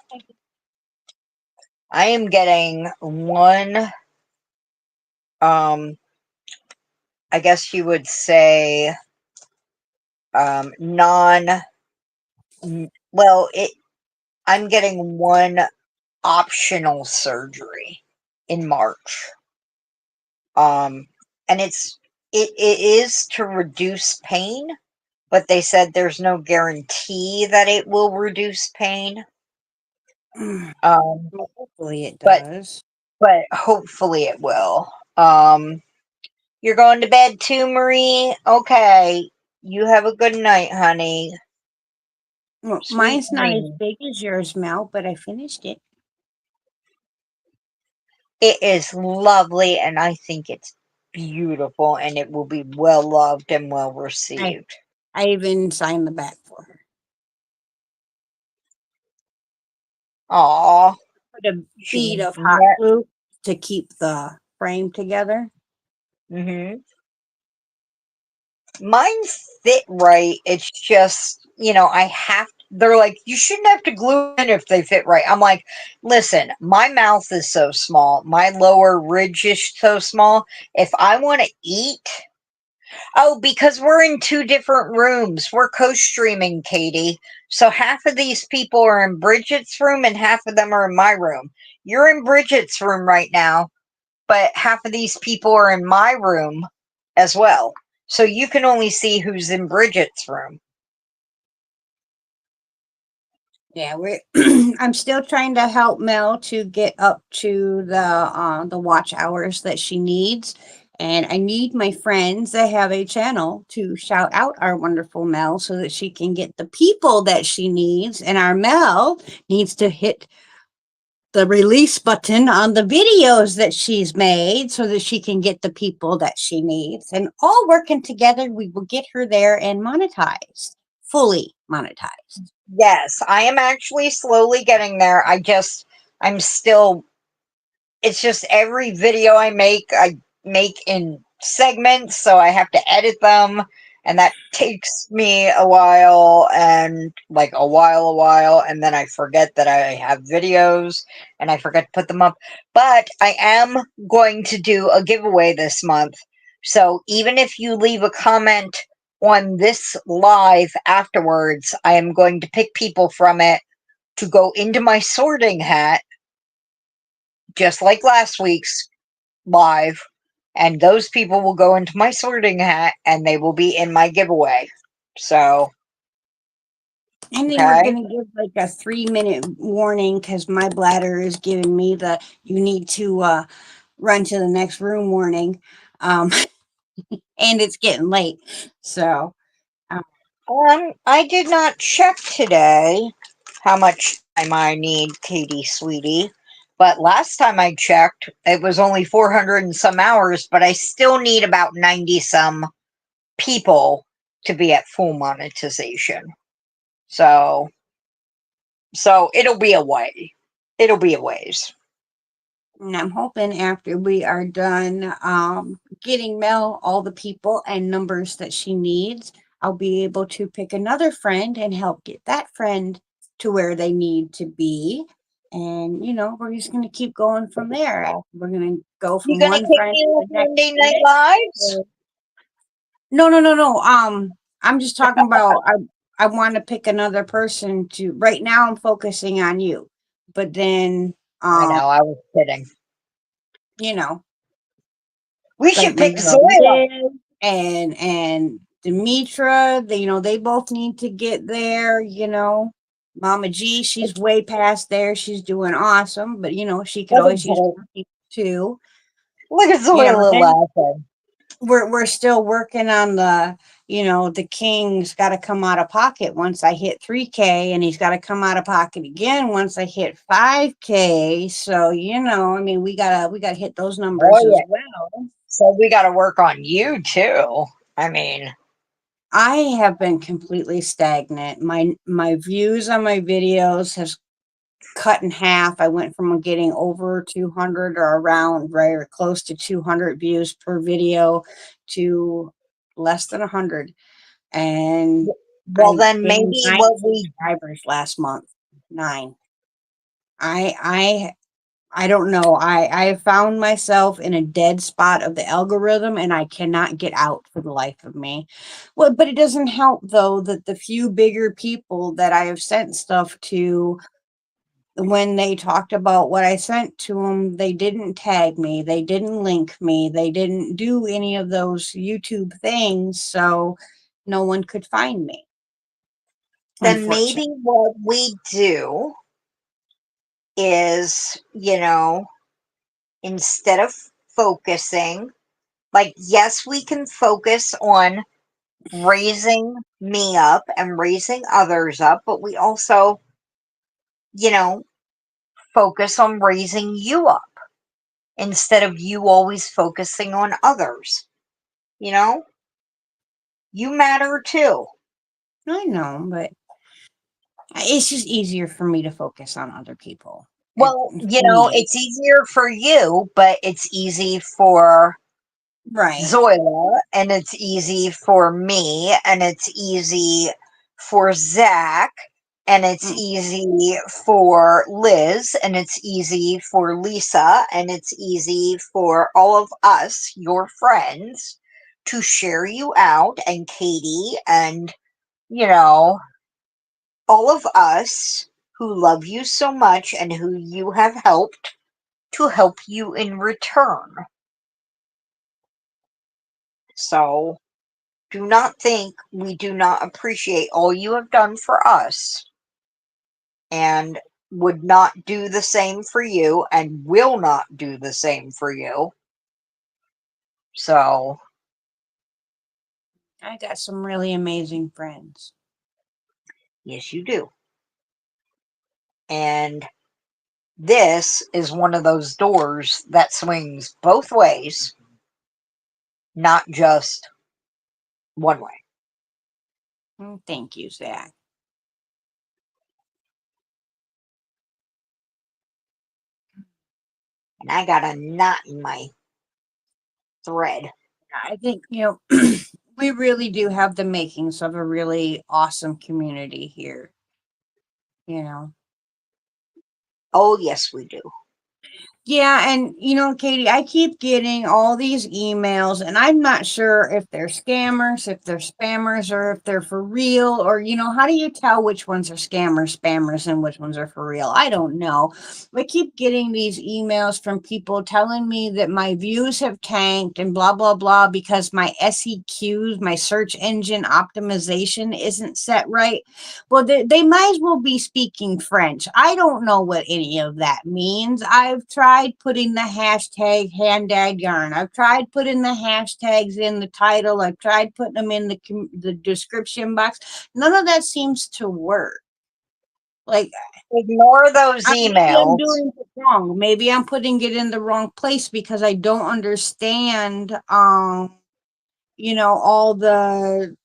I am getting one, um, I guess you would say, non, well, I'm getting one optional surgery in March. Um, and it is to reduce pain, but they said there's no guarantee that it will reduce pain. Um, Well, hopefully it but does. hopefully it will. You're going to bed too, Marie? Okay. You have a good night, honey. Well, Sweet mine's not as dreams. big as yours, Mel, but I finished it. It is lovely, and I think it's beautiful, and it will be well loved and well I received. I even signed the back for her. Aw, Put a she bead of hot met. glue to keep the frame together. Mhm. Mine fit right. It's just, I have, they're like, you shouldn't have to glue in if they fit right. I'm like, listen, my mouth is so small. My lower ridge is so small. If I want to eat, oh, because we're in two different rooms. We're co-streaming, Katie. So half of these people are in Bridget's room and half of them are in my room. You're in Bridget's room right now, but half of these people are in my room as well. So you can only see who's in Bridget's room. Yeah, we're I'm still trying to help Mel to get up to the watch hours that she needs. And I need my friends that have a channel to shout out our wonderful Mel so that she can get the people that she needs. And our Mel needs to hit the release button on the videos that she's made so that she can get the people that she needs. And all working together, we will get her there and monetized, fully monetized. Yes, I am actually slowly getting there. I'm still, it's just every video I make in segments, so I have to edit them, and that takes me a while, and like a while, and then I forget that I have videos, and I forget to put them up. But I am going to do a giveaway this month, so even if you leave a comment on this live afterwards, I am going to pick people from it to go into my sorting hat, just like last week's live, and those people will go into my sorting hat and they will be in my giveaway. So, And then we're okay. going to give like a 3-minute warning because my bladder is giving me the you need to run to the next room warning. Um, and it's getting late. So, um, I did not check today how much time I need, Katie sweetie. But last time I checked, it was only 400 and some hours, but I still need about 90 some people to be at full monetization. So, it'll be a way. It'll be a ways. and I'm hoping after we are done getting Mel all the people and numbers that she needs, I'll be able to pick another friend and help get that friend to where they need to be. And, we're just going to keep going from there. We're going to go You from gonna one take friend me to on the next Monday Night friend. Lives? No, no, no, no. I'm just talking about I want to pick another person to right now I'm focusing on you. But then I um, know, I was kidding. you know, We like should my pick girl Zoila. Liz and Demetra, they both need to get there, Mama G, she's way past there. She's doing awesome, but she could Look at always use Zoila. more people too. Zoila Then laughing. we're still working on the king's got to come out of pocket once I hit 3K, and he's got to come out of pocket again once I hit 5K. So I mean, we gotta hit those numbers Oh as yeah. well. So we got to work on you too. I mean, I have been completely stagnant. My views on my videos has cut in half. I went from getting over 200 or around very close to 200 views per video to less than 100. And well I then gained maybe 9 what we subscribers last month. 9. I I don't know. I found myself in a dead spot of the algorithm and I cannot get out for the life of me. Well, but it doesn't help though that the few bigger people that I have sent stuff to, when they talked about what I sent to them, they didn't tag me, they didn't link me, they didn't do any of those YouTube things, so no one could find me, then unfortunately. maybe what we do is, instead of focusing, like yes, we can focus on raising me up and raising others up, but we also, you know, focus on raising you up instead of you always focusing on others. You know, you matter too. I know, but it's just easier for me to focus on other people. Well, For me, it's easier for you, but it's easy for right? Zoila, and it's easy for me, and it's easy for Zach, and it's Mm, easy for Liz, and it's easy for Lisa, and it's easy for all of us, your friends, to share you out, and Katie, and, you know, all of us who love you so much and who you have helped to help you in return. So, do not think we do not appreciate all you have done for us and would not do the same for you and will not do the same for you. So, I got some really amazing friends. yes, you do. And this is one of those doors that swings both ways, not just one way. Thank you, Zach. And I got a knot in my thread. I think, we really do have the makings of a really awesome community here, you know. Oh, yes, we do. Yeah, and Katie, I keep getting all these emails, and I'm not sure if they're scammers, if they're spammers, or if they're for real, or how do you tell which ones are scammers, spammers, and which ones are for real? I don't know. I keep getting these emails from people telling me that my views have tanked and blah blah blah because my SEQs, my search engine optimization, isn't set right. Well, they might as well be speaking French. I don't know what any of that means. I've tried putting the hashtag handad yarn. I've tried putting the hashtags in the title. I've tried putting them in the description box. None of that seems to work. Like, Ignore those maybe I'm emails. doing it wrong. Maybe I'm putting it in the wrong place because I don't understand, all the.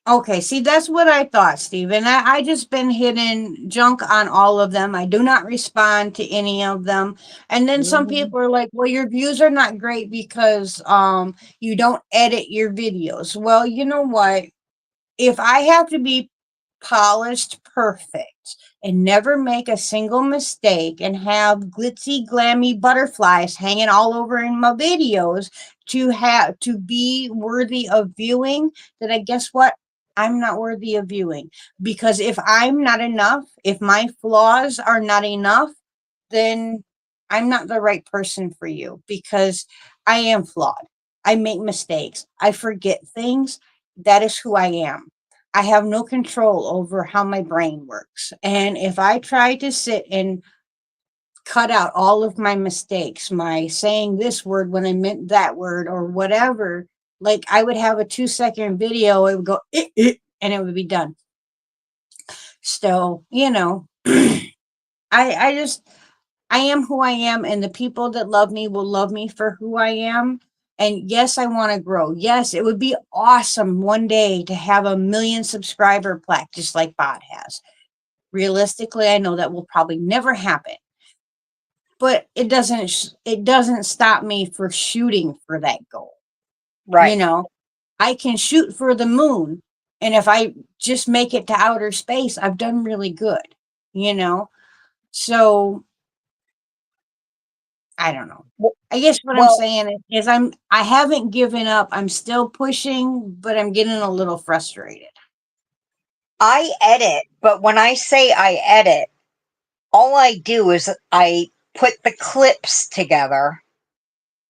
Okay, see, that's what I thought, Stephen. I just been hitting junk on all of them. I do not respond to any of them. And then some Mhm. people are like, well, your views are not great because you don't edit your videos. Well, you know what? If I have to be polished perfect and never make a single mistake and have glitzy glammy butterflies hanging all over in my videos to be worthy of viewing, then I guess what, I'm not worthy of viewing. Because if I'm not enough, if my flaws are not enough, then I'm not the right person for you, because I am flawed. I make mistakes, I forget things. That is who I am. I have no control over how my brain works. And if I try to sit and cut out all of my mistakes, my saying this word when I meant that word or whatever, like I would have a 2-second video, it would go, and it would be done. So, I just, I am who I am, and the people that love me will love me for who I am. And yes, I want to grow. Yes, it would be awesome one day to have a 1 million subscriber plaque just like Bod has. Realistically, I know that will probably never happen, but it doesn't stop me for shooting for that goal. You Right. know, I can shoot for the moon, and if I just make it to outer space, I've done really good. You know, so I don't know. W- I guess what I'm Well, saying is I haven't given up. I'm still pushing, but I'm getting a little frustrated. I edit, but when I say I edit, all I do is I put the clips together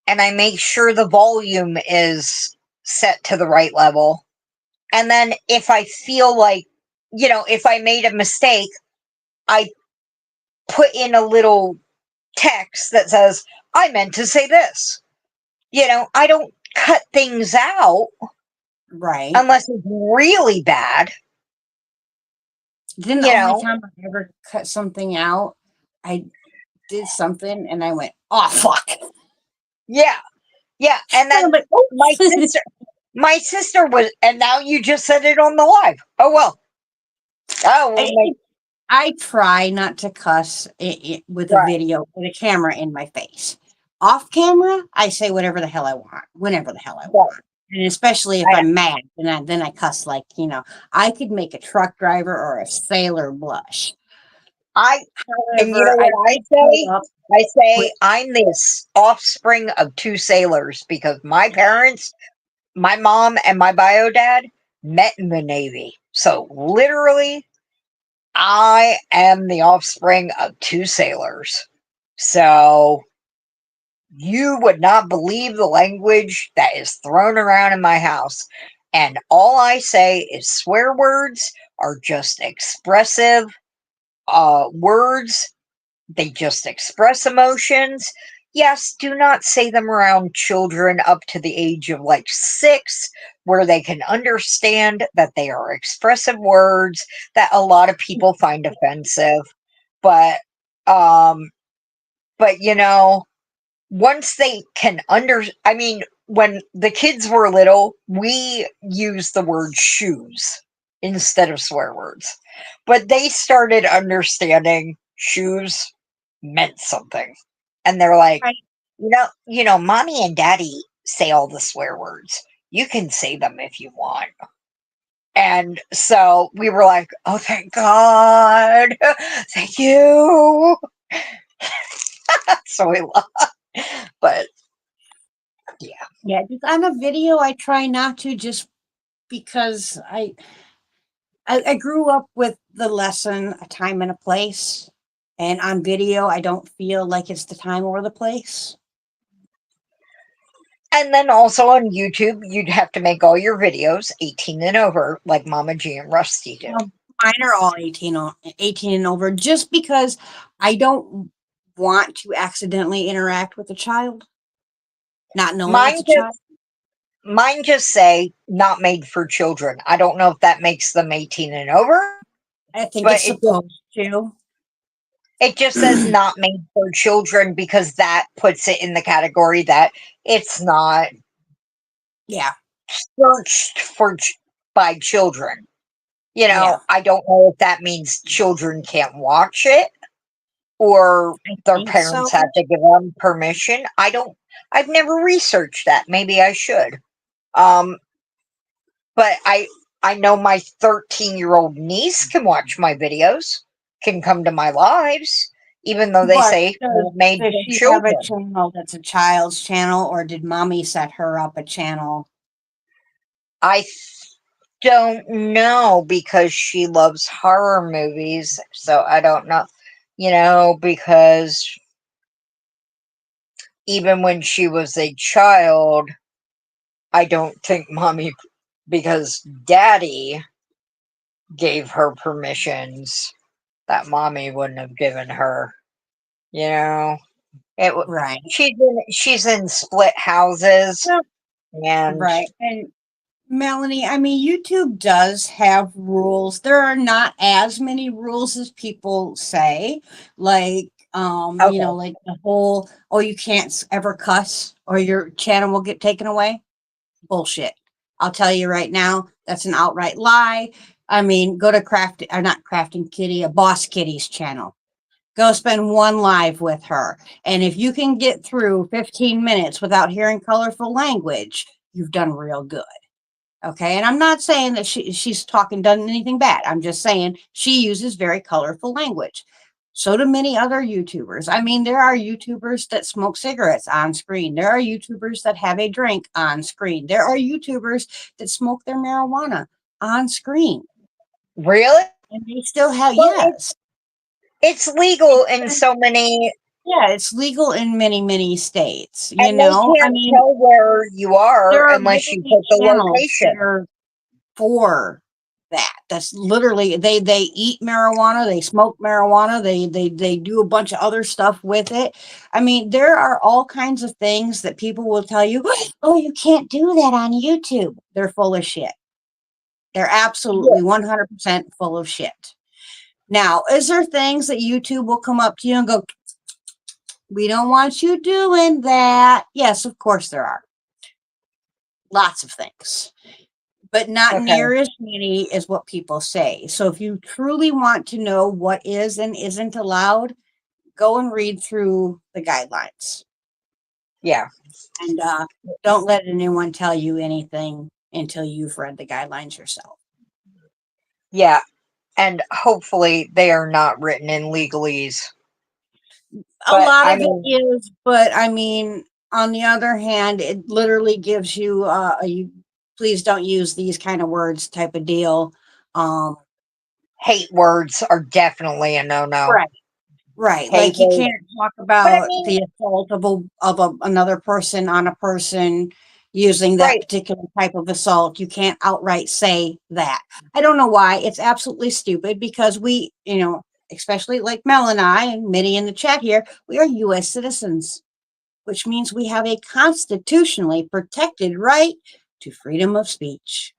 and I make sure the volume is set to the right level. And then if I feel like, if I made a mistake, I put in a little text that says, I meant to say this. I don't cut things out Right. unless it's really bad, Then the you only know. time I ever cut something out, I did something and I went, oh fuck. Yeah. Yeah. And I'm then like, my oops. sister, my sister was, and now you just said it on the live. Oh, well. Oh, well, I, I try not to cuss with a right. video with a camera in my face. Off camera, I say whatever the hell I want, whenever the hell I Right. want. And especially if I, I'm mad, then I cuss like, I could make a truck driver or a sailor blush. I, and you know However, I what I did grow say? up I with, say I'm this offspring of two sailors because my parents, my mom and my bio dad, met in the Navy. So literally, I am the offspring of two sailors. So you would not believe the language that is thrown around in my house. And all I say is swear words are just expressive words. They just express emotions. Yes, do not say them around children up to the age of like 6, where they can understand that they are expressive words that a lot of people find offensive. But, um, but once they can I mean, when the kids were little, we used the word shoes instead of swear words. But they started understanding shoes meant something. And they're like, right? Mommy and Daddy say all the swear words. You can say them if you want. And so we were like, oh, thank God. Thank you. So we love, but yeah. Yeah, just on a video, I try not to just because I grew up with the lesson a time and a place. And on video, I don't feel like it's the time or the place. And then also on YouTube, you'd have to make all your videos 18 and over, like Mama G and Rusty do. Mine are all 18 and over, just because I don't want to accidentally interact with a child, not knowing it's Mine a child. just mine just say not made for children. I don't know if that makes them 18 and over, I think but it's supposed to. it just says not made for children because that puts it in the category that it's not Yeah, searched by children. yeah, I don't know if that means children can't watch it or I their think so. parents have to give them permission. I've never researched that. Maybe I should. Um, but I know my 13-year-old niece can watch my videos, can come to my lives, even though they But say not made does for she have a children. channel that's a child's channel, or did mommy set her up a channel? I don't know because she loves horror movies, so I don't know. Because even when she was a child, I don't think mommy, because daddy gave her permissions that mommy wouldn't have given her. You know, it. Right. She's in split houses, Well, and right. And Melanie, I mean, YouTube does have rules. There are not as many rules as people say. Like, okay, like the whole, oh, you can't ever cuss or your channel will get taken away. Bullshit. I'll tell you right now, that's an outright lie. I mean, go to not Crafting Kitty, a Boss Kitty's channel. Go spend one live with her. And if you can get through 15 minutes without hearing colorful language, you've done real good. Okay. And I'm not saying that she's talking, done anything bad. I'm just saying she uses very colorful language. So do many other YouTubers. I mean, there are YouTubers that smoke cigarettes on screen. There are YouTubers that have a drink on screen. There are YouTubers that smoke their marijuana on screen. really? And they still have, Well, yes. it's legal in so many, Yeah, it's legal in many, many states. and they I can't mean, tell where you are there are unless you literally put the channels that location. are for that. That's literally they eat marijuana, they smoke marijuana, they do a bunch of other stuff with it. I mean, there are all kinds of things that people will tell you, "Oh, you can't do that on YouTube." They're full of shit. They're Yeah. absolutely 100% full of shit. Now, is there things that YouTube will come up to you and go, "We don't want you doing that"? Yes, of course there are. Lots of things, but not Okay. near as many as what people say. So if you truly want to know what is and isn't allowed, go and read through the guidelines, Yeah. and don't let anyone tell you anything until you've read the guidelines yourself. Yeah. And hopefully they are not written in legalese. A But lot I of it mean, is, but I mean, on the other hand, it literally gives you you please don't use these kind of words type of deal. Um, hate words are definitely a no-no. right. Right, Hate like you words. can't talk But I about mean, the assault another person on a person using that right. particular type of assault. You can't outright say that. I don't know why. It's absolutely stupid because we, especially like Mel and I and many in the chat here, we are US citizens, which means we have a constitutionally protected right to freedom of speech.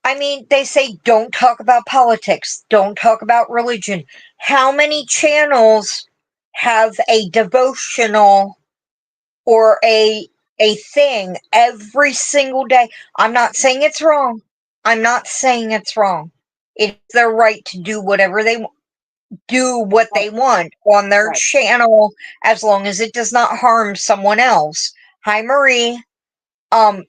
I mean, they say don't talk about politics, don't talk about religion. How many channels have a devotional or a thing every single day? I'm not saying it's wrong. I'm not saying it's wrong. It's their right to do whatever they want. do what Oh, they want on their right. channel as long as it does not harm someone else. Hi, Marie. Um,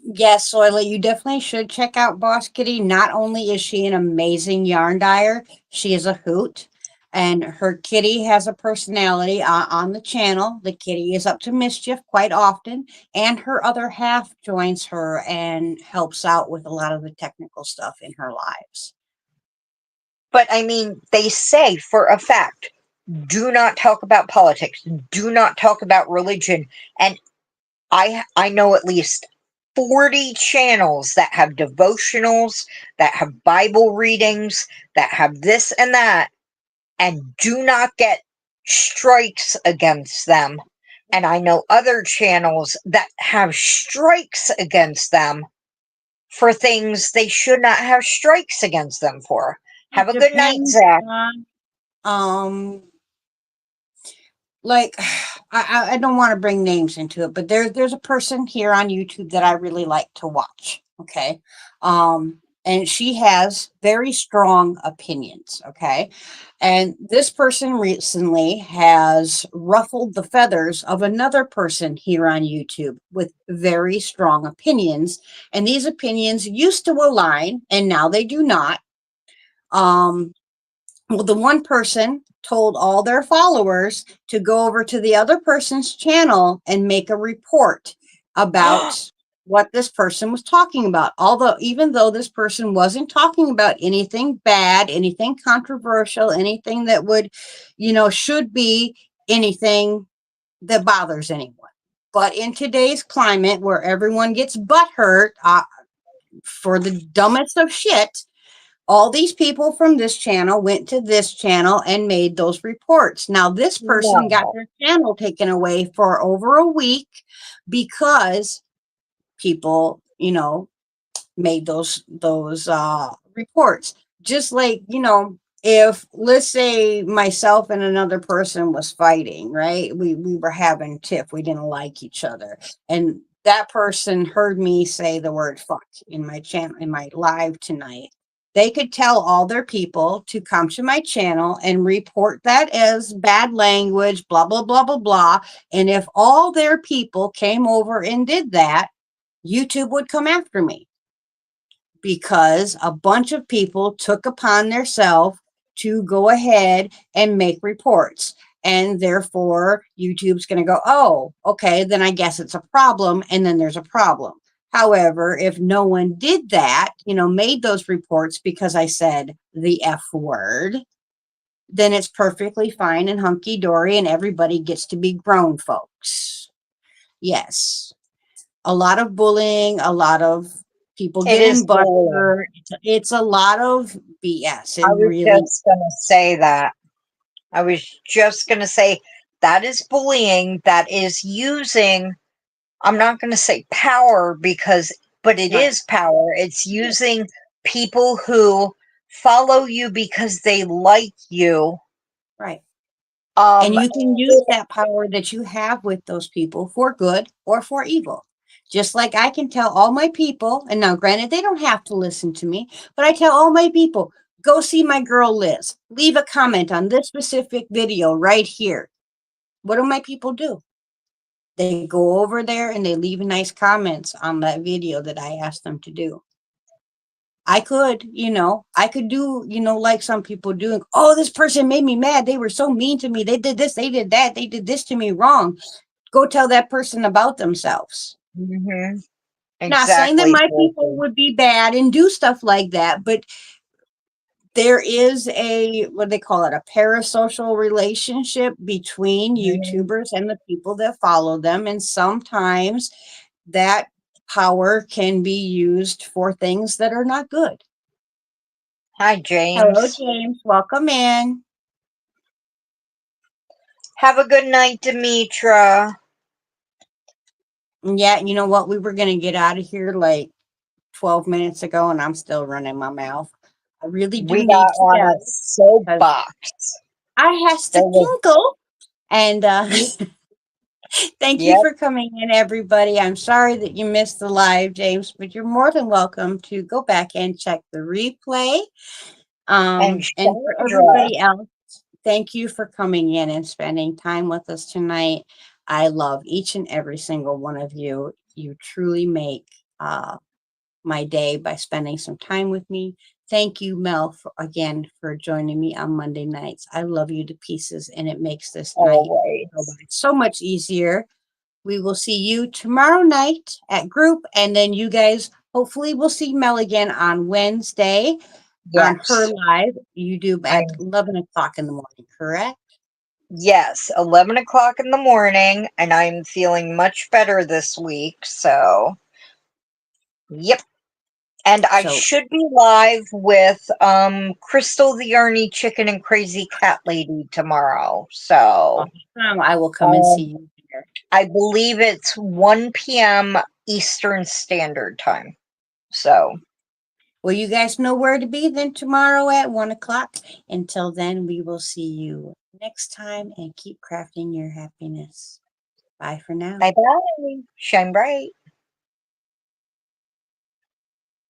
Yes, Soila, you definitely should check out Boss Kitty. Not only is she an amazing yarn dyer, she is a hoot. And her kitty has a personality on the channel. The kitty is up to mischief quite often. And her other half joins her and helps out with a lot of the technical stuff in her lives. but I mean, they say for a fact, do not talk about politics, do not talk about religion, and I know at least 40 channels that have devotionals, that have Bible readings, that have this and that, and do not get strikes against them. And I know other channels that have strikes against them for things they should not have strikes against them for. It Have a good night, depends Zach. on like I don't want to bring names into it, but there's a person here on YouTube that I really like to watch. Okay. And she has very strong opinions. Okay. And this person recently has ruffled the feathers of another person here on YouTube with very strong opinions. And these opinions used to align and now they do not. Um, well, the one person told all their followers to go over to the other person's channel and make a report about what this person was talking about. Although, even though this person wasn't talking about anything bad, anything controversial, anything that would, should be anything that bothers anyone. But in today's climate where everyone gets butt hurt for the dumbest of shit, all these people from this channel went to this channel and made those reports. Now, this person got No. their channel taken away for over a week because people, made those reports. Just like, if let's say myself and another person was fighting, right? We were having tiff, we didn't like each other. And that person heard me say the word fuck in my channel in my live tonight. They could tell all their people to come to my channel and report that as bad language, blah, blah, blah, blah, blah. And if all their people came over and did that, YouTube would come after me because a bunch of people took upon themselves to go ahead and make reports. And therefore, YouTube's going to go, oh, okay, then I guess it's a problem. And then there's a problem. However, if no one did that, made those reports because I said the F word, then it's perfectly fine and hunky dory, and everybody gets to be grown folks. Yes, a lot of bullying, a lot of people It is getting bullying. butthurt. It's a lot of BS. It I was really, just going to say that. I was just going to say that is bullying, that is using, I'm not going to say power but it right, is power. It's yes, using people who follow you because they like you. right. And Um, you can use that power that you have with those people for good or for evil. Just like I can tell all my people, and now granted, they don't have to listen to me, but I tell all my people, go see my girl Liz. Leave a comment on this specific video right here. What do my people do? They go over there and they leave nice comments on that video that I asked them to do. I could do, like some people do. Oh, this person made me mad. They were so mean to me. They did this, they did that, they did this to me wrong. Go tell that person about themselves. mhm, Not saying that exactly, my people Dorothy. would be bad and do stuff like that, but there is a what they call it, a parasocial relationship between Mhm. YouTubers and the people that follow them. And sometimes that power can be used for things that are not good. Hi, Hello, James. James. Welcome in. Have a good night, Demetra. Yeah, you know what? We were going to get out of here like 12 minutes ago, and I'm still running my mouth. I really do We need got to on go a because soapbox. I has to There was, tinkle. And thank you yep. for coming in, everybody. I'm sorry that you missed the live, James, but you're more than welcome to go back and check the replay. And And for Chandra, everybody else, thank you for coming in and spending time with us tonight. I love each and every single one of you. You truly make my day by spending some time with me. Thank you, Mel, again for joining me on Monday nights. I love you to pieces, and it makes this night go by always. so much easier. We will see you tomorrow night at group, and then you guys hopefully will see Mel again on Wednesday on her Yes. live. You do at I'm 11 o'clock in the morning, correct? Yes, 11 o'clock in the morning, and I'm feeling much better this week. So, yep. And I So, should be live with Crystal the Yarny Chicken and Crazy Cat Lady tomorrow. So, awesome. I will come and see um, you here. I believe it's 1 p.m. Eastern Standard Time. So, Well, you guys know where to be then tomorrow at 1 o'clock. Until then, we will see you next time and keep crafting your happiness. Bye for now. bye bye. Shine bright.